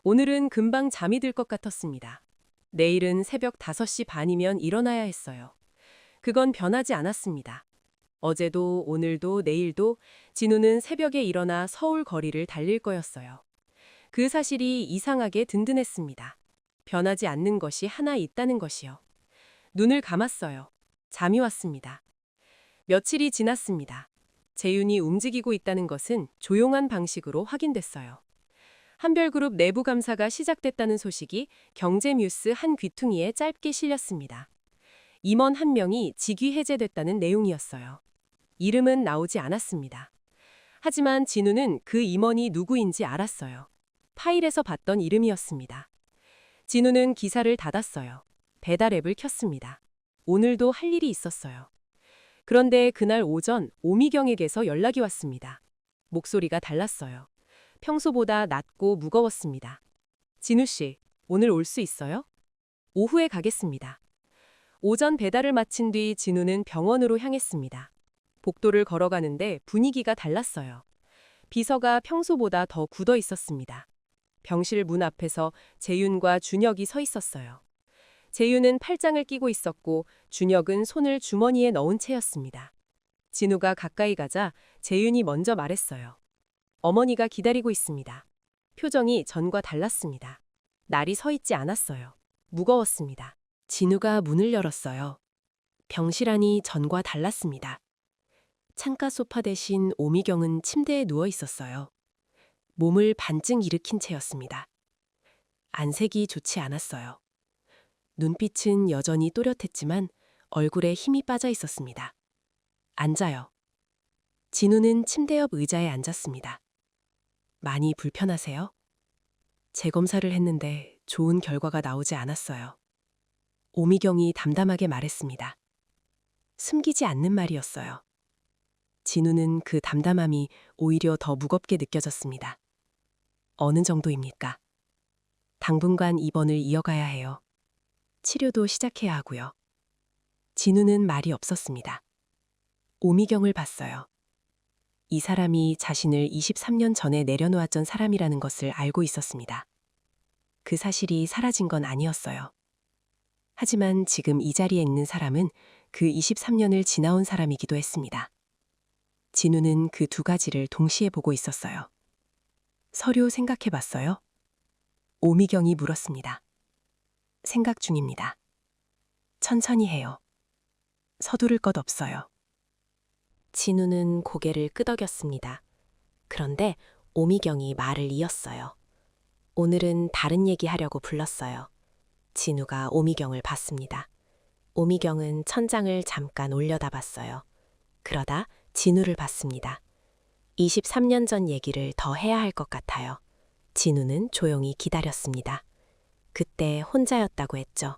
오늘은 금방 잠이 들 것 같았습니다. 내일은 새벽 5시 반이면 일어나야 했어요. 그건 변하지 않았습니다. 어제도 오늘도 내일도 진우는 새벽에 일어나 서울 거리를 달릴 거였어요. 그 사실이 이상하게 든든했습니다. 변하지 않는 것이 하나 있다는 것이요. 눈을 감았어요. 잠이 왔습니다. 며칠이 지났습니다. 재윤이 움직이고 있다는 것은 조용한 방식으로 확인됐어요. 한별그룹 내부 감사가 시작됐다는 소식이 경제뉴스 한 귀퉁이에 짧게 실렸습니다. 임원 1명이 직위 해제됐다는 내용이었어요. 이름은 나오지 않았습니다. 하지만 진우는 그 임원이 누구인지 알았어요. 파일에서 봤던 이름이었습니다. 진우는 기사를 닫았어요. 배달 앱을 켰습니다. 오늘도 할 일이 있었어요. 그런데 그날 오전 오미경에게서 연락이 왔습니다. 목소리가 달랐어요. 평소보다 낮고 무거웠습니다. 진우 씨, 오늘 올 수 있어요? 오후에 가겠습니다. 오전 배달을 마친 뒤 진우는 병원으로 향했습니다. 복도를 걸어가는데 분위기가 달랐어요. 비서가 평소보다 더 굳어 있었습니다. 병실 문 앞에서 재윤과 준혁이 서 있었어요. 재윤은 팔짱을 끼고 있었고 준혁은 손을 주머니에 넣은 채였습니다. 진우가 가까이 가자 재윤이 먼저 말했어요. 어머니가 기다리고 있습니다. 표정이 전과 달랐습니다. 날이 서 있지 않았어요. 무거웠습니다. 진우가 문을 열었어요. 병실 안이 전과 달랐습니다. 창가 소파 대신 오미경은 침대에 누워 있었어요. 몸을 반쯤 일으킨 채였습니다. 안색이 좋지 않았어요. 눈빛은 여전히 또렷했지만 얼굴에 힘이 빠져 있었습니다. 앉아요. 진우는 침대 옆 의자에 앉았습니다. 많이 불편하세요? 재검사를 했는데 좋은 결과가 나오지 않았어요. 오미경이 담담하게 말했습니다. 숨기지 않는 말이었어요. 진우는 그 담담함이 오히려 더 무겁게 느껴졌습니다. 어느 정도입니까? 당분간 입원을 이어가야 해요. 치료도 시작해야 하고요. 진우는 말이 없었습니다. 오미경을 봤어요. 이 사람이 자신을 23년 전에 내려놓았던 사람이라는 것을 알고 있었습니다. 그 사실이 사라진 건 아니었어요. 하지만 지금 이 자리에 있는 사람은 그 23년을 지나온 사람이기도 했습니다. 진우는 그 두 가지를 동시에 보고 있었어요. 서류 생각해 봤어요? 오미경이 물었습니다. 생각 중입니다. 천천히 해요. 서두를 것 없어요. 진우는 고개를 끄덕였습니다. 그런데 오미경이 말을 이었어요. 오늘은 다른 얘기 하려고 불렀어요. 진우가 오미경을 봤습니다. 오미경은 천장을 잠깐 올려다봤어요. 그러다 진우를 봤습니다. 23년 전 얘기를 더 해야 할 것 같아요. 진우는 조용히 기다렸습니다. 그때 혼자였다고 했죠.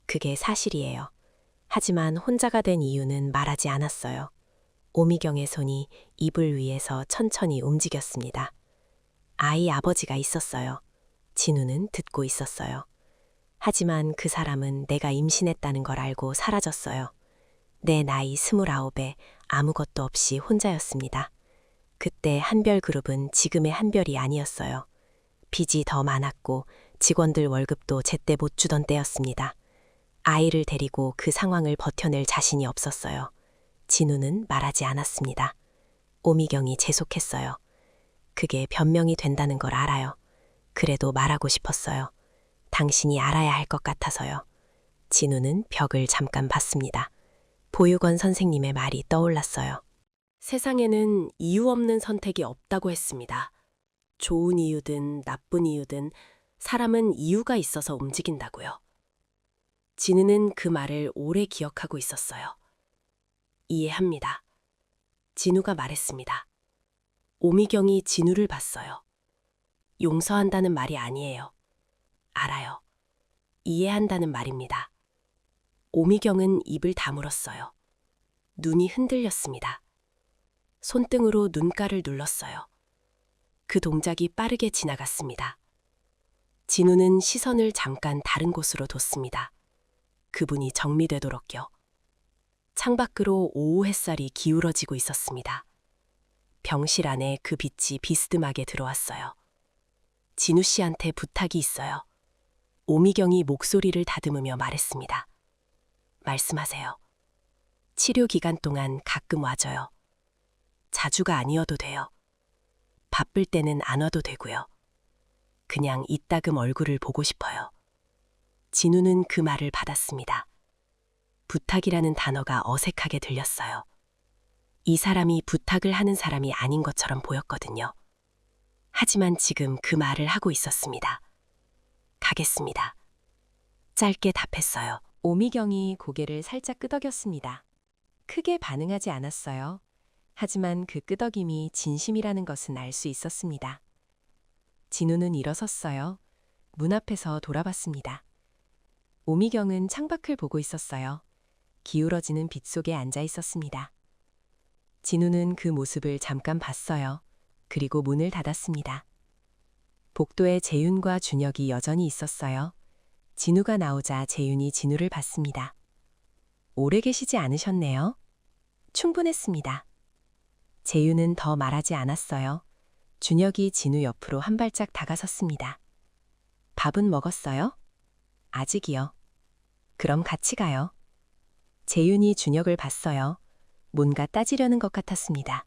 그게 사실이에요. 하지만 혼자가 된 이유는 말하지 않았어요. 오미경의 손이 이불 위에서 천천히 움직였습니다. 아이 아버지가 있었어요. 진우는 듣고 있었어요. 하지만 그 사람은 내가 임신했다는 걸 알고 사라졌어요. 내 나이 29에 아무것도 없이 혼자였습니다. 그때 한별그룹은 지금의 한별이 아니었어요. 빚이 더 많았고 직원들 월급도 제때 못 주던 때였습니다. 아이를 데리고 그 상황을 버텨낼 자신이 없었어요. 진우는 말하지 않았습니다. 오미경이 재속했어요. 그게 변명이 된다는 걸 알아요. 그래도 말하고 싶었어요. 당신이 알아야 할 것 같아서요. 진우는 벽을 잠깐 봤습니다. 보육원 선생님의 말이 떠올랐어요. 세상에는 이유 없는 선택이 없다고 했습니다. 좋은 이유든 나쁜 이유든 사람은 이유가 있어서 움직인다고요. 진우는 그 말을 오래 기억하고 있었어요. 이해합니다. 진우가 말했습니다. 오미경이 진우를 봤어요. 용서한다는 말이 아니에요. 알아요. 이해한다는 말입니다. 오미경은 입을 다물었어요. 눈이 흔들렸습니다. 손등으로 눈가를 눌렀어요. 그 동작이 빠르게 지나갔습니다. 진우는 시선을 잠깐 다른 곳으로 뒀습니다. 그분이 정리되도록요. 창밖으로 오후 햇살이 기울어지고 있었습니다. 병실 안에 그 빛이 비스듬하게 들어왔어요. 진우 씨한테 부탁이 있어요. 오미경이 목소리를 다듬으며 말했습니다. 말씀하세요. 치료 기간 동안 가끔 와줘요. 자주가 아니어도 돼요. 바쁠 때는 안 와도 되고요. 그냥 이따금 얼굴을 보고 싶어요. 진우는 그 말을 받았습니다. 부탁이라는 단어가 어색하게 들렸어요. 이 사람이 부탁을 하는 사람이 아닌 것처럼 보였거든요. 하지만 지금 그 말을 하고 있었습니다. 가겠습니다. 짧게 답했어요. 오미경이 고개를 살짝 끄덕였습니다. 크게 반응하지 않았어요. 하지만 그 끄덕임이 진심이라는 것은 알 수 있었습니다. 진우는 일어섰어요. 문 앞에서 돌아봤습니다. 오미경은 창밖을 보고 있었어요. 기울어지는 빛 속에 앉아 있었습니다. 진우는 그 모습을 잠깐 봤어요. 그리고 문을 닫았습니다. 복도에 재윤과 준혁이 여전히 있었어요. 진우가 나오자 재윤이 진우를 봤습니다. 오래 계시지 않으셨네요. 충분했습니다. 재윤은 더 말하지 않았어요. 준혁이 진우 옆으로 한 발짝 다가섰습니다. 밥은 먹었어요? 아직이요. 그럼 같이 가요. 재윤이 준혁을 봤어요. 뭔가 따지려는 것 같았습니다.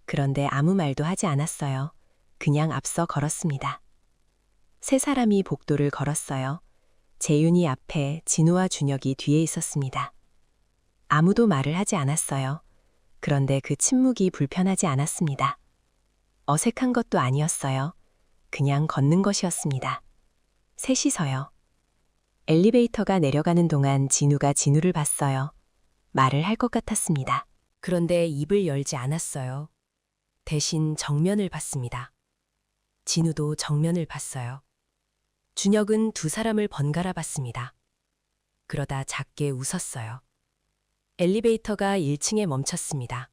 그런데 아무 말도 하지 않았어요. 그냥 앞서 걸었습니다. 세 사람이 복도를 걸었어요. 재윤이 앞에, 진우와 준혁이 뒤에 있었습니다. 아무도 말을 하지 않았어요. 그런데 그 침묵이 불편하지 않았습니다. 어색한 것도 아니었어요. 그냥 걷는 것이었습니다. 셋이서요. 엘리베이터가 내려가는 동안 진우가 진우를 봤어요. 말을 할 것 같았습니다. 그런데 입을 열지 않았어요. 대신 정면을 봤습니다. 진우도 정면을 봤어요. 준혁은 두 사람을 번갈아 봤습니다. 그러다 작게 웃었어요. 엘리베이터가 1층에 멈췄습니다.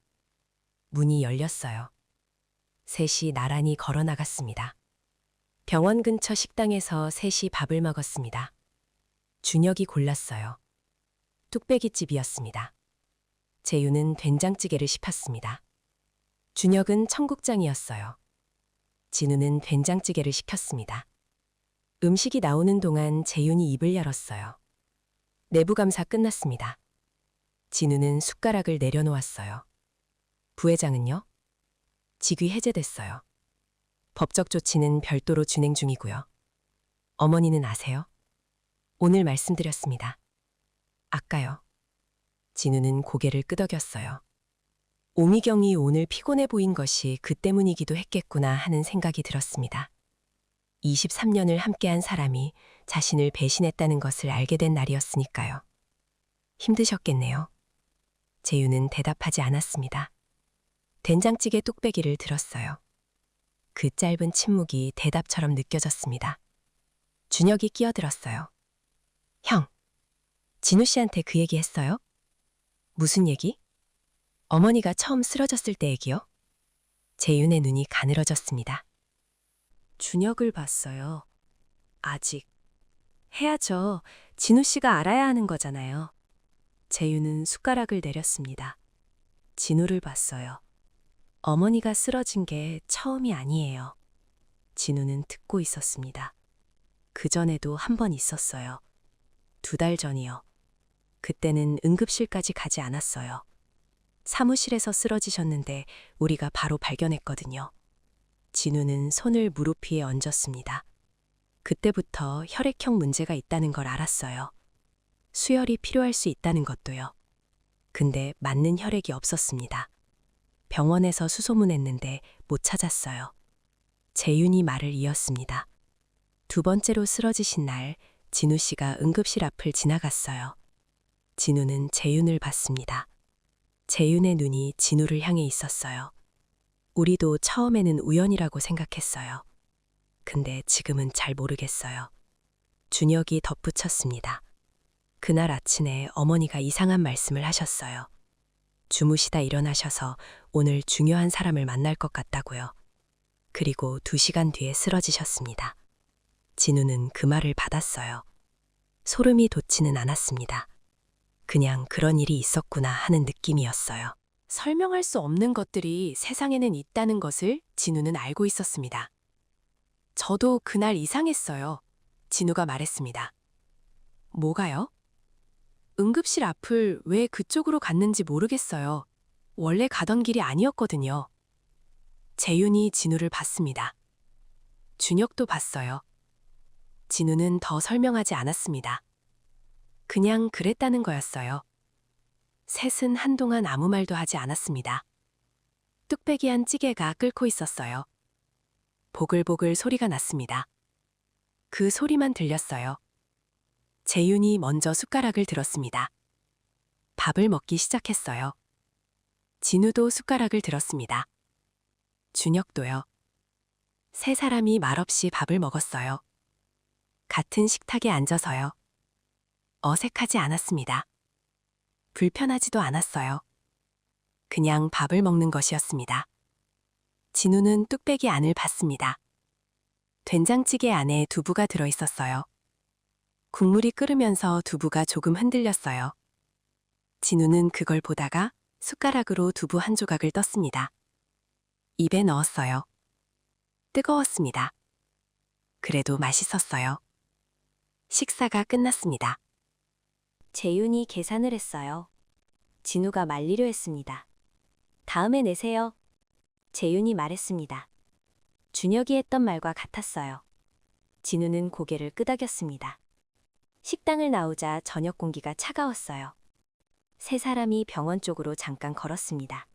문이 열렸어요. 셋이 나란히 걸어 나갔습니다. 병원 근처 식당에서 셋이 밥을 먹었습니다. 준혁이 골랐어요. 뚝배기집이었습니다. 재윤은 된장찌개를 시켰습니다. 준혁은 청국장이었어요. 진우는 된장찌개를 시켰습니다. 음식이 나오는 동안 재윤이 입을 열었어요. 내부 감사 끝났습니다. 진우는 숟가락을 내려놓았어요. 부회장은요? 직위 해제됐어요. 법적 조치는 별도로 진행 중이고요. 어머니는 아세요? 오늘 말씀드렸습니다. 아까요. 진우는 고개를 끄덕였어요. 오미경이 오늘 피곤해 보인 것이 그 때문이기도 했겠구나 하는 생각이 들었습니다. 23년을 함께한 사람이 자신을 배신했다는 것을 알게 된 날이었으니까요. 힘드셨겠네요. 재윤은 대답하지 않았습니다. 된장찌개 뚝배기를 들었어요. 그 짧은 침묵이 대답처럼 느껴졌습니다. 준혁이 끼어들었어요. 형, 진우 씨한테 그 얘기 했어요? 무슨 얘기? 어머니가 처음 쓰러졌을 때 얘기요? 재윤의 눈이 가늘어졌습니다. 준혁을 봤어요. 아직. 해야죠. 진우 씨가 알아야 하는 거잖아요. 재윤은 숟가락을 내렸습니다. 진우를 봤어요. 어머니가 쓰러진 게 처음이 아니에요. 진우는 듣고 있었습니다. 그전에도 한 번 있었어요. 2달 전이요. 그때는 응급실까지 가지 않았어요. 사무실에서 쓰러지셨는데 우리가 바로 발견했거든요. 진우는 손을 무릎 위에 얹었습니다. 그때부터 혈액형 문제가 있다는 걸 알았어요. 수혈이 필요할 수 있다는 것도요. 근데 맞는 혈액이 없었습니다. 병원에서 수소문했는데 못 찾았어요. 재윤이 말을 이었습니다. 2번째로 쓰러지신 날 진우 씨가 응급실 앞을 지나갔어요. 진우는 재윤을 봤습니다. 재윤의 눈이 진우를 향해 있었어요. 우리도 처음에는 우연이라고 생각했어요. 근데 지금은 잘 모르겠어요. 준혁이 덧붙였습니다. 그날 아침에 어머니가 이상한 말씀을 하셨어요. 주무시다 일어나셔서 오늘 중요한 사람을 만날 것 같다고요. 그리고 2시간 뒤에 쓰러지셨습니다. 진우는 그 말을 받았어요. 소름이 돋지는 않았습니다. 그냥 그런 일이 있었구나 하는 느낌이었어요. 설명할 수 없는 것들이 세상에는 있다는 것을 진우는 알고 있었습니다. 저도 그날 이상했어요. 진우가 말했습니다. 뭐가요? 응급실 앞을 왜 그쪽으로 갔는지 모르겠어요. 원래 가던 길이 아니었거든요. 재윤이 진우를 봤습니다. 준혁도 봤어요. 진우는 더 설명하지 않았습니다. 그냥 그랬다는 거였어요. 셋은 한동안 아무 말도 하지 않았습니다. 뚝배기한 찌개가 끓고 있었어요. 보글보글 소리가 났습니다. 그 소리만 들렸어요. 재윤이 먼저 숟가락을 들었습니다. 밥을 먹기 시작했어요. 진우도 숟가락을 들었습니다. 준혁도요. 3사람이 말없이 밥을 먹었어요. 같은 식탁에 앉아서요. 어색하지 않았습니다. 불편하지도 않았어요. 그냥 밥을 먹는 것이었습니다. 진우는 뚝배기 안을 봤습니다. 된장찌개 안에 두부가 들어있었어요. 국물이 끓으면서 두부가 조금 흔들렸어요. 진우는 그걸 보다가 숟가락으로 두부 한 조각을 떴습니다. 입에 넣었어요. 뜨거웠습니다. 그래도 맛있었어요. 식사가 끝났습니다. 재윤이 계산을 했어요. 진우가 말리려 했습니다. 다음에 내세요. 재윤이 말했습니다. 준혁이 했던 말과 같았어요. 진우는 고개를 끄덕였습니다. 식당을 나오자 저녁 공기가 차가웠어요. 3사람이 병원 쪽으로 잠깐 걸었습니다.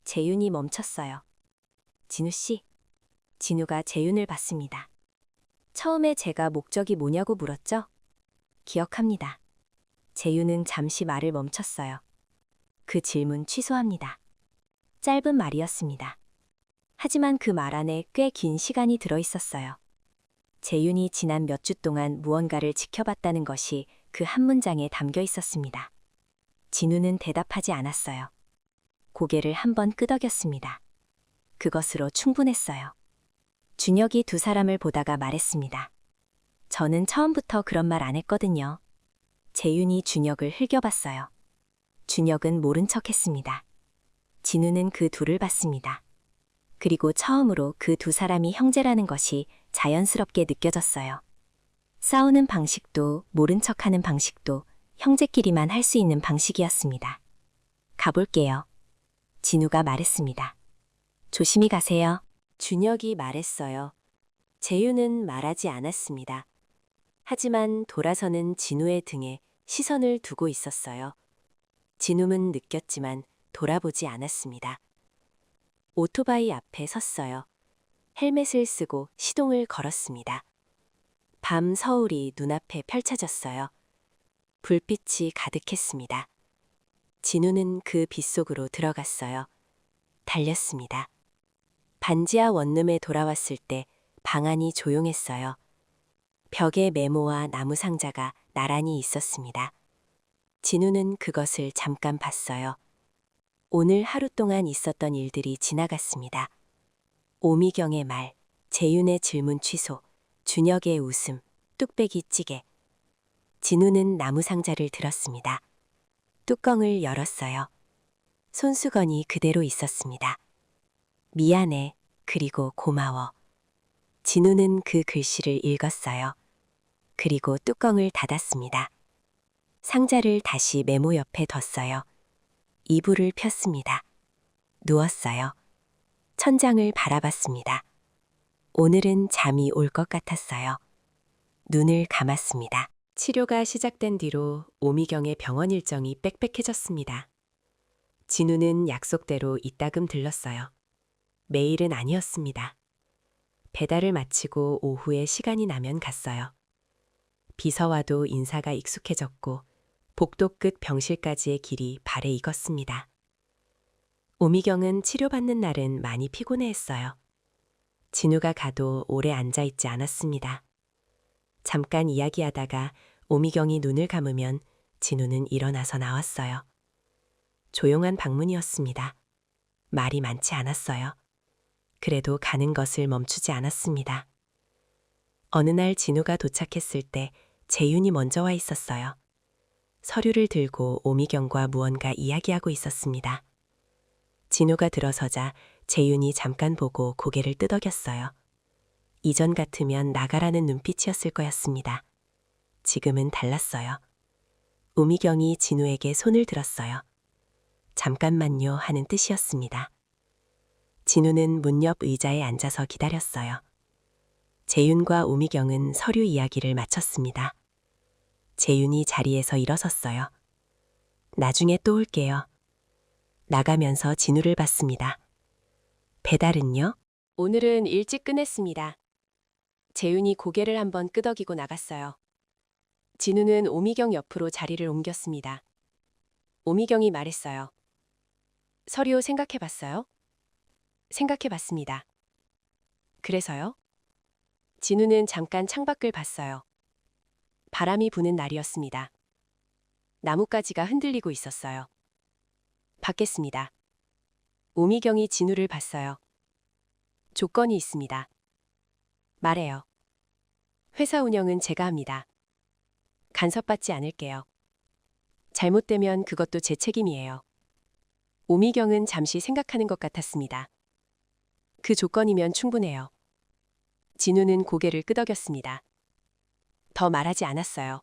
재윤이 멈췄어요. 진우 씨. 진우가 재윤을 봤습니다. 처음에 제가 목적이 뭐냐고 물었죠? 기억합니다. 재윤은 잠시 말을 멈췄어요. 그 질문 취소합니다. 짧은 말이었습니다. 하지만 그 말 안에 꽤 긴 시간이 들어있었어요. 재윤이 지난 몇 주 동안 무언가를 지켜봤다는 것이 그 한 문장에 담겨 있었습니다. 진우는 대답하지 않았어요. 고개를 한번 끄덕였습니다. 그것으로 충분했어요. 준혁이 2사람을 보다가 말했습니다. 저는 처음부터 그런 말 안 했거든요. 재윤이 준혁을 흘겨봤어요. 준혁은 모른 척했습니다. 진우는 그 둘을 봤습니다. 그리고 처음으로 그 2사람이 형제라는 것이 자연스럽게 느껴졌어요. 싸우는 방식도 모른 척하는 방식도 형제끼리만 할 수 있는 방식이었습니다. 가볼게요. 진우가 말했습니다. 조심히 가세요. 준혁이 말했어요. 재윤은 말하지 않았습니다. 하지만 돌아서는 진우의 등에 시선을 두고 있었어요. 진우는 느꼈지만 돌아보지 않았습니다. 오토바이 앞에 섰어요. 헬멧을 쓰고 시동을 걸었습니다. 밤 서울이 눈앞에 펼쳐졌어요. 불빛이 가득했습니다. 진우는 그 빛 속으로 들어갔어요. 달렸습니다. 반지하 원룸에 돌아왔을 때 방 안이 조용했어요. 벽에 메모와 나무 상자가 나란히 있었습니다. 진우는 그것을 잠깐 봤어요. 오늘 하루 동안 있었던 일들이 지나갔습니다. 오미경의 말, 재윤의 질문 취소, 준혁의 웃음, 뚝배기 찌개, 진우는 나무 상자를 들었습니다. 뚜껑을 열었어요. 손수건이 그대로 있었습니다. 미안해, 그리고 고마워. 진우는 그 글씨를 읽었어요. 그리고 뚜껑을 닫았습니다. 상자를 다시 메모 옆에 뒀어요. 이불을 폈습니다. 누웠어요. 천장을 바라봤습니다. 오늘은 잠이 올 것 같았어요. 눈을 감았습니다. 치료가 시작된 뒤로 오미경의 병원 일정이 빽빽해졌습니다. 진우는 약속대로 이따금 들렀어요. 매일은 아니었습니다. 배달을 마치고 오후에 시간이 나면 갔어요. 비서와도 인사가 익숙해졌고 복도 끝 병실까지의 길이 발에 익었습니다. 오미경은 치료받는 날은 많이 피곤해했어요. 진우가 가도 오래 앉아있지 않았습니다. 잠깐 이야기하다가 오미경이 눈을 감으면 진우는 일어나서 나왔어요. 조용한 방문이었습니다. 말이 많지 않았어요. 그래도 가는 것을 멈추지 않았습니다. 어느 날 진우가 도착했을 때 재윤이 먼저 와 있었어요. 서류를 들고 오미경과 무언가 이야기하고 있었습니다. 진우가 들어서자 재윤이 잠깐 보고 고개를 끄덕였어요. 이전 같으면 나가라는 눈빛이었을 거였습니다. 지금은 달랐어요. 오미경이 진우에게 손을 들었어요. 잠깐만요 하는 뜻이었습니다. 진우는 문 옆 의자에 앉아서 기다렸어요. 재윤과 오미경은 서류 이야기를 마쳤습니다. 재윤이 자리에서 일어섰어요. 나중에 또 올게요. 나가면서 진우를 봤습니다. 배달은요? 오늘은 일찍 끝냈습니다. 재윤이 고개를 한번 끄덕이고 나갔어요. 진우는 오미경 옆으로 자리를 옮겼습니다. 오미경이 말했어요. 서류 생각해봤어요? 생각해봤습니다. 그래서요? 진우는 잠깐 창밖을 봤어요. 바람이 부는 날이었습니다. 나뭇가지가 흔들리고 있었어요. 받겠습니다. 오미경이 진우를 봤어요. 조건이 있습니다. 말해요. 회사 운영은 제가 합니다. 간섭받지 않을게요. 잘못되면 그것도 제 책임이에요. 오미경은 잠시 생각하는 것 같았습니다. 그 조건이면 충분해요. 진우는 고개를 끄덕였습니다. 더 말하지 않았어요.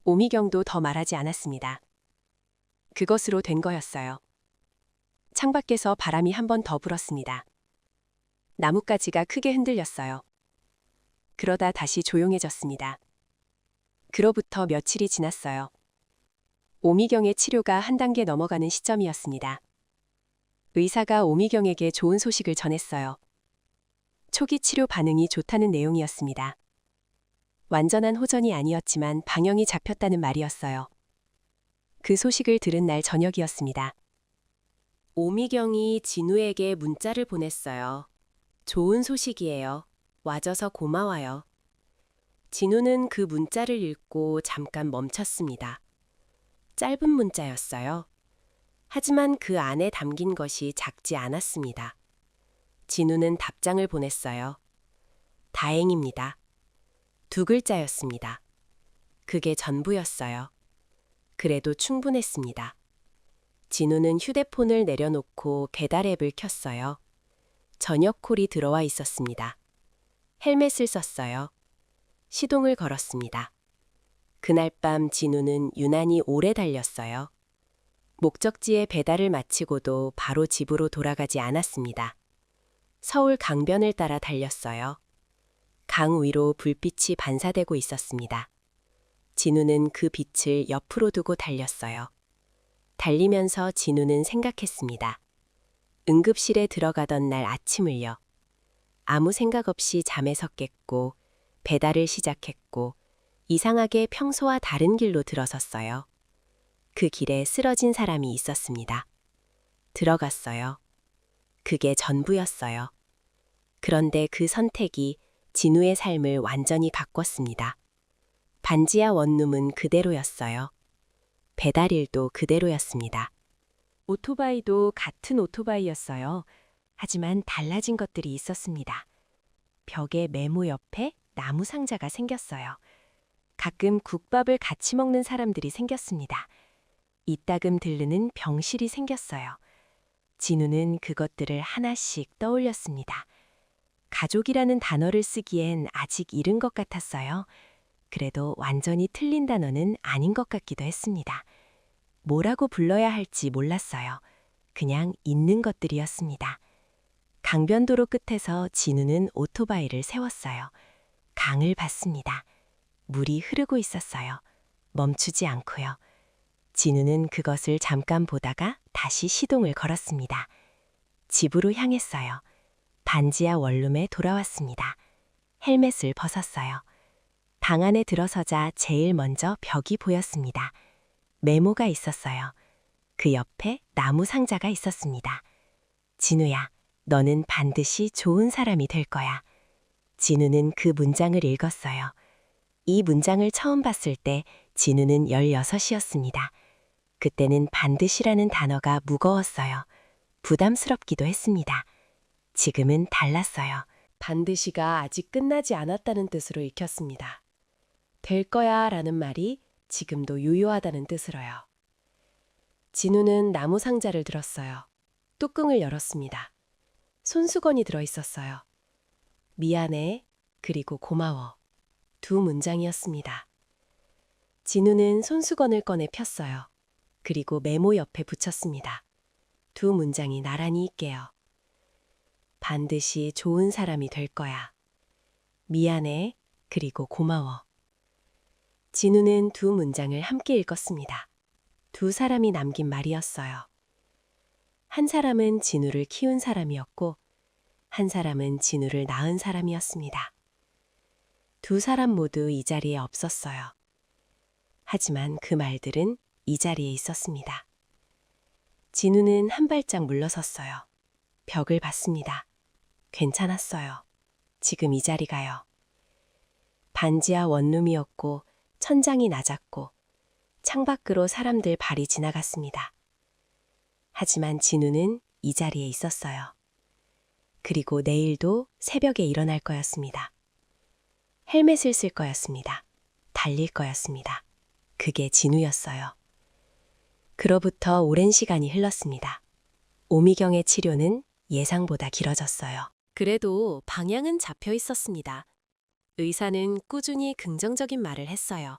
오미경도 더 말하지 않았습니다. 그것으로 된 거였어요. 창밖에서 바람이 한 번 더 불었습니다. 나뭇가지가 크게 흔들렸어요. 그러다 다시 조용해졌습니다. 그로부터 며칠이 지났어요. 오미경의 치료가 한 단계 넘어가는 시점이었습니다. 의사가 오미경에게 좋은 소식을 전했어요. 초기 치료 반응이 좋다는 내용이었습니다. 완전한 호전이 아니었지만 방향이 잡혔다는 말이었어요. 그 소식을 들은 날 저녁이었습니다. 오미경이 진우에게 문자를 보냈어요. 좋은 소식이에요. 와줘서 고마워요. 진우는 그 문자를 읽고 잠깐 멈췄습니다. 짧은 문자였어요. 하지만 그 안에 담긴 것이 작지 않았습니다. 진우는 답장을 보냈어요. 다행입니다. 2글자였습니다. 그게 전부였어요. 그래도 충분했습니다. 진우는 휴대폰을 내려놓고 배달 앱을 켰어요. 저녁 콜이 들어와 있었습니다. 헬멧을 썼어요. 시동을 걸었습니다. 그날 밤 진우는 유난히 오래 달렸어요. 목적지에 배달을 마치고도 바로 집으로 돌아가지 않았습니다. 서울 강변을 따라 달렸어요. 강 위로 불빛이 반사되고 있었습니다. 진우는 그 빛을 옆으로 두고 달렸어요. 달리면서 진우는 생각했습니다. 응급실에 들어가던 날 아침을요. 아무 생각 없이 잠에서 깼고 배달을 시작했고 이상하게 평소와 다른 길로 들어섰어요. 그 길에 쓰러진 사람이 있었습니다. 들어갔어요. 그게 전부였어요. 그런데 그 선택이 진우의 삶을 완전히 바꿨습니다. 반지하 원룸은 그대로였어요. 배달일도 그대로였습니다. 오토바이도 같은 오토바이였어요. 하지만 달라진 것들이 있었습니다. 벽에 메모 옆에 나무 상자가 생겼어요. 가끔 국밥을 같이 먹는 사람들이 생겼습니다. 이따금 들르는 병실이 생겼어요. 진우는 그것들을 하나씩 떠올렸습니다. 가족이라는 단어를 쓰기엔 아직 이른 것 같았어요. 그래도 완전히 틀린 단어는 아닌 것 같기도 했습니다. 뭐라고 불러야 할지 몰랐어요. 그냥 있는 것들이었습니다. 강변도로 끝에서 진우는 오토바이를 세웠어요. 강을 봤습니다. 물이 흐르고 있었어요. 멈추지 않고요. 진우는 그것을 잠깐 보다가 다시 시동을 걸었습니다. 집으로 향했어요. 반지하 원룸에 돌아왔습니다. 헬멧을 벗었어요. 방 안에 들어서자 제일 먼저 벽이 보였습니다. 메모가 있었어요. 그 옆에 나무 상자가 있었습니다. 진우야, 너는 반드시 좋은 사람이 될 거야. 진우는 그 문장을 읽었어요. 이 문장을 처음 봤을 때 진우는 16이었습니다. 그때는 반드시라는 단어가 무거웠어요. 부담스럽기도 했습니다. 지금은 달랐어요. 반드시가 아직 끝나지 않았다는 뜻으로 읽혔습니다. 될 거야 라는 말이 지금도 유효하다는 뜻으로요. 진우는 나무 상자를 들었어요. 뚜껑을 열었습니다. 손수건이 들어 있었어요. 미안해, 그리고 고마워. 두 문장이었습니다. 진우는 손수건을 꺼내 폈어요. 그리고 메모 옆에 붙였습니다. 두 문장이 나란히 있게요. 반드시 좋은 사람이 될 거야. 미안해, 그리고 고마워. 진우는 두 문장을 함께 읽었습니다. 두 사람이 남긴 말이었어요. 한 사람은 진우를 키운 사람이었고, 한 사람은 진우를 낳은 사람이었습니다. 두 사람 모두 이 자리에 없었어요. 하지만 그 말들은 이 자리에 있었습니다. 진우는 한 발짝 물러섰어요. 벽을 봤습니다. 괜찮았어요. 지금 이 자리가요. 반지하 원룸이었고 천장이 낮았고 창밖으로 사람들 발이 지나갔습니다. 하지만 진우는 이 자리에 있었어요. 그리고 내일도 새벽에 일어날 거였습니다. 헬멧을 쓸 거였습니다. 달릴 거였습니다. 그게 진우였어요. 그로부터 오랜 시간이 흘렀습니다. 오미경의 치료는 예상보다 길어졌어요. 그래도 방향은 잡혀 있었습니다. 의사는 꾸준히 긍정적인 말을 했어요.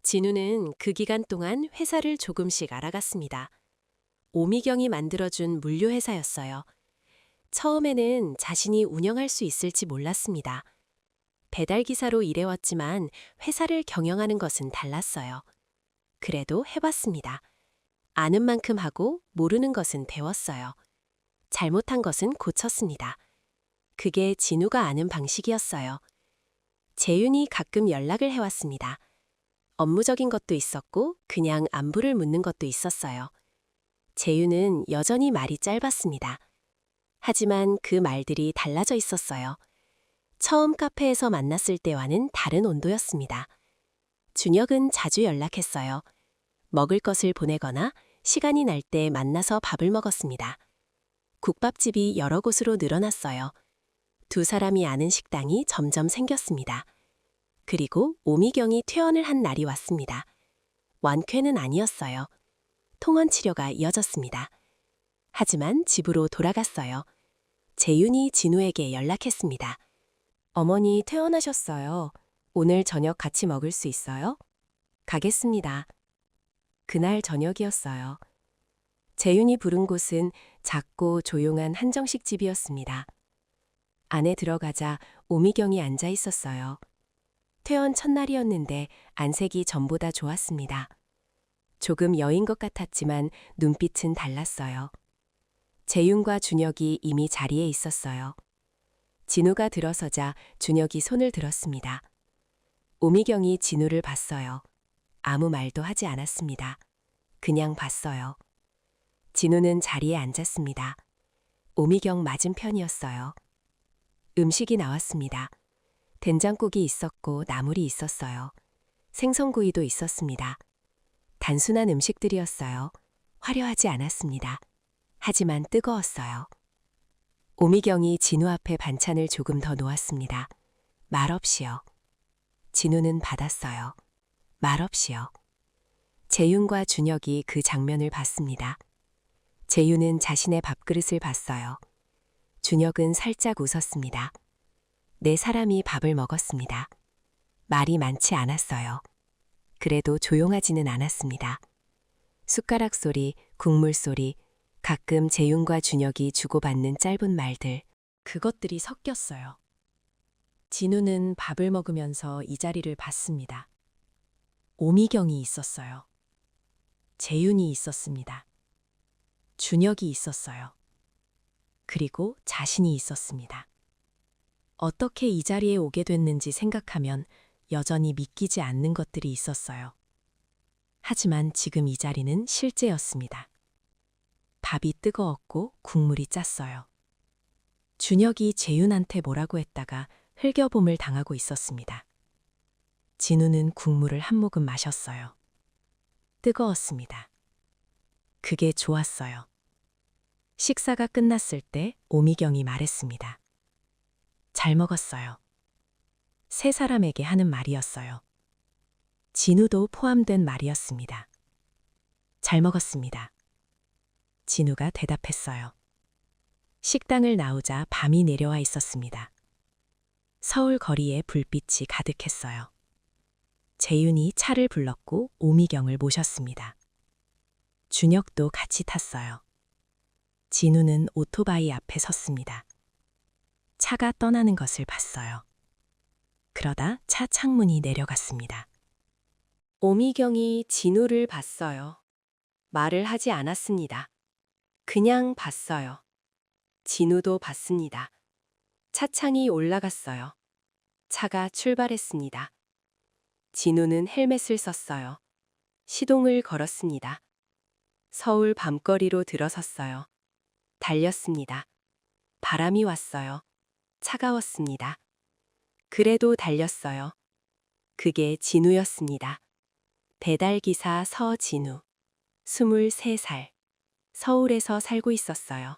진우는 그 기간 동안 회사를 조금씩 알아갔습니다. 오미경이 만들어준 물류회사였어요. 처음에는 자신이 운영할 수 있을지 몰랐습니다. 배달기사로 일해왔지만 회사를 경영하는 것은 달랐어요. 그래도 해봤습니다. 아는 만큼 하고 모르는 것은 배웠어요. 잘못한 것은 고쳤습니다. 그게 진우가 아는 방식이었어요. 재윤이 가끔 연락을 해왔습니다. 업무적인 것도 있었고 그냥 안부를 묻는 것도 있었어요. 재윤은 여전히 말이 짧았습니다. 하지만 그 말들이 달라져 있었어요. 처음 카페에서 만났을 때와는 다른 온도였습니다. 준혁은 자주 연락했어요. 먹을 것을 보내거나 시간이 날 때 만나서 밥을 먹었습니다. 국밥집이 여러 곳으로 늘어났어요. 두 사람이 아는 식당이 점점 생겼습니다. 그리고 오미경이 퇴원을 한 날이 왔습니다. 완쾌는 아니었어요. 통원 치료가 이어졌습니다. 하지만 집으로 돌아갔어요. 재윤이 진우에게 연락했습니다. 어머니 퇴원하셨어요. 오늘 저녁 같이 먹을 수 있어요? 가겠습니다. 그날 저녁이었어요. 재윤이 부른 곳은 작고 조용한 한정식 집이었습니다. 안에 들어가자 오미경이 앉아 있었어요. 퇴원 첫날이었는데 안색이 전보다 좋았습니다. 조금 여인 것 같았지만 눈빛은 달랐어요. 재윤과 준혁이 이미 자리에 있었어요. 진우가 들어서자 준혁이 손을 들었습니다. 오미경이 진우를 봤어요. 아무 말도 하지 않았습니다. 그냥 봤어요. 진우는 자리에 앉았습니다. 오미경 맞은편이었어요. 음식이 나왔습니다. 된장국이 있었고 나물이 있었어요. 생선구이도 있었습니다. 단순한 음식들이었어요. 화려하지 않았습니다. 하지만 뜨거웠어요. 오미경이 진우 앞에 반찬을 조금 더 놓았습니다. 말없이요. 진우는 받았어요. 말없이요. 재윤과 준혁이 그 장면을 봤습니다. 재윤은 자신의 밥그릇을 봤어요. 준혁은 살짝 웃었습니다. 네 사람이 밥을 먹었습니다. 말이 많지 않았어요. 그래도 조용하지는 않았습니다. 숟가락 소리, 국물 소리, 가끔 재윤과 준혁이 주고받는 짧은 말들, 그것들이 섞였어요. 진우는 밥을 먹으면서 이 자리를 봤습니다. 오미경이 있었어요. 재윤이 있었습니다. 준혁이 있었어요. 그리고 자신이 있었습니다. 어떻게 이 자리에 오게 됐는지 생각하면 여전히 믿기지 않는 것들이 있었어요. 하지만 지금 이 자리는 실제였습니다. 밥이 뜨거웠고 국물이 짰어요. 준혁이 재윤한테 뭐라고 했다가 흘겨봄을 당하고 있었습니다. 진우는 국물을 한 모금 마셨어요. 뜨거웠습니다. 그게 좋았어요. 식사가 끝났을 때 오미경이 말했습니다. 잘 먹었어요. 세 사람에게 하는 말이었어요. 진우도 포함된 말이었습니다. 잘 먹었습니다. 진우가 대답했어요. 식당을 나오자 밤이 내려와 있었습니다. 서울 거리에 불빛이 가득했어요. 재윤이 차를 불렀고 오미경을 모셨습니다. 준혁도 같이 탔어요. 진우는 오토바이 앞에 섰습니다. 차가 떠나는 것을 봤어요. 그러다 차 창문이 내려갔습니다. 오미경이 진우를 봤어요. 말을 하지 않았습니다. 그냥 봤어요. 진우도 봤습니다. 차창이 올라갔어요. 차가 출발했습니다. 진우는 헬멧을 썼어요. 시동을 걸었습니다. 서울 밤거리로 들어섰어요. 달렸습니다. 바람이 왔어요. 차가웠습니다. 그래도 달렸어요. 그게 진우였습니다. 배달기사 서진우. 23살. 서울에서 살고 있었어요.